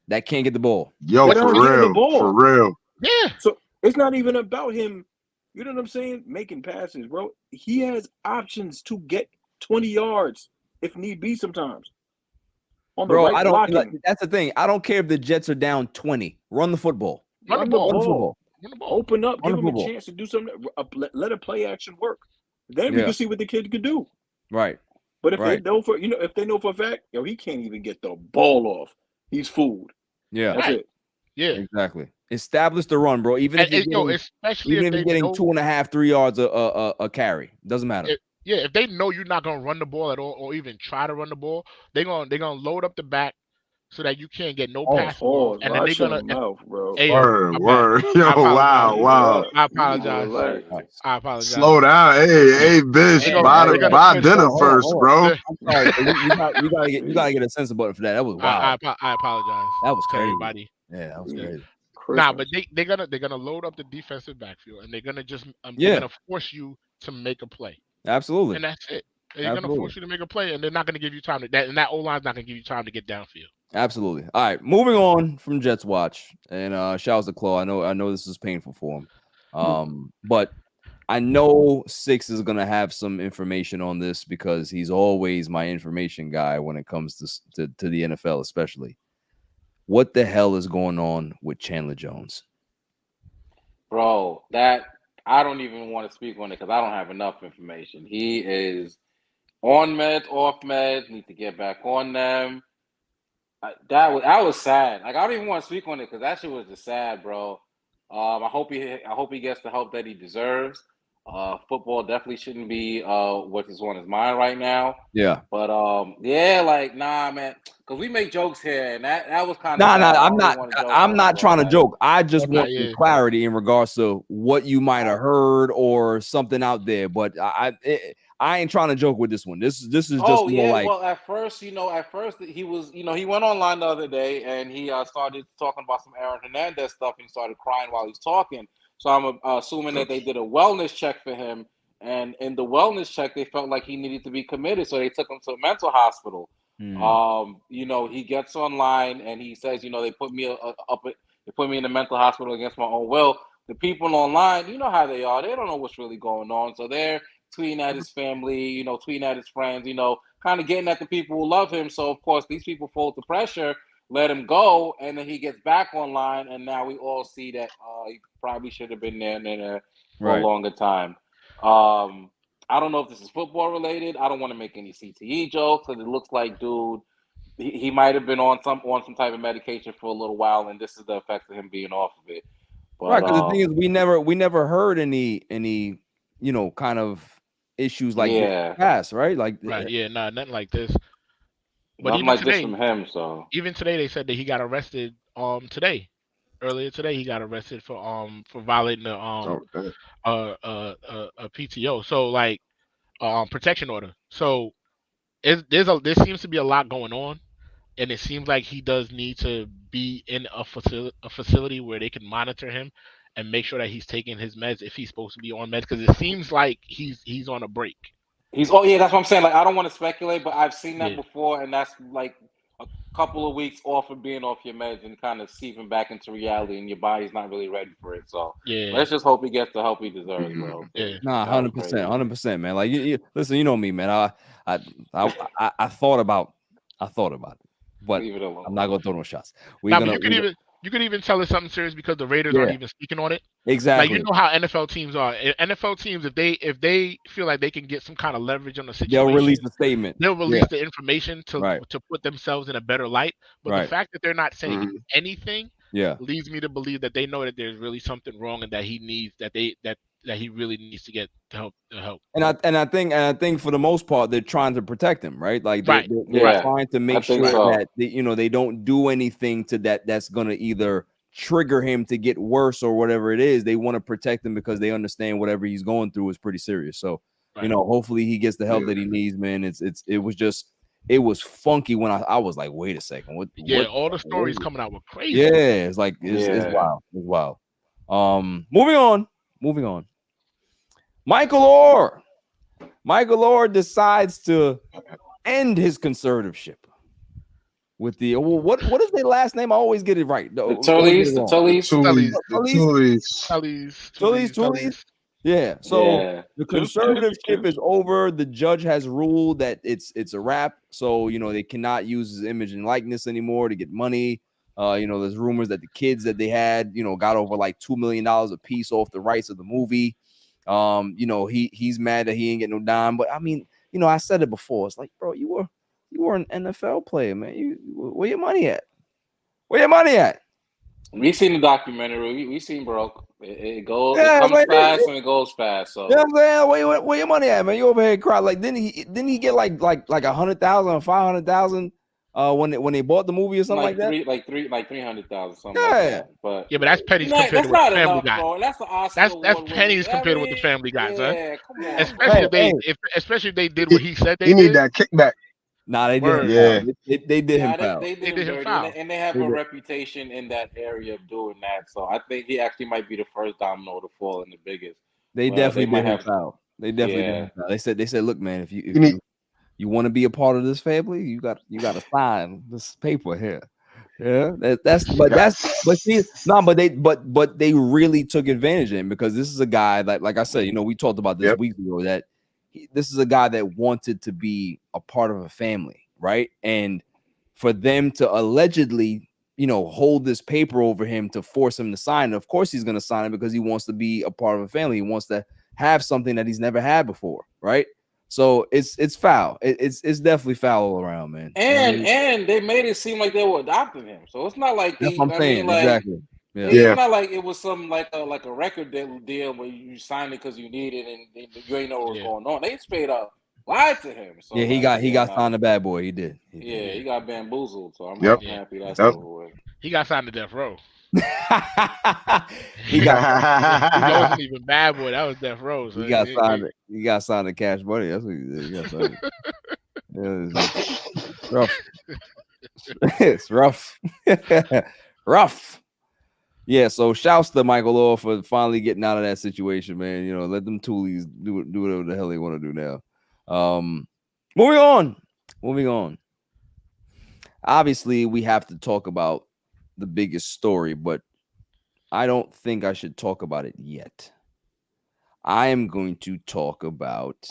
that can't get the ball. Yo, for real. Yeah. So it's not even about him. You know what I'm saying? Making passes, bro. He has options to get 20 yards if need be sometimes. On the right blocking. That's the thing. I don't care if the Jets are down 20. Run the football. Run the ball. Open up. Give him a chance to do something. Let a play action work. Then we can see what the kid could do. Right. But if they know for a fact, he can't even get the ball off. He's fooled. Yeah. That's it. Yeah. Exactly. Establish the run, bro. Even if you're getting 2.5, 3 yards a carry, doesn't matter. If they know you're not gonna run the ball at all, or even try to run the ball, they're gonna load up the back so that you can't get no pass ball, and then they're gonna. Bro. Word. Yo, wow. I apologize. Slow down, hey, bitch. Buy dinner first, bro. I'm sorry. You gotta get a sense about it for that. That was wild. I apologize. That was crazy. Everybody. Yeah, that was crazy. Nah, but they're gonna load up the defensive backfield, and they're gonna just they're gonna force you to make a play. Absolutely. And that's it. They're gonna force you to make a play, and they're not gonna give you time and that O-line's not gonna give you time to get downfield. Absolutely. All right, moving on from Jets Watch, and shouts to Claw. I know this is painful for him. But I know Six is gonna have some information on this because he's always my information guy when it comes to the NFL, especially. What the hell is going on with Chandler Jones? Bro, that I don't even want to speak on it because I don't have enough information. He is on meds, off meds, need to get back on them. That was sad. Like, I don't even want to speak on it because that shit was just sad, bro. I hope he gets the help that he deserves. Football definitely shouldn't be what is on his mind right now. Yeah. But yeah, like nah, man, because we make jokes here, and that was kind of I'm not trying to joke. I just want some yeah. clarity in regards to what you might have heard or something out there. But I ain't trying to joke with this one. This is just more like. Well, at first he was, he went online the other day and he started talking about some Aaron Hernandez stuff and he started crying while he's talking. So I'm assuming that they did a wellness check for him, and in the wellness check they felt like he needed to be committed, so they took him to a mental hospital. He gets online and he says, they put me they put me in a mental hospital against my own will. The people online, you know how they are. They don't know what's really going on, so they're tweeting at his family, tweeting at his friends, kind of getting at the people who love him. So of course these people fold the pressure, let him go, and then he gets back online, and now we all see that he probably should have been there for a longer time. I don't know if this is football related. I don't want to make any CTE jokes, because it looks like, dude, he might have been on some type of medication for a little while, and this is the effects of him being off of it. But, right, because the thing is, we never heard any kind of issues like this past, right? Like nothing like this. But nothing even like today, this from him. So even today, they said that he got arrested. Earlier today, he got arrested for violating the a PTO. So like protection order. So there seems to be a lot going on, and it seems like he does need to be in a facility where they can monitor him and make sure that he's taking his meds if he's supposed to be on meds, because it seems like he's on a break. That's what I'm saying. Like, I don't want to speculate, but I've seen that before, and that's like a couple of weeks off of being off your meds and kind of seeping back into reality, and your body's not really ready for it. So let's just hope he gets the help he deserves, bro. Yeah, 100%, man. Like you listen, you know me, man. I thought about it, but I'm not gonna throw no shots. You could even tell it's something serious because the Raiders aren't even speaking on it. Exactly. Like, how NFL teams are. NFL teams, if they feel like they can get some kind of leverage on the situation, they'll release a statement. They'll release the information to put themselves in a better light. But the fact that they're not saying anything leads me to believe that they know that there's really something wrong and that he needs that he really needs to get help. And I think for the most part they're trying to protect him, right? Like they're trying to make sure that they don't do anything to that's gonna either trigger him to get worse or whatever it is. They want to protect him because they understand whatever he's going through is pretty serious. So hopefully he gets the help that he needs, man. It was funky when I was like, wait a second, what all the stories coming out were crazy. Yeah, it's like it's wild. It's wild. Moving on. Michael Orr decides to end his conservatorship with the what is their last name? I always get it right. The Tullies. Yeah. So the conservatorship is over. The judge has ruled that it's a wrap. So they cannot use his image and likeness anymore to get money. There's rumors that the kids that they had, got over like $2 million a piece off the rights of the movie. He's mad that he ain't getting no dime. But I mean, I said it before. It's like, bro, you were an NFL player, man. Where your money at? Where your money at? We seen the documentary. We seen, bro. It goes. It comes fast and it goes fast. So I'm saying, where your money at, man? You over here cry like didn't he get like 100,000 or 500,000 when they bought the movie or something like that? Like 300,000 something. Like that. But that's pennies compared to what the Family Guy. Bro. That's the Oscar. That's pennies compared to what the Family Guy, come on. Especially if they did what he said they did. You need that kickback. Nah, they did. They did him foul. They did him foul. And they have a reputation in that area of doing that. So I think he actually might be the first domino to fall and the biggest. They definitely did him foul. They definitely did him foul. They said, look, man, if you want to be a part of this family, you got to sign this paper here. Yeah, but they really took advantage of him because this is a guy that, like I said, we talked about this weeks ago that this is a guy that wanted to be a part of a family, right? And for them to allegedly, hold this paper over him to force him to sign it, of course he's going to sign it because he wants to be a part of a family. He wants to have something that he's never had before, right? So it's foul. It's definitely foul all around, man. And they made it seem like they were adopting him, so it's not like that's what I'm saying. Exactly. It's not like it was some like a record deal where you signed it because you need it and you ain't know what was going on. They straight up lied to him. So he got signed to Bad Boy. He did. He got bamboozled. So I'm happy that's over with. He got signed to Death Row. he wasn't even Bad Boy. That was Death Row. So he got signed to Cash Money. That's what he did. He got signed. It's rough. It's rough. Rough. Yeah, so shouts to Michael Orr for finally getting out of that situation, man. You know, let them toolies do whatever the hell they want to do now. Moving on. Obviously, we have to talk about the biggest story, but I don't think I should talk about it yet. I am going to talk about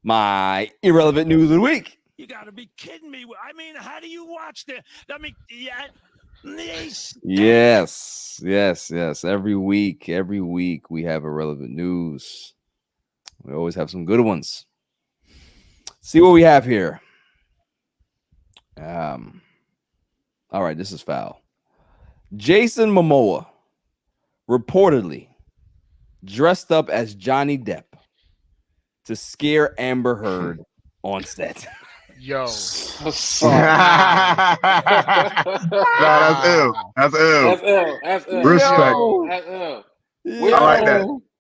my irrelevant news of the week. You got to be kidding me. I mean, how do you watch that? I mean, Yes. Every week we have irrelevant news. We always have some good ones. See what we have here. All right, this is foul. Jason Momoa reportedly dressed up as Johnny Depp to scare Amber Heard on set. Yo. That's ill. That's ill. Respect. That's ill.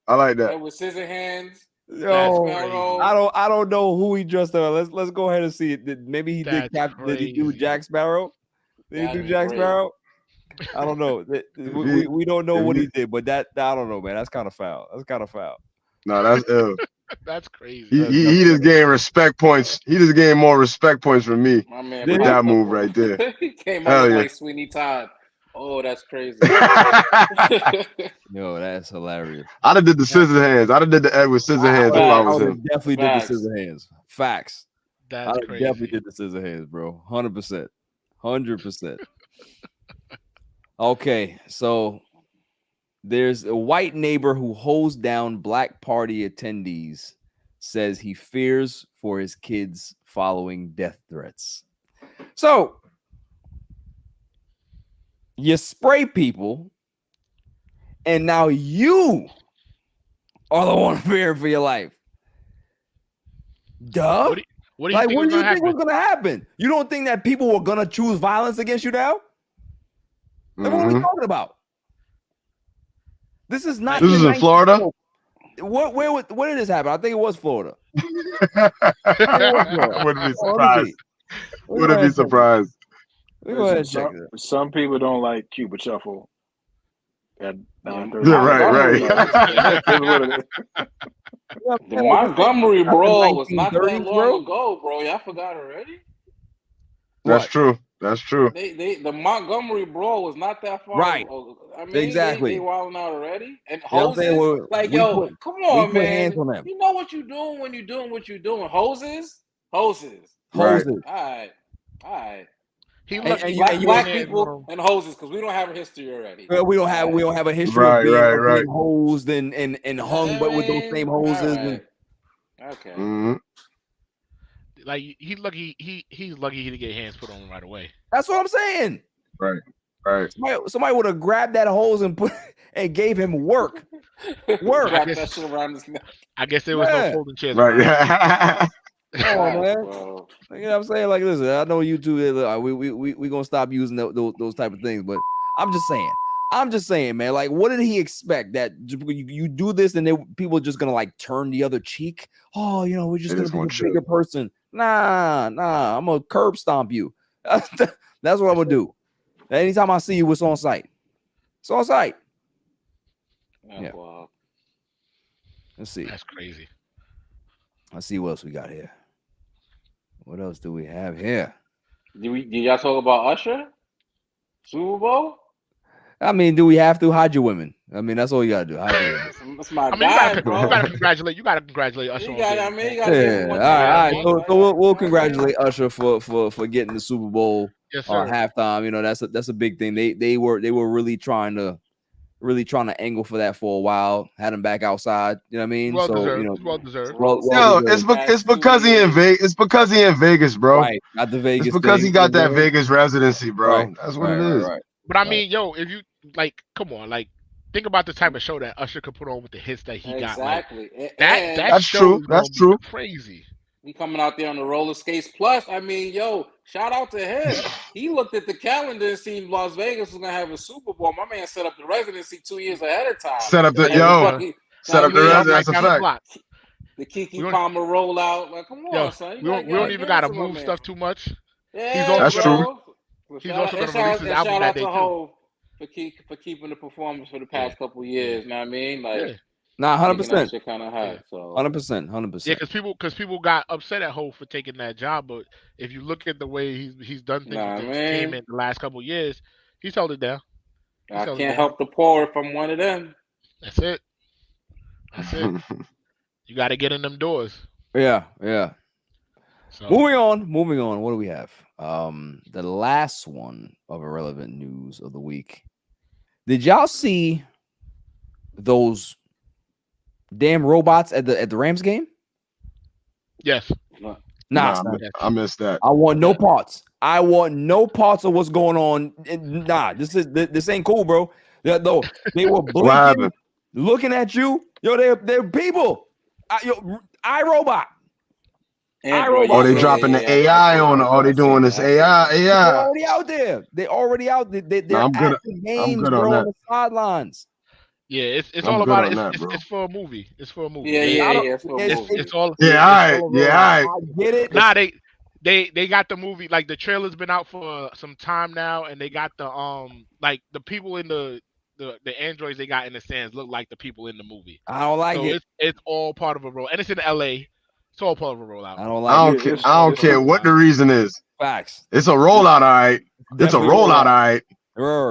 I like that. And with scissor hands. Yo, I don't know who he dressed up. Let's go ahead and see it. Maybe he did. Did he do Jack Sparrow? Did he do Jack Sparrow? I don't know. We don't know what he did, but I don't know, man. That's kind of foul. No, that's ill. That's crazy. He just gained respect points. He just gained more respect points from me with that move right there. He came out like Sweeney Todd. Oh, that's crazy. Yo, that's hilarious. I'd have did the scissor hands. I'd have did the Edward scissor hands if I was him. Definitely did the scissor hands. Facts. That's crazy. Definitely did the scissor hands, bro. 100%. 100%. Okay, so there's a white neighbor who holds down black party attendees, says he fears for his kids following death threats. So you spray people, and now you are the one fearing for your life. Duh. What do you think was going to happen? You don't think that people were going to choose violence against you now? Like, what are we talking about? This is not. This is in Florida. Where did this happen? I think it was Florida. I wouldn't be surprised. Wouldn't be surprised. Some people don't like Cuba Shuffle. Right. The Montgomery brawl was not that long ago, bro. Y'all forgot already? That's true. The Montgomery brawl was not that far. Right. I mean, exactly. They wilding out already. And hoses, come on, man. You know what you're doing when you're doing what you're doing. Hoses. Right. All right. Black people and hoses, because we don't have a history already. We don't have a history of being hosed and hung, but with those same hoses. Right. Okay. Mm-hmm. Like he's lucky he didn't get hands put on him right away. That's what I'm saying. Right. Somebody would have grabbed that hose and gave him work. Wrap that shit around his neck. I guess there was no folding chairs. Right. Come on, man. You know what I'm saying? Like, listen, I know you two. We gonna stop using those type of things, but I'm just saying, man. Like, what did he expect? That you do this and people are just gonna like turn the other cheek? Oh, you know, we're just gonna be a bigger person. Nah. I'm gonna curb stomp you. That's what I'm gonna do. Anytime I see you, it's on site. It's on site. Yeah. Wow. Let's see. That's crazy. Let's see what else we got here. What else do we have here? Did y'all talk about Usher? Super Bowl? I mean, do we have to hide your women? I mean, that's all you gotta do. Hide your women. That's my guy, bro. You gotta congratulate Usher. All right. So we'll congratulate Usher for getting the Super Bowl halftime. You know, that's a big thing. They were really trying to angle for that for a while. Had him back outside. You know what I mean? Well deserved. It's because he in Vegas. It's because he in Vegas, bro. Right, not the Vegas. It's because he got that Vegas residency, bro. Right. That's what it is. But I mean, yo, if you like, come on, like, think about the type of show that Usher could put on with the hits that he got. Exactly. Like, that That's show true. is That's gonna true. be crazy. He coming out there on the roller skates. Plus, I mean, yo, shout out to him. He looked at the calendar and seen Las Vegas was gonna have a Super Bowl. My man set up the residency 2 years ahead of time. Set up the set up the residency. That's a fact. The Kiki Palmer rollout. Like, come on, son. We don't even gotta move stuff too much. Yeah, that's true. Well, he's also gonna release his album that day too. For keeping the performance for the past couple years. You know what I mean? Like, nah, 100%. Shit kind of high. So 100%. Yeah, because people got upset at Hov for taking that job, but if you look at the way he's done things with entertainment the last couple years, he's held it down. I can't help the poor if I'm one of them. That's it. You got to get in them doors. Yeah. So, Moving on. What do we have? The last one of irrelevant news of the week. Did y'all see those damn robots at the Rams game? Yes. Nah, I missed that. I want no parts. I want no parts of what's going on. Nah, this ain't cool, bro. They were blinking, looking at you. Yo, they're people. iRobot. Oh, they dropping the AI on it. Oh, they doing this AI. They're already out there. They're acting games, bro, on the sidelines. Yeah, it's all about it. It's for a movie. It's for a movie. Yeah. It's for a movie. It's all. Yeah, all right. I get it. Nah, they got the movie. Like, the trailer's been out for some time now, and they got the like the people in the androids they got in the stands look like the people in the movie. I don't like it. It's all part of a role, and it's in LA. It's all part of a rollout. I don't like it. I don't care what the reason is. Facts. It's a rollout, all right. It's a rollout, all right.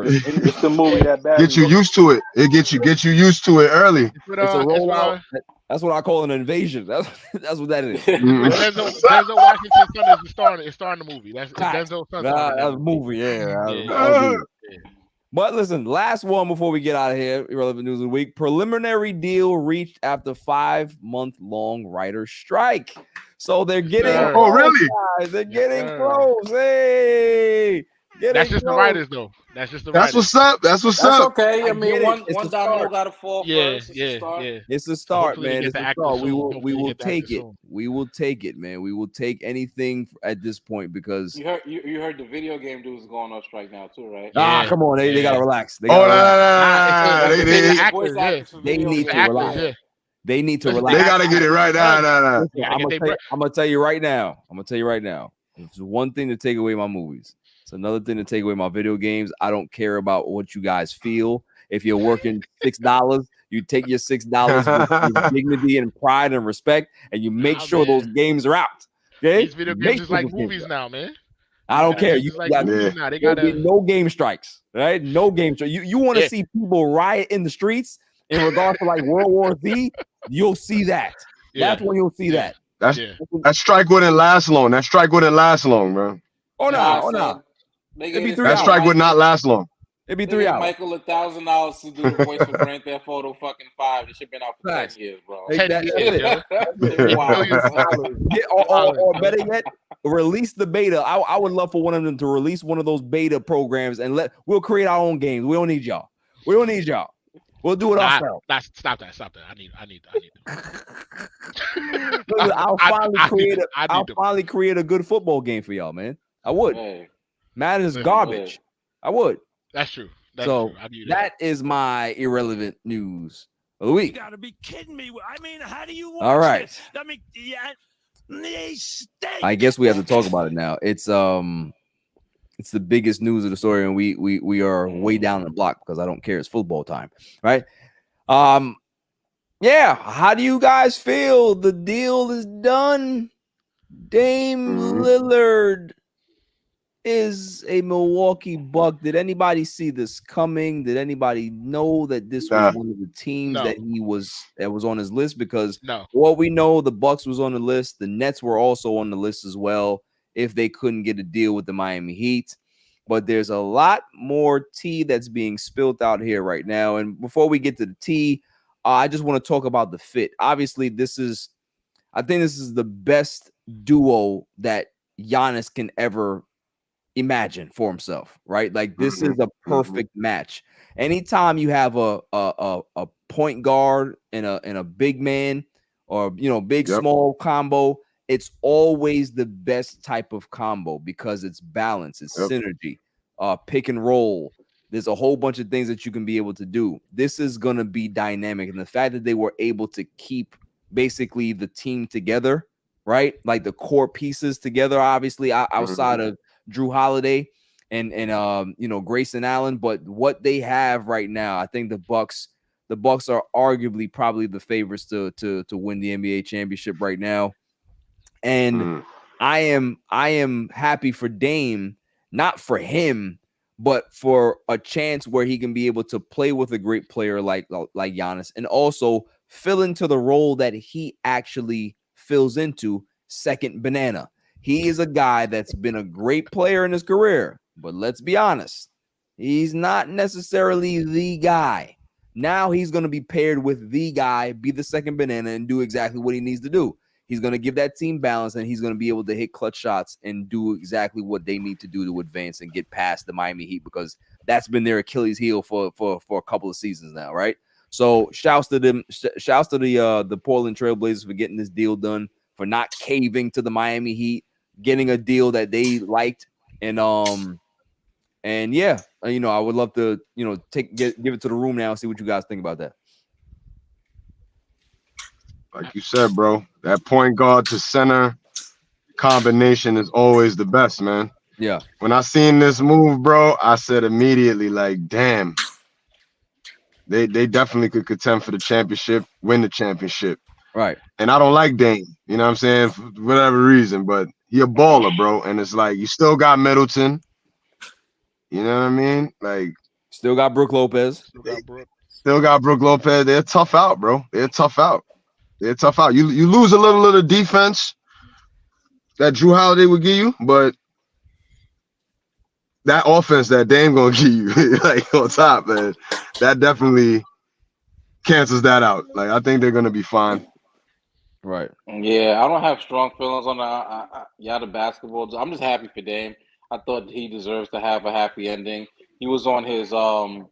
It's the movie that bad. Get you used to it. It get you used to it early. It's a rollout. That's what I call an invasion. That's what that is. Denzel Washington's son is starring the movie. That's Denzel's son. That's a movie, yeah. But listen, last one before we get out of here. Irrelevant news of the week. Preliminary deal reached after 5-month-long writer's strike. So they're getting close, oh, really? guys. They're getting close. Hey. That's just the writers, though. That's just the writers. What's up. That's what's up. Okay. I mean, one domino got to fall first. It's a start, man. It's a start. We will take it. We will take it, man. We will take anything at this point because you heard the video game dudes going on strike now too, right? Come on, they gotta relax. They need to relax. They need to relax. They gotta get it right now. I'm gonna tell you right now. It's one thing to take away my movies. It's another thing to take away my video games. I don't care about what you guys feel. If you're working $6, you take your $6 with dignity and pride and respect, and you make sure those games are out. Okay? These video games is like movies now, man. I don't care. You got now. They got no game strikes, right? No game strikes. You want to see people riot in the streets in regards to like World War Z? You'll see that. That's when you'll see that. That strike wouldn't last long. That strike wouldn't last long, bro. Oh no. That strike would not last long. It'd be 3 hours. Michael $1,000 to do the voice for Grand Theft Auto fucking 5. It should have been out for 10 years, bro. 10 years, or better yet, release the beta. I would love for one of them to release one of those beta programs and we'll create our own games. We don't need y'all. We'll do it ourselves. Stop that. I need I'll finally create a good football game for y'all, man. I would. Madden is garbage. I would. That's true. That is my irrelevant news of the week. You gotta be kidding me. I mean, how do you watch all right. it? I mean, they stink. I guess we have to talk about it now. It's the biggest news of the story, and we are way down the block because I don't care. It's football time, right? Yeah. How do you guys feel? The deal is done. Dame Lillard is a Milwaukee Buck. Did anybody see this coming? Did anybody know that this was one of the teams that was on his list? Because what we know, the Bucks was on the list. The Nets were also on the list as well if they couldn't get a deal with the Miami Heat. But there's a lot more tea that's being spilled out here right now. And before we get to the tea, I just want to talk about the fit. Obviously, I think this is the best duo that Giannis can ever imagine for himself, right? Like this is Mm-hmm. a perfect match. Anytime you have a point guard and a big man, or big Yep. small combo, it's always the best type of combo because it's balance, it's Yep. synergy, pick and roll. There's a whole bunch of things that you can be able to do. This is gonna be dynamic, and the fact that they were able to keep basically the team together, right? Like the core pieces together, obviously outside of Drew Holiday and Grayson Allen, but what they have right now, I think the Bucks are arguably probably the favorites to win the NBA championship right now. And I am happy for Dame, not for him, but for a chance where he can be able to play with a great player like Giannis, and also fill into the role that he actually fills into, second banana. He is a guy that's been a great player in his career, but let's be honest, he's not necessarily the guy. Now he's going to be paired with the guy, be the second banana, and do exactly what he needs to do. He's going to give that team balance, and he's going to be able to hit clutch shots and do exactly what they need to do to advance and get past the Miami Heat, because that's been their Achilles heel for a couple of seasons now, right? So shouts to them, shouts to the Portland Trailblazers for getting this deal done, for not caving to the Miami Heat, getting a deal that they liked, and yeah, I would love to give it to the room now and see what you guys think about that. Like you said, bro, that point guard to center combination is always the best, man. Yeah. When I seen this move, bro, I said immediately, like, damn, they definitely could contend for the championship, win the championship. Right. And I don't like Dame, you know what I'm saying, for whatever reason, but he a baller, bro. And it's like, you still got Middleton. You know what I mean? Like, still got Brook Lopez. Still got Brook Lopez. They're tough out, bro. They're tough out. You lose a little of defense that Drew Holiday would give you, but that offense that Dame gonna give you, like on top, man, that definitely cancels that out. Like, I think they're gonna be fine. Right. Yeah, I don't have strong feelings on the basketball. I'm just happy for Dame. I thought he deserves to have a happy ending. He was on his don't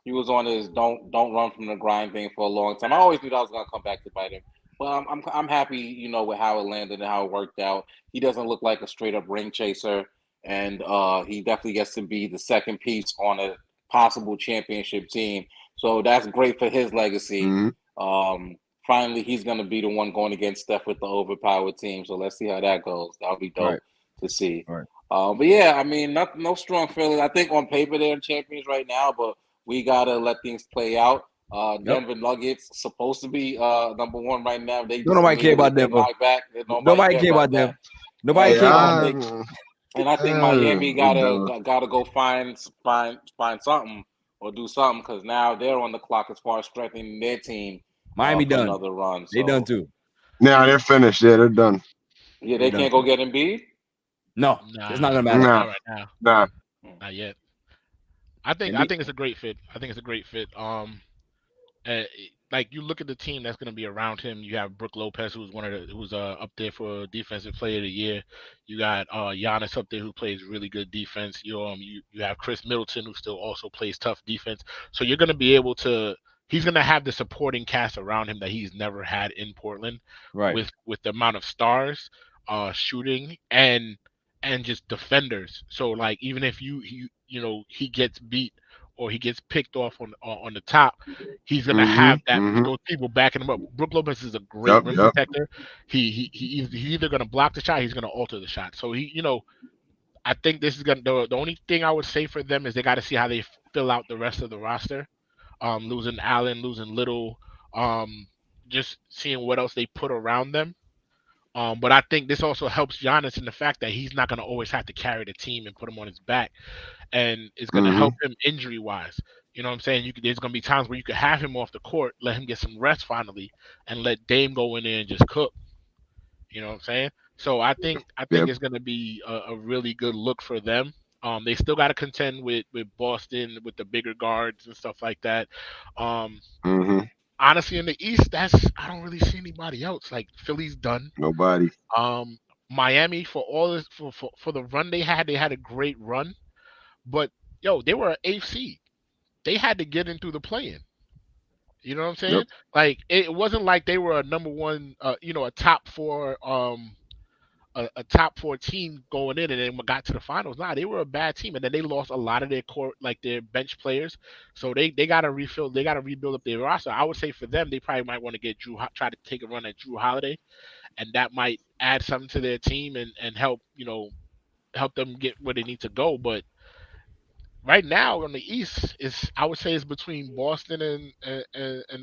run from the grind thing for a long time. I always knew that was gonna come back to bite him. But I'm happy, with how it landed and how it worked out. He doesn't look like a straight up ring chaser, and he definitely gets to be the second piece on a possible championship team. So that's great for his legacy. Mm-hmm. Finally, he's going to be the one going against Steph with the overpowered team. So let's see how that goes. That'll be dope to see. Right. But yeah, I mean, no strong feelings. I think on paper they're champions right now, but we got to let things play out. Denver Nuggets supposed to be number one right now. Nobody care about Denver. Nobody care about them. Nobody care about them. And I think Miami gotta go find something or do something, because now they're on the clock as far as strengthening their team. Miami done another run. They done too. Now they're finished. Yeah, they're done. Yeah, they can't go get Embiid. No, it's not gonna matter. Not right now. Nah, not yet. I think it's a great fit. Like, you look at the team that's going to be around him. You have Brook Lopez, who's up there for Defensive Player of the Year. You got Giannis up there, who plays really good defense. You have Chris Middleton, who still also plays tough defense. So you're going to be able to. He's going to have the supporting cast around him that he's never had in Portland. Right. With the amount of stars, shooting, and just defenders. So, like, even if he gets beat or he gets picked off on the top, he's gonna have those people backing him up. Brook Lopez is a great rim protector. He's either gonna block the shot, he's gonna alter the shot. So I think this is the only thing I would say for them is they got to see how they fill out the rest of the roster. Losing Allen, losing Little, just seeing what else they put around them. But I think this also helps Giannis in the fact that he's not going to always have to carry the team and put him on his back, and it's going to help him injury wise. You know what I'm saying? There's going to be times where you could have him off the court, let him get some rest finally, and let Dame go in there and just cook. You know what I'm saying? So I think it's going to be a really good look for them. They still got to contend with Boston, with the bigger guards and stuff like that. Honestly, in the East, I don't really see anybody else. Like, Philly's done. Nobody. Miami for all this for the run they had a great run, but they were an 8th seed. They had to get in through the play-in. You know what I'm saying? Yep. Like it wasn't like they were a number one, a top 4, a top 4 team going in and then got to the finals. Nah, they were a bad team, and then they lost a lot of their core, like their bench players. So they got to refill, they got to rebuild up their roster. I would say for them, they probably might want to get try to take a run at Drew Holiday, and that might add something to their team and help help them get where they need to go. But right now on the East, I would say it's between Boston and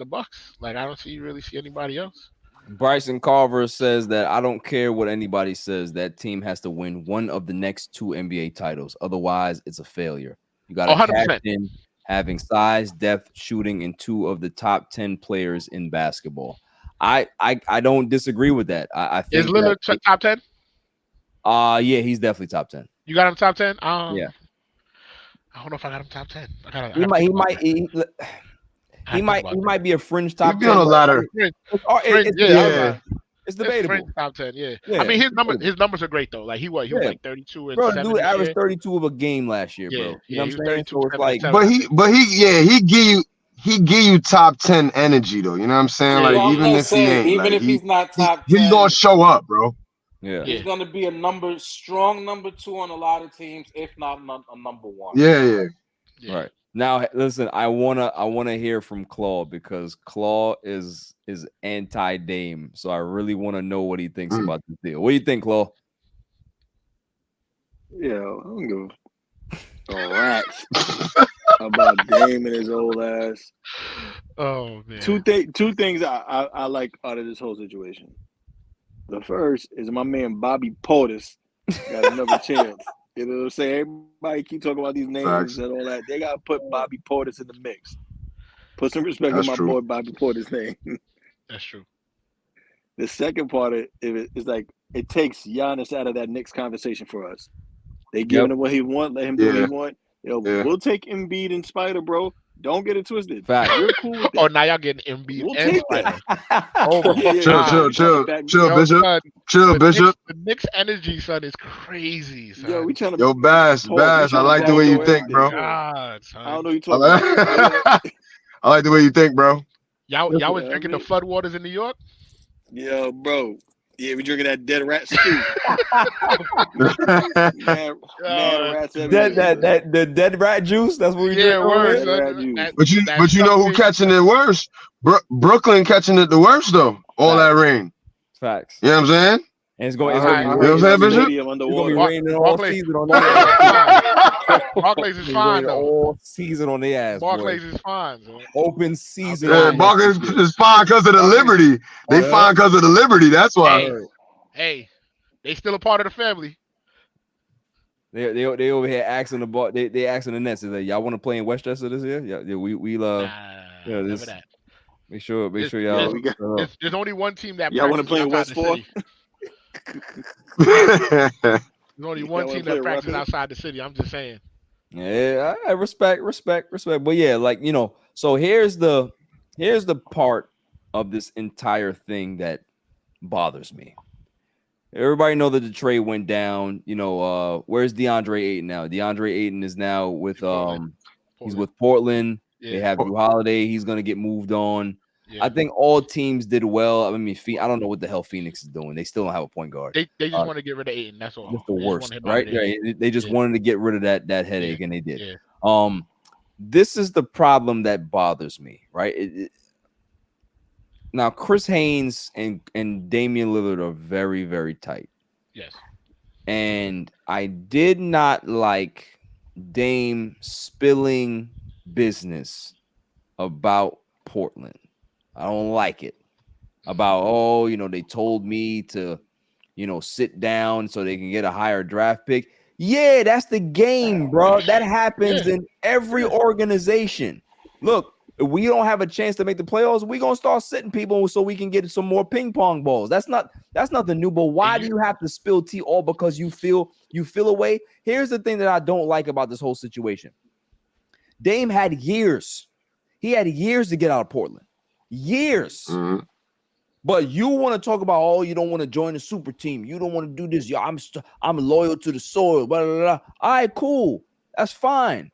the Bucks. Like I don't really see anybody else. Bryson Carver says that I don't care what anybody says. That team has to win one of the next 2 NBA titles. Otherwise, it's a failure. You got to cash in having size, depth, shooting, and 2 of the top 10 players in basketball. I don't disagree with that. I think is Lillard top 10? Yeah, he's definitely top 10. You got him top 10? Yeah. I don't know if I got him top 10. He might be a fringe top 10. He'd be on a ladder. It's debatable. Top 10, yeah. I mean, his numbers are great though. Like he was like 32 and bro, 7. Dude averaged 32 of a game last year, bro. You know what I'm saying? So it's like, he give you top 10 energy though. You know what I'm saying? Yeah, like even if he's not top 10, he's gonna show up, bro. Yeah, he's gonna be a strong number 2 on a lot of teams, if not a number 1. Yeah. Right. Now, listen, I wanna hear from Claw because Claw is anti-Dame, so I really want to know what he thinks about this deal. What do you think, Claw? Yeah, I don't give a rats about Dame and his old ass. Oh man. Two things I like out of this whole situation. The first is my man Bobby Portis got another chance. You know what I'm saying? Everybody keep talking about these names and all that. They got to put Bobby Portis in the mix. Put some respect on my boy Bobby Portis' name. That's true. The second part of it is like it takes Giannis out of that Knicks conversation for us. They giving him what he want, let him do what he want. We'll take Embiid and Spider, bro. Don't get it twisted. Fact. We're cool with that. Oh, now y'all getting Embiid and Spider. Chill, Bishop. Chill, Bishop. The Knicks energy, son, is crazy, son. Yo, we trying to. Yo, Bass. I like the way you think, bro. God, son. I don't know who you talking about. I like the way you think, bro. Y'all was drinking the flood waters in New York? Yo, bro. Yeah, we drinking that dead rat stew. man rats the dead rat juice. That's what we drink. But you know who catching it worse? Brooklyn catching it the worst though. All that rain. Facts. You know what I'm saying? And it's going. You know what I'm saying, Bishop? It's going to be raining all season on their ass. Barclays is fine though. All season on their ass. Barclays is fine. Man. Open season. Yeah, Barclays is fine because of the Liberty. They fine because of the Liberty. That's why. Hey, they still a part of the family. They over here asking the ball. They asking the Nets. Is like, y'all want to play in Westchester this year? Yeah. We this. That. Make sure y'all. There's only one team that y'all want to play in West 4. There's only one team that practices outside the city. I'm just saying. Yeah, I respect. But yeah, like so here's the part of this entire thing that bothers me. Everybody know that the trade went down. Where's DeAndre Ayton now? DeAndre Ayton is now with he's with Portland. Yeah. They have Drew Holiday. He's gonna get moved on. Yeah. I think all teams did well. I mean, I don't know what the hell Phoenix is doing. They still don't have a point guard. They just want to get rid of Ayton. That's all. That's the worst, right? They just wanted to get rid of that headache, and they did. Yeah. This is the problem that bothers me, right? Now, Chris Haynes and Damian Lillard are very, very tight. Yes. And I did not like Dame spilling business about Portland. I don't like it. About, they told me to, sit down so they can get a higher draft pick. Yeah, that's the game, bro. That happens in every organization. Look, if we don't have a chance to make the playoffs, we're gonna start sitting people so we can get some more ping pong balls. That's nothing new. But why do you have to spill tea all because you feel a way? Here's the thing that I don't like about this whole situation. Dame had years. He had years to get out of Portland. Years. Mm-hmm. But you want to talk about, oh, you don't want to join the super team. You don't want to do this. Yeah, I'm loyal to the soil. Blah, blah, blah. All right, cool. That's fine.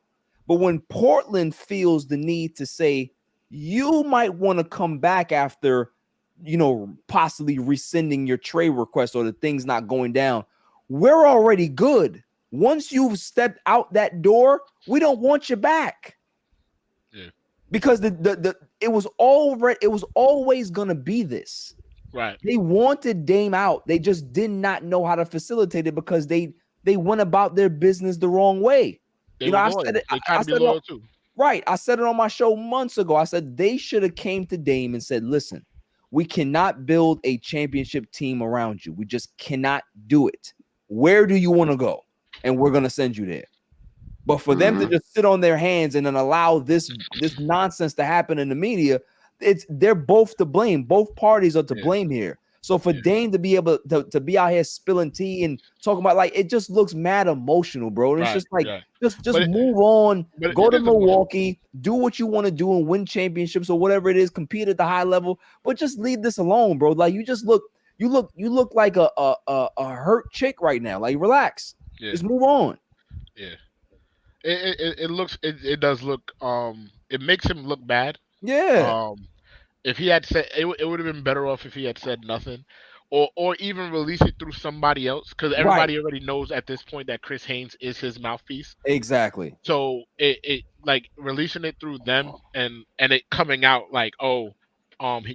But when Portland feels the need to say, you might want to come back after, possibly rescinding your trade request or the thing's not going down, we're already good. Once you've stepped out that door, we don't want you back. Yeah. Because it was always gonna be this. Right. They wanted Dame out. They just did not know how to facilitate it because they went about their business the wrong way. I said it. I said it too. Right. I said it on my show months ago. I said they should have came to Dame and said, listen, we cannot build a championship team around you. We just cannot do it. Where do you want to go? And we're gonna send you there. But for them to just sit on their hands and then allow this nonsense to happen in the media, they're both to blame. Both parties are to blame here. So for Dame to be able to be out here spilling tea and talking about, like, it just looks mad emotional, bro. And it's just like, just move on, go to Milwaukee, do what you want to do and win championships or whatever it is, compete at the high level, but just leave this alone, bro. Like, you look like a hurt chick right now. Like, relax. Just move on. Yeah. It does look it makes him look bad. Yeah. If he had said it would have been better off if he had said nothing, or even release it through somebody else, because everybody already knows at this point that Chris Haynes is his mouthpiece. Exactly. So it like releasing it through them and it coming out like,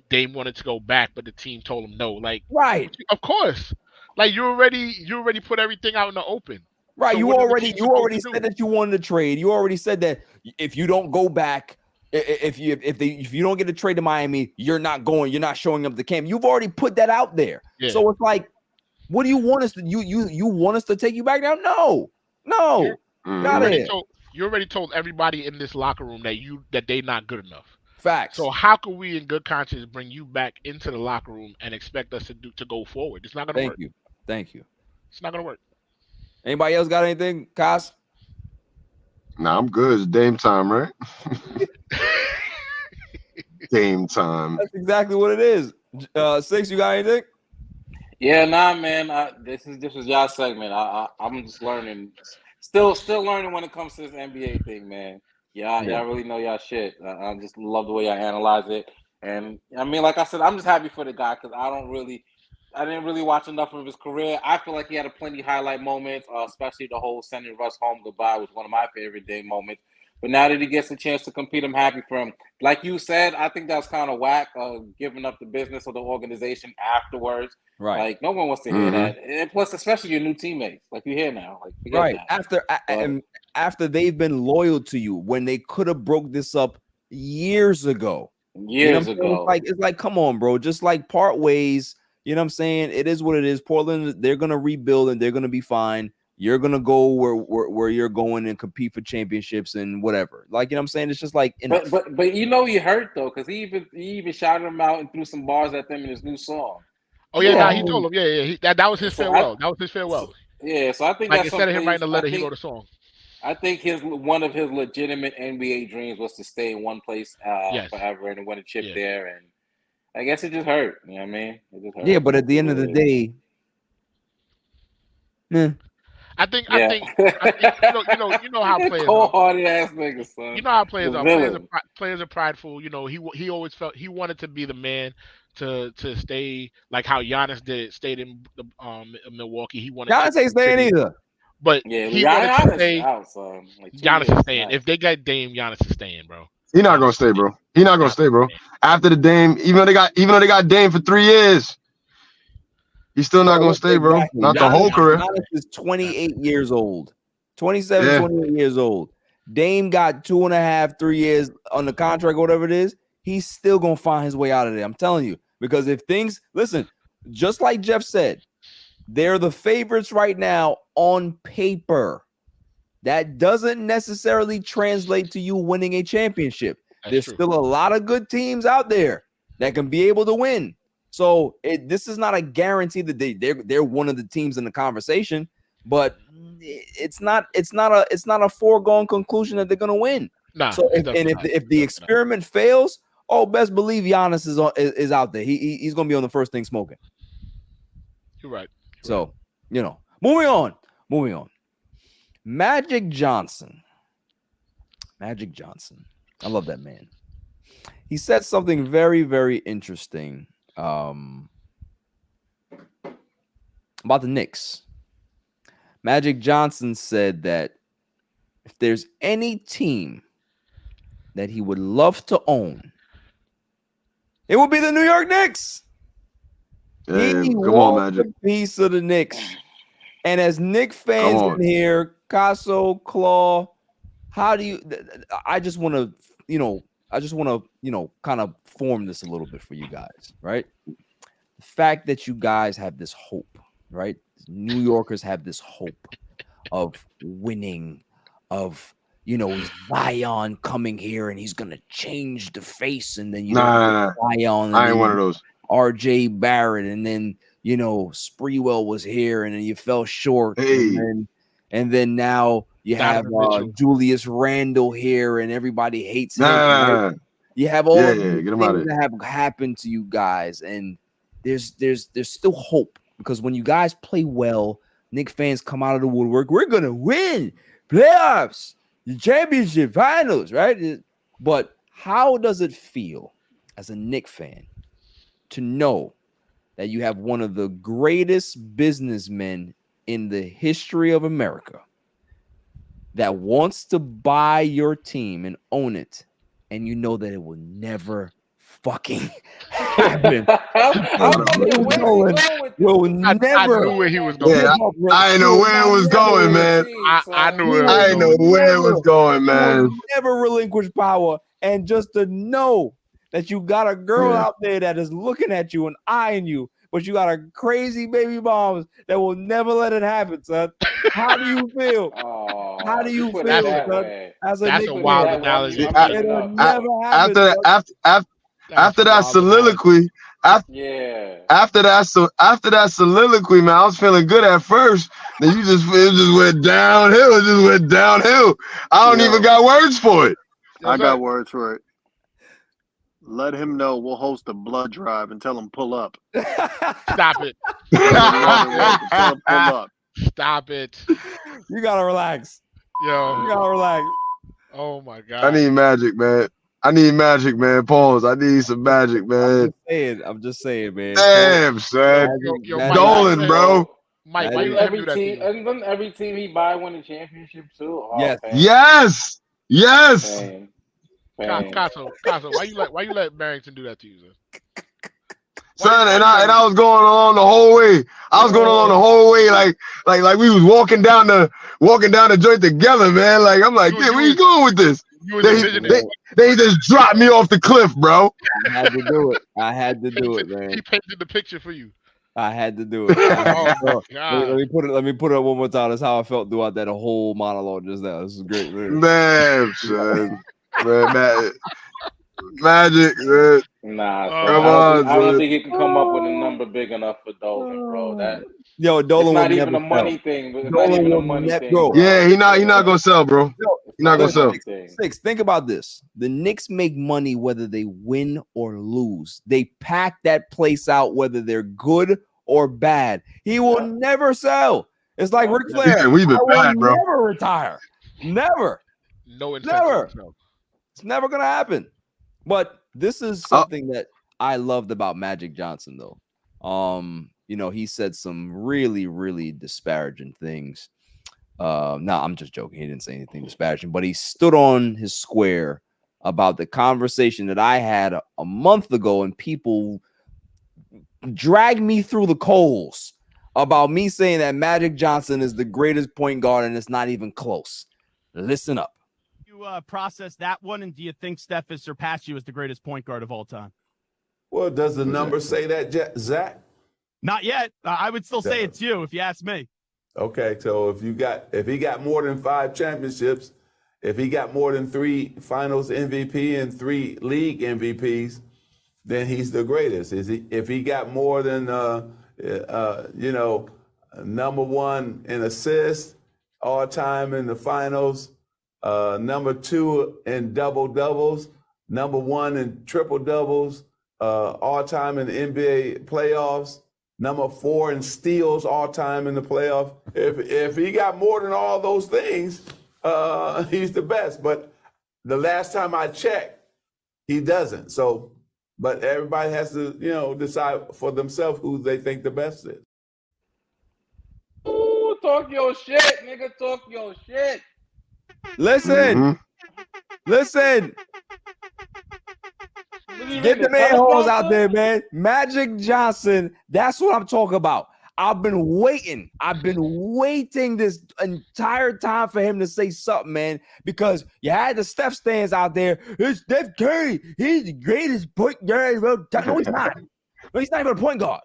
Dame wanted to go back, but the team told him no. Like, right. Of course. Like, you already put everything out in the open. Right. So you already said that you wanted to trade. You already said that if you don't go back, if you don't get a trade to Miami, you're not showing up to camp. You've already put that out there. Yeah. So it's like, what do you want us to you want us to take you back now? No. You already told everybody in this locker room that they're not good enough. Facts. So how can we in good conscience bring you back into the locker room and expect us to go forward? It's not gonna work. Thank you. It's not gonna work. Anybody else got anything, Kaz? Nah, I'm good. It's Dame time, right? Dame time. That's exactly what it is. Six, you got anything? Yeah, nah, man. This is y'all segment. I'm just learning. Still learning when it comes to this NBA thing, man. Y'all really know y'all shit. I just love the way y'all analyze it. And I mean, like I said, I'm just happy for the guy because I didn't really watch enough of his career. I feel like he had plenty highlight moments, especially the whole sending Russ home goodbye was one of my favorite Dame moments. But now that he gets a chance to compete, I'm happy for him. Like you said, I think that's kind of whack, giving up the business of the organization afterwards. Right. Like, no one wants to hear that. And plus, especially your new teammates. Like, you hear now. Like, forget that. After they've been loyal to you when they could have broke this up years ago. Years ago. It's like, come on, bro. Just like part ways. You know what I'm saying? It is what it is. Portland, they're going to rebuild and they're going to be fine. You're going to go where you're going and compete for championships and whatever. Like, you know what I'm saying? It's just like... But he hurt, though, because he even shouted him out and threw some bars at them in his new song. Oh, yeah, he told him. Yeah. That was his farewell. That was his farewell. So I think like, instead of him writing a letter, he wrote a song. I think one of his legitimate NBA dreams was to stay in one place forever and win a chip there. And I guess it just hurt. You know what I mean? It just hurt. Yeah, but at the end of the day, I think you know how players cold-hearted ass niggas, son. You know how players are. Players are prideful. You know, he always felt he wanted to be the man to stay, like how Giannis stayed in Milwaukee. He wanted Giannis ain't staying either. But he wanted to stay. Like, Giannis is staying. If they got Dame, Giannis is staying, bro. He's not gonna stay, bro. He's not gonna stay, bro. After the Dame, even though they got Dame for 3 years, he's still not gonna stay, bro. Exactly. Not the whole career. Giannis is 28 years old. 27, 28 years old. Dame got 2.5, 3 years on the contract, whatever it is. He's still gonna find his way out of there. I'm telling you. Because if things, listen, just like Jeff said, they're the favorites right now on paper. That doesn't necessarily translate to you winning a championship. There's still a lot of good teams out there that can be able to win. So this is not a guarantee that they're one of the teams in the conversation, but it's not a foregone conclusion that they're going to win. Nah, so if the experiment fails, Oh, best believe Giannis is out there. He's gonna be on the first thing smoking. You're right. So, moving on. Magic Johnson. I love that man. He said something very, very interesting about the Knicks. Magic Johnson said that if there's any team that he would love to own, it would be the New York Knicks. Yeah, He come on, wants Magic. a piece of the Knicks. And as Knicks fans in here, Casso, Claw, how do you? I just want to, kind of form this a little bit for you guys, right? The fact that you guys have this hope, right? New Yorkers have this hope of winning, of Zion coming here and he's gonna change the face, and then Zion. I ain't one of those. R.J. Barrett, and then Spreewell was here, and then you fell short, and then now you have Julius Randle here, and everybody hates him. Right? You have all of these things that have happened to you guys, and there's still hope, because when you guys play well, Knicks fans come out of the woodwork. We're gonna win playoffs, the championship, finals, right? But how does it feel as a Knicks fan to know that you have one of the greatest businessmen in the history of America that wants to buy your team and own it, and you know that it will never fucking happen? I knew where he was going. Yeah, I know where it was going, man. I knew where it was going. I know where it was going, man. Never relinquish power, and just to know that you got a girl out there that is looking at you and eyeing you, but you got a crazy baby moms that will never let it happen, son. How do you feel? How do you feel, son? That's a wild analogy. After that soliloquy, after that soliloquy, man, I was feeling good at first. Then it just went downhill. It just went downhill. I don't even got words for it. I got words for it. Let him know we'll host a blood drive and tell him pull up. Stop it. Tell him pull up. Stop it. You gotta relax. Yo. You gotta relax. Oh my God. I need magic, man. Pause. I need some magic, man. I'm just saying, man. Damn, son. Dolan, bro. Mike, why you let him do that to you? And then every team he buy win a championship too. Oh, yes. Casso, why you let Barrington do that to you, sir? Son, and I was going along the whole way. Like we was walking down the joint together, man. Like I'm like, where you going with this? They just dropped me off the cliff, bro. I had to do it, man. He painted the picture for you. I had to do it. Let me put it up one more time. That's how I felt throughout that whole monologue just now. This is great, man. Man, son. Man, magic, man. Nah, come on, I don't think he can come up with a number big enough for Dolan, bro. Dolan, it's not even a money thing. It's not even a money thing. Yeah, he not gonna sell, bro. He's not gonna sell. Six, think about this. The Knicks make money whether they win or lose. They pack that place out whether they're good or bad. He will never sell. It's like Ric Flair. Yeah, we've been bad, bro. Never retire. Never. No intention. It's never gonna happen. But this is something that I loved about Magic Johnson, though. He said some really, really disparaging things. No, I'm just joking. He didn't say anything disparaging, but he stood on his square about the conversation that I had a month ago, and people dragged me through the coals about me saying that Magic Johnson is the greatest point guard, and it's not even close. Listen up. You process that one, and do you think Steph has surpassed you as the greatest point guard of all time? Well, does the number say that, Zach? Not yet. I would still say it's you if you ask me. Okay, so if he got more than 5 championships, if he got more than 3 Finals MVP and 3 league MVPs, then he's the greatest. If he got more than number 1 in assists all time in the finals, number 2 in double doubles, number 1 in triple doubles, all time in the NBA playoffs, number 4 in steals all time in the playoffs. If he got more than all those things, he's the best. But the last time I checked, he doesn't. So, but everybody has to, decide for themselves who they think the best is. Ooh, talk your shit, nigga. Talk your shit. Listen. Get the man hoes out there, man. Magic Johnson. That's what I'm talking about. I've been waiting this entire time for him to say something, man, because you had the Steph stands out there. It's Steph Curry. He's the greatest point guard. No, he's not. No, he's not even a point guard.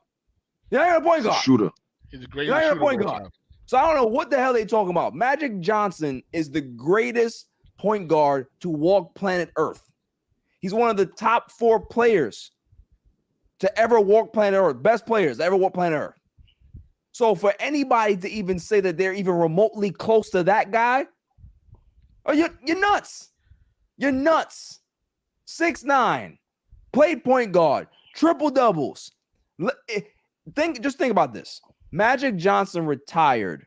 He's not even a point guard. Shooter. He's the greatest shooter point guard. So I don't know what the hell they talking about. Magic Johnson is the greatest point guard to walk planet Earth. He's one of the top 4 players to ever walk planet Earth. Best players to ever walk planet Earth. So for anybody to even say that they're even remotely close to that guy, you're nuts. You're nuts. 6'9", played point guard, triple doubles. Just think about this. Magic Johnson retired,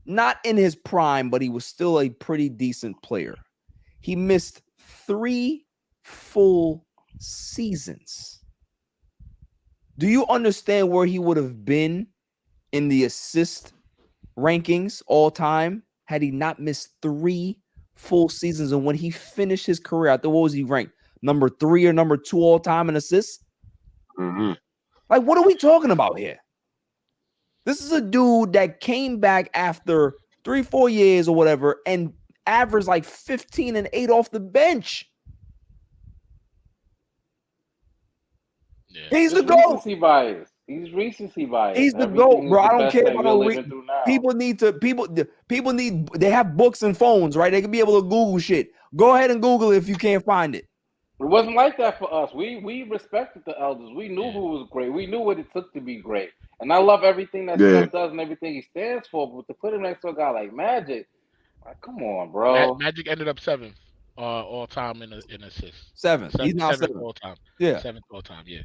not in his prime, but he was still a pretty decent player. He missed 3 full seasons. Do you understand where he would have been in the assist rankings all time had he not missed 3 full seasons? And when he finished his career, I thought, what was he ranked? Number 3 or number 2 all time in assists? Mm-hmm. Like, what are we talking about here? This is a dude that came back after 3-4 years or whatever and averaged like 15 and 8 off the bench. Yeah. He's the GOAT. Recency bias. He's recency bias. He's the GOAT, bro. I don't care about people need they have books and phones, right? They can be able to Google shit. Go ahead and Google it if you can't find it. It wasn't like that for us. We respected the elders. We knew who was great. We knew what it took to be great. And I love everything that Steph does and everything he stands for. But to put him next to a guy like Magic, like, come on, bro. Magic ended up 7th all time in assists. 7th. He's now 7th all time. Yeah. 7th all time. Yeah.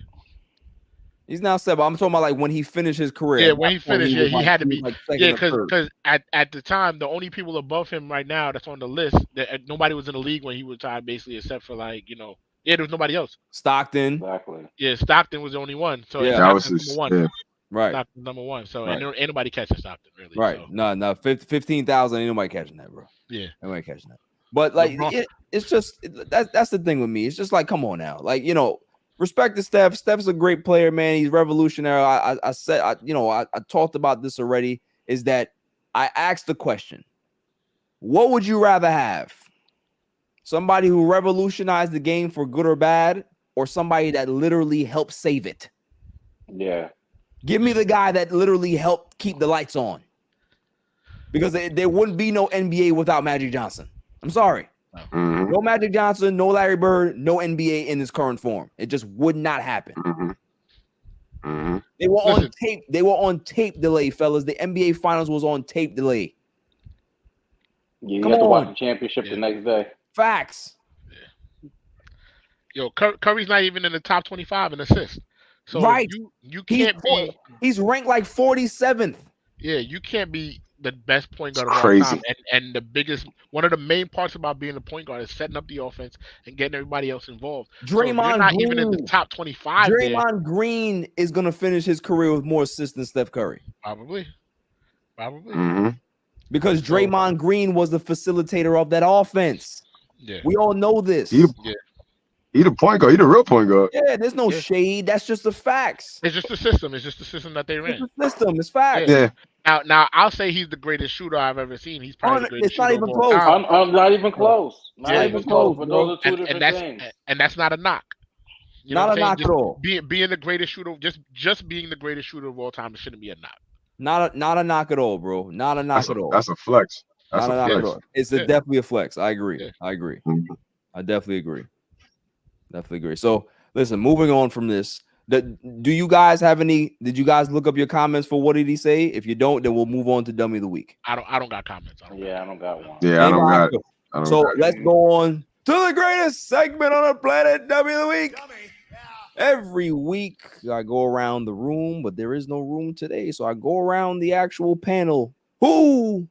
He's now 7th. I'm talking about like when he finished his career. Yeah, when he finished, he had to be. Like because at the time, the only people above him right now that's on the list, nobody was in the league when he retired, basically, except for there was nobody else. Stockton. Exactly. Yeah, Stockton was the only one. So yeah, that was number 1. Yeah. Right. Stockton number 1. So right. ain't nobody catching Stockton really. Right. So. No, 15,000 ain't nobody catching that, bro. Yeah. Nobody catching that. But like it's just that's the thing with me. It's just like, come on now. Like, respect to Steph. Steph's a great player, man. He's revolutionary. I talked about this already, is that I asked the question, what would you rather have? Somebody who revolutionized the game for good or bad, or somebody that literally helped save it? Yeah. Give me the guy that literally helped keep the lights on. Because there wouldn't be no NBA without Magic Johnson. I'm sorry. Mm-hmm. No Magic Johnson, no Larry Bird, no NBA in this current form. It just would not happen. Mm-hmm. Mm-hmm. They were on tape. They were on tape delay, fellas. The NBA Finals was on tape delay. Yeah, you have to watch the championship the next day. Facts. Yeah. Yo, Curry's not even in the top 25 in assists. So right. You can't be. He's ranked like 47th. Yeah, you can't be the best point guard of all time. And the biggest, one of the main parts about being a point guard is setting up the offense and getting everybody else involved. Draymond so you're not Green, even in the top 25. Draymond Green is going to finish his career with more assists than Steph Curry. Probably. Mm-hmm. Because Draymond Green was the facilitator of that offense. Yeah. We all know this. He the point guard. He the real point guard. Yeah, there's no shade. That's just the facts. It's just the system. It's just the system that they ran. It's the system. It's facts. Yeah. Now I'll say he's the greatest shooter I've ever seen. He's probably the greatest it's not shooter even of all close. time. I'm not even close. Not even close. But bro. those are two different things. And that's not a knock. You not know a knock just at all. Being the greatest shooter, just being the greatest shooter of all time, it shouldn't be a knock. Not a knock at all, bro. Not a knock at all. That's a flex. That's not a knock at all. It's definitely a flex. I agree. Yeah. I agree. Mm-hmm. I definitely agree. So listen, moving on from this, do you guys have any? Did you guys look up your comments for what did he say? If you don't, then we'll move on to Dummy of the Week. I don't got comments. I don't got one. Yeah, I don't got it. So let's go on to the greatest segment on the planet, Dummy of the Week. Every week I go around the room, but there is no room today, so I go around the actual panel. Who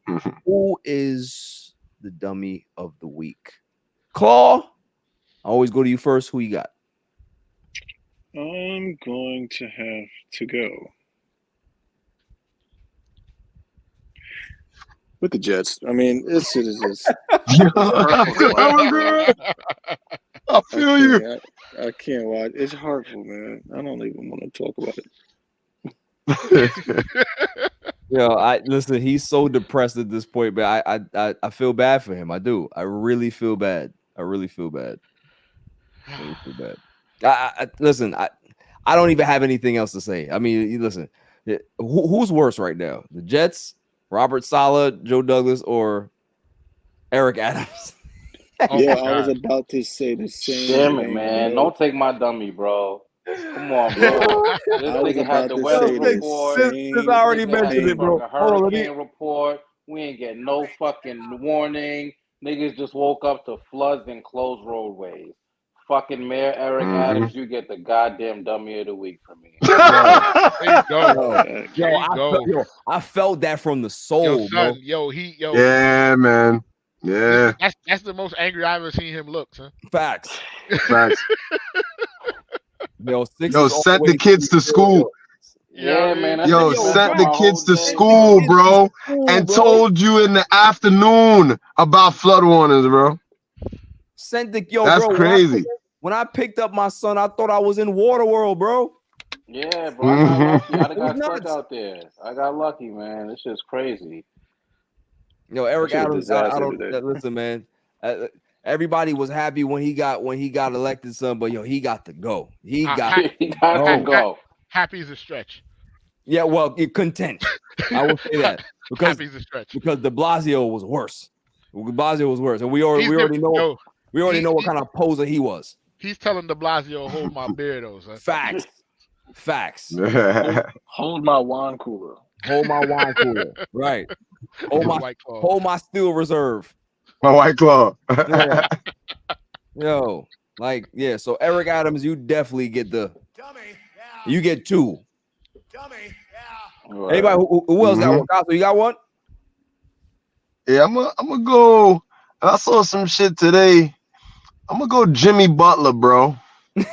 is the Dummy of the Week? Claw, I always go to you first. Who you got? I'm going to have to go with the Jets. I mean, this shit is just I feel you. I can't watch. It's hurtful, man. I don't even want to talk about it. Yo, listen. He's so depressed at this point, but I feel bad for him. I do. I really feel bad. I really feel bad. Listen. I don't even have anything else to say. I mean, listen. Who's worse right now? The Jets, Robert Saleh, Joe Douglas, or Eric Adams? Yeah, I was about to say the same. Damn it, man! Bro. Don't take my dummy, bro. Come on, bro. This nigga had the weather report. This already mentioned it, bro. Hurricane report. We ain't get no fucking warning. Niggas just woke up to floods and closed roadways. Fucking Mayor Eric Adams, you get the goddamn Dummy of the Week from me. I felt that from the soul, bro. Yeah, man. Yeah. That's the most angry I've ever seen him look, son. Facts. Yo, sent the kids to school. Yeah, man. Yo, sent the kids to school, bro, and told you in the afternoon about flood warnings, bro. That's bro, crazy. When I picked up my son, I thought I was in Waterworld, bro. Yeah, bro. I got stuck out there. I got lucky, man. This shit's crazy. Yo, Eric Adams, I don't listen, man. Everybody was happy when he got elected, son, but yo, he got to go. He got to go. Happy is a stretch. Yeah, well, content. I will say that because happy is a stretch. Because De Blasio was worse. De Blasio was worse, and we already know what kind of poser he was. He's telling De Blasio, "Hold my beer, though." Son. Facts. Hold my wine cooler. Hold my wine cooler. Right. Hold my steel reserve. My White Claw. Yeah. Yo, so Eric Adams, you definitely get you get 2. Right. Anybody who else got one? So you got one? Yeah, I'm gonna go. I saw some shit today. I'm gonna go Jimmy Butler, bro. You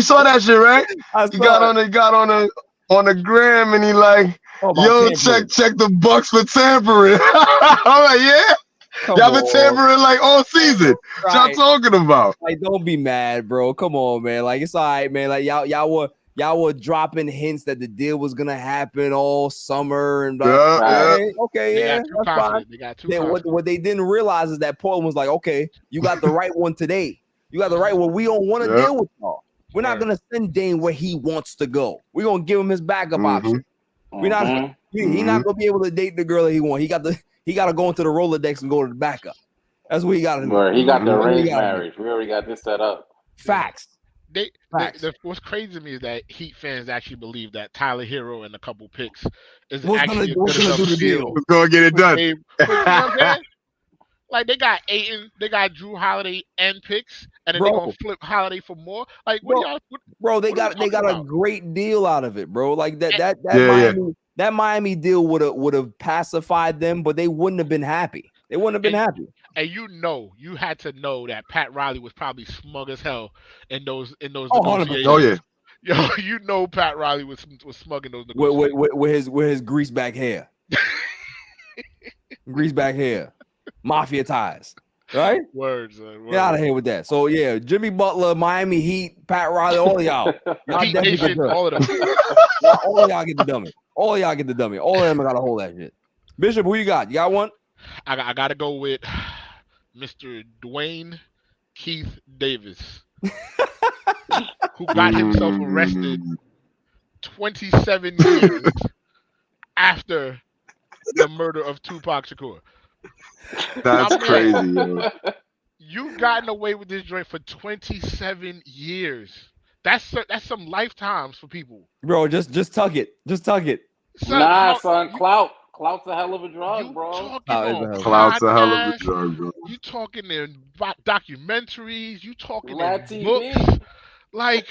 saw that shit, right? He got on the gram and he like, yo, check the Bucks for tampering. I'm like, yeah. Y'all been tampering like all season. What y'all talking about? Like, don't be mad, bro. Come on, man. Like, it's all right, man. Like, y'all were dropping hints that the deal was gonna happen all summer and okay, that's fine. What they didn't realize is that Portland was like, okay, you got the right one today. You got the right one. We don't want to deal with y'all. We're not gonna send Dane where he wants to go. We're gonna give him his backup option. We're not. He's not gonna be able to date the girl that he wants. He got to go into the Rolodex and go to the backup. That's what he got to do. He got the arranged marriage. We already got this set up. Facts. What's crazy to me is that Heat fans actually believe that Tyler Hero and a couple picks is actually a good enough deal. We're gonna get it done. You know what I'm like, they got Ayton, they got Drew Holiday and picks, and then they're gonna flip Holiday for more. Like, they got a great deal out of it, bro. Like that Miami deal would have pacified them, but they wouldn't have been happy. They wouldn't have been happy. And you had to know that Pat Riley was probably smug as hell in those negotiations. Yo, you know Pat Riley was smug in those negotiations. with his grease back hair. Grease back hair. Mafia ties. Right? Words. Get out of here with that. So yeah, Jimmy Butler, Miami Heat, Pat Riley, all of y'all. Y'all definitely get all of them. All of y'all get the dummy. All of y'all get the dummy. All of them got to hold that shit. Bishop, who you got? You got one? I got to go with Mr. Dwayne Keith Davis, who got himself arrested 27 years after the murder of Tupac Shakur. That's crazy. Yo. You've gotten away with this joint for 27 years. That's some lifetimes for people. Bro, just tuck it. Just tuck it. Son, clout Clout's a hell of a drug, bro. Clout's a hell of a drug, bro. You talking in documentaries? You talking Vlad in TV. books? Like,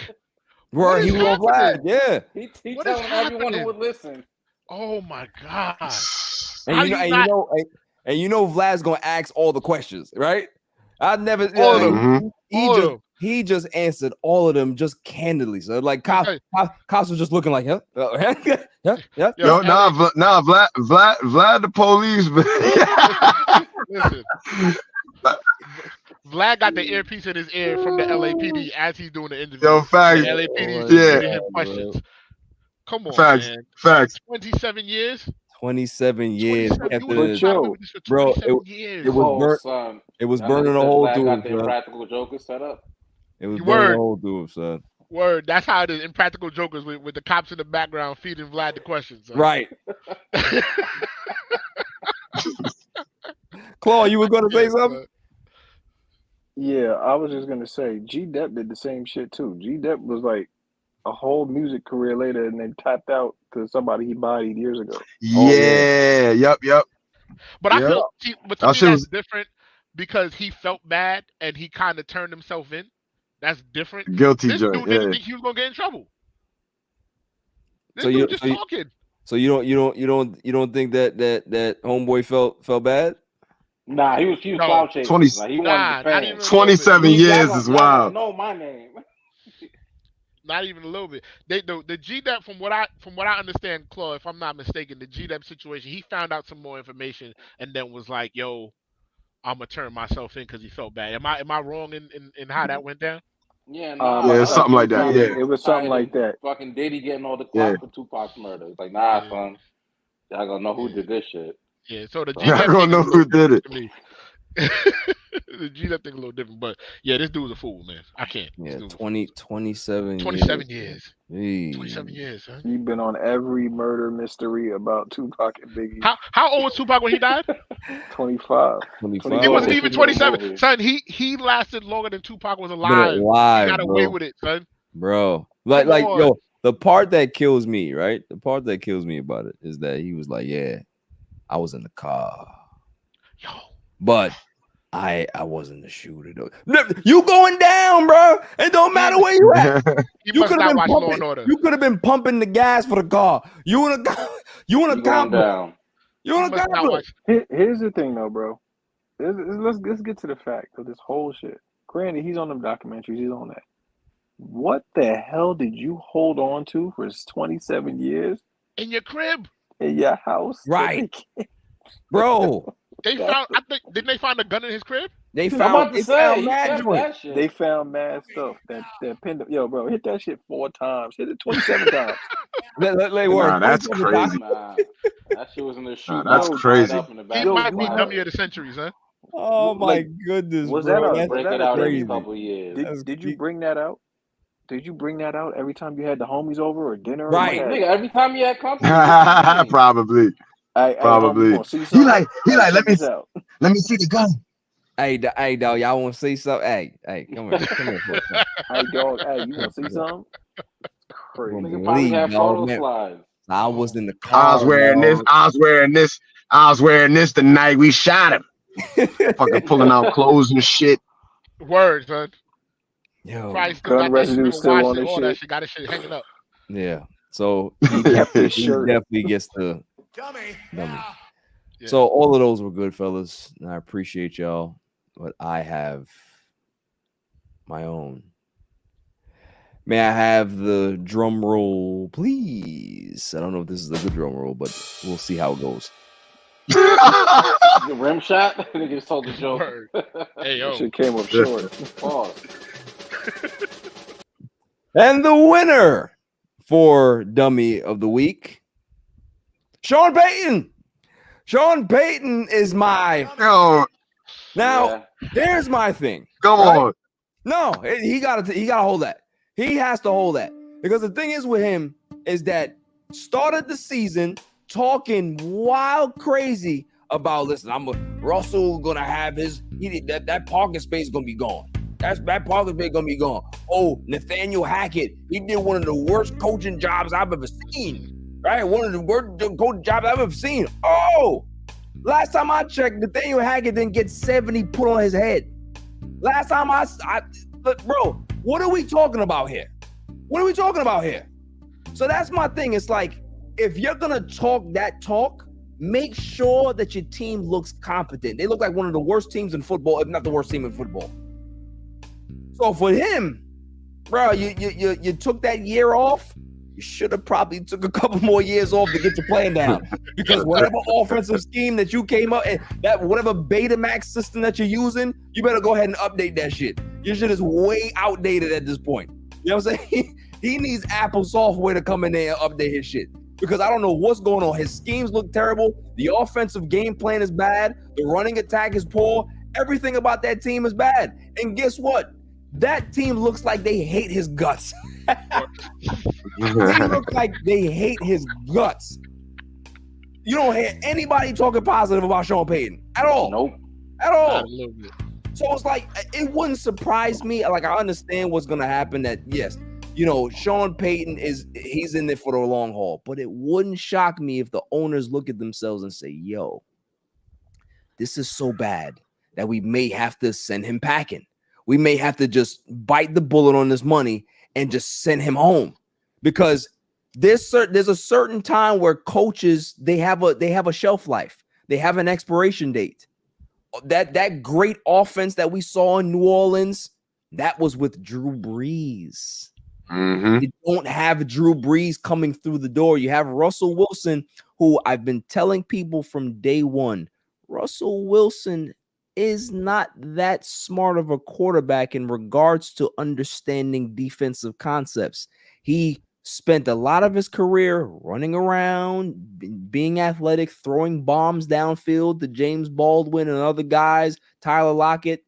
Bro, he was Vlad. Yeah. He What is telling everyone happening? who would listen. Oh my God! And you know Vlad's gonna ask all the questions, right? I've never All of them. He just answered all of them just candidly. So like Cops was just looking like, huh? Yeah. Yo, Vlad the police, man. Listen, Vlad got the earpiece in his ear from the LAPD as he's doing the interview. Yo, facts. The LAPD is giving him questions. Come on, facts, man. Facts. 27 years. 27 years. Bro, it was burnt. It was burning a hole through him. Got the Impractical Jokers set up. It was burning a hole through him, son. Word. That's how it is. Impractical Jokers with the cops in the background feeding Vlad the questions. Son. Right. Claw, you were going to say something? Yeah, I was just going to say, G-Dep did the same shit too. G-Dep was like a whole music career later and then tapped out to somebody he bodied years ago. Yeah. Yep. But I feel, but to me that's different because he felt bad and he kind of turned himself in. That's different. Guilty this joint. Dude didn't think he was gonna get in trouble. This so dude just talking. So you don't think that homeboy felt bad? Nah, he was clout chasing. 27 years is wild. Know my name. Not even a little bit. The G-Dep, from what I understand, Claude, if I'm not mistaken, the G-Dep situation, he found out some more information and then was like, "Yo, I'm gonna turn myself in because he felt bad." Am I wrong in how that went down? Yeah, something like that. Yeah, it was something like that. Fucking Diddy getting all the clout for Tupac's murder. It's like, nah, son, y'all gonna know who did this shit. Yeah, so the Y'all gonna know who did it. The G-Dep thing a little different, but yeah, this dude's a fool, man. I can't. Yeah, 27 years. Jeez. 27 years, huh? You've been on every murder mystery about Tupac and Biggie. How old was Tupac when he died? 25. It wasn't even 27. Son, he lasted longer than Tupac was alive. He got away with it, son. Bro. Like yo, the part that kills me, right? The part that kills me about it is that he was like, yeah, I was in the car. Yo. But I wasn't the shooter though. You going down, bro. It don't matter where you at. You could have been pumping. You could have been pumping the gas for the car. You want to down. You want to Here's the thing, though, bro. Let's get to the fact of this whole shit. Granted, he's on them documentaries. He's on that. What the hell did you hold on to for 27 years? In your crib. In your house. Right. Bro. They found. Didn't they find a gun in his crib? They found mad stuff. That pinned up. Yo, bro, hit that shit 4 times. Hit it 27 times. Nah, that's crazy. That shit was in the shoe. That's crazy. He might be dummy of the centuries, huh? Oh my goodness, was bro. That break it out every couple of years. Did you bring that out? Did you bring that out every time you had the homies over or dinner? Right, nigga. Every time you had company. Probably. Probably. He like let me see the gun. Hey dog, y'all want to see something? Hey, come here. Hey dog, you want to see something? Crazy. Nigga probably have photo slides. I was in the car. I was wearing this the night we shot him. Fucking pulling out clothes and shit. Word, son. Yo, gun residue still on this shit. That shit got his shit hanging up. Yeah. So he definitely gets the dummy. Yeah. So all of those were good, fellas, and I appreciate y'all. But I have my own. May I have the drum roll, please? I don't know if this is a good drum roll, but we'll see how it goes. The rim shot? Nigga just told the joke. Hey, yo. Shit came up short. Pause. And the winner for Dummy of the Week, Sean Payton. Sean Payton is my. Now, there's my thing. Come on. No, he gotta hold that. He has to hold that. Because the thing is with him is that started the season talking wild crazy about, listen, Russell gonna have that parking space gonna be gone. That parking space gonna be gone. Oh, Nathaniel Hackett, he did one of the worst coaching jobs I've ever seen. Right? One of the worst coach jobs I've ever seen. Oh, last time I checked, Nathaniel Hackett didn't get 70 put on his head. Last time I look, bro, what are we talking about here? What are we talking about here? So that's my thing. It's like, if you're going to talk that talk, make sure that your team looks competent. They look like one of the worst teams in football, if not the worst team in football. So for him, bro, you took that year off. You should have probably took a couple more years off to get your plan down. Because whatever offensive scheme that you came up and that whatever Betamax system that you're using, you better go ahead and update that shit. Your shit is way outdated at this point. You know what I'm saying? He needs Apple software to come in there and update his shit. Because I don't know what's going on. His schemes look terrible. The offensive game plan is bad. The running attack is poor. Everything about that team is bad. And guess what? That team looks like they hate his guts. They look like they hate his guts. You don't hear anybody talking positive about Sean Payton at all. Nope. At all. Not a little bit. So it's like, it wouldn't surprise me. Like, I understand what's going to happen that, yes, you know, Sean Payton he's in there for the long haul, but it wouldn't shock me if the owners look at themselves and say, yo, this is so bad that we may have to send him packing. We may have to just bite the bullet on this money and just send him home, because there's a certain time where coaches, they have a shelf life. They have an expiration date. That great offense that we saw in New Orleans, that was with Drew Brees. Mm-hmm. You don't have Drew Brees coming through the door. You have Russell Wilson, who I've been telling people from day one, Russell Wilson is not that smart of a quarterback in regards to understanding defensive concepts. He spent a lot of his career running around, being athletic, throwing bombs downfield to James Baldwin and other guys, Tyler Lockett.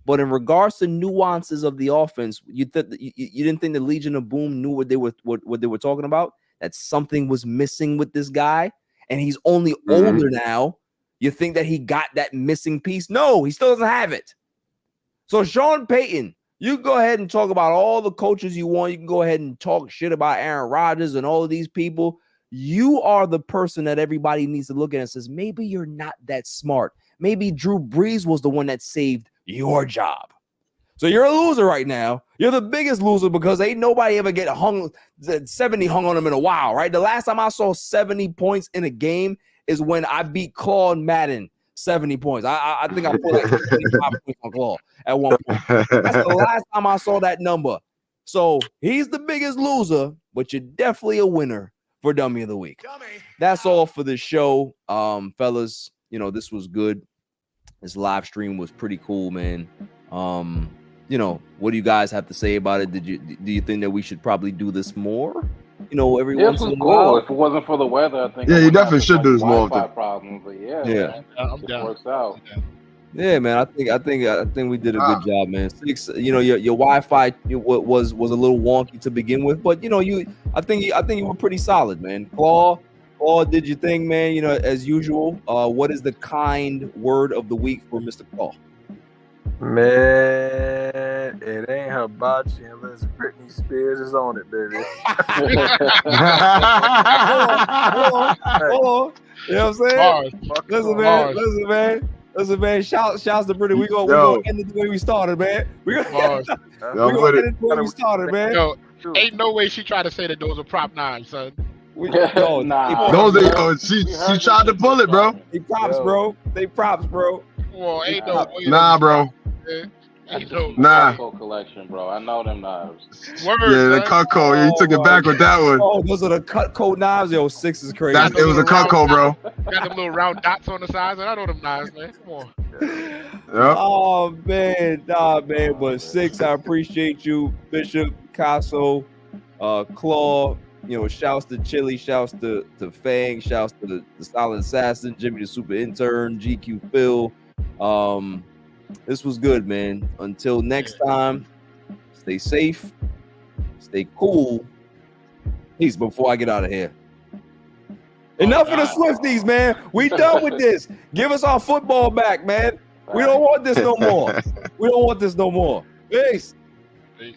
But in regards to nuances of the offense, you didn't think the Legion of Boom knew what they were talking about? That something was missing with this guy, and he's only older now. You think that he got that missing piece? No, he still doesn't have it. So Sean Payton, you go ahead and talk about all the coaches you want. You can go ahead and talk shit about Aaron Rodgers and all of these people. You are the person that everybody needs to look at and says, maybe you're not that smart. Maybe Drew Brees was the one that saved your job. So you're a loser right now. You're the biggest loser because ain't nobody ever get 70 hung on him in a while, right? The last time I saw 70 points in a game is when I beat Claude Madden 70 points. I think I put like 25 points on Claude at one point. That's the last time I saw that number. So he's the biggest loser, but you're definitely a winner for Dummy of the Week. That's all for the show. Fellas, you know, this was good. This live stream was pretty cool, man. You know, what do you guys have to say about it? Do you think that we should probably do this more? You know, every once in a while. If it wasn't for the weather, I think. Yeah, you definitely should do this more often. Problems, but yeah, man, I'm down. Works out. Yeah, man. I think we did a good job, man. Six, you know, your Wi-Fi was a little wonky to begin with, but you know, I think you were pretty solid, man. Claw did your thing, man. You know, as usual. What is the kind word of the week for Mr. Claw? Man, it ain't hibachi unless Britney Spears is on it, baby. Hold on. You know what I'm saying? Listen, man. Shouts to Britney. We gonna end it the way we started, man. We gonna end it the way we started, man. Yo, ain't no way she tried to say that those are prop knives, son. Nah. Those are, she tried to pull it, bro. They props, bro. Well, ain't no way. Nah, bro. Nah. Cutco collection, bro. I know them knives. The Cutco. You took it back with that one. Oh, those are the Cutco knives. Yo, 6 is crazy. It was a Cutco, bro. Got them little round dots on the sides, and I know them knives, man. Come on. Yep. Oh man, nah, man. But 6, I appreciate you, Bishop, Picasso, Claw. You know, shouts to Chili, shouts to Fang, shouts to the Silent Assassin, Jimmy the Super Intern, GQ Phil. This was good, man. Until next time, stay safe, stay cool. Peace before I get out of here. Enough of the Swifties, man. We done with this. Give us our football back, man. We don't want this no more. Peace. Peace.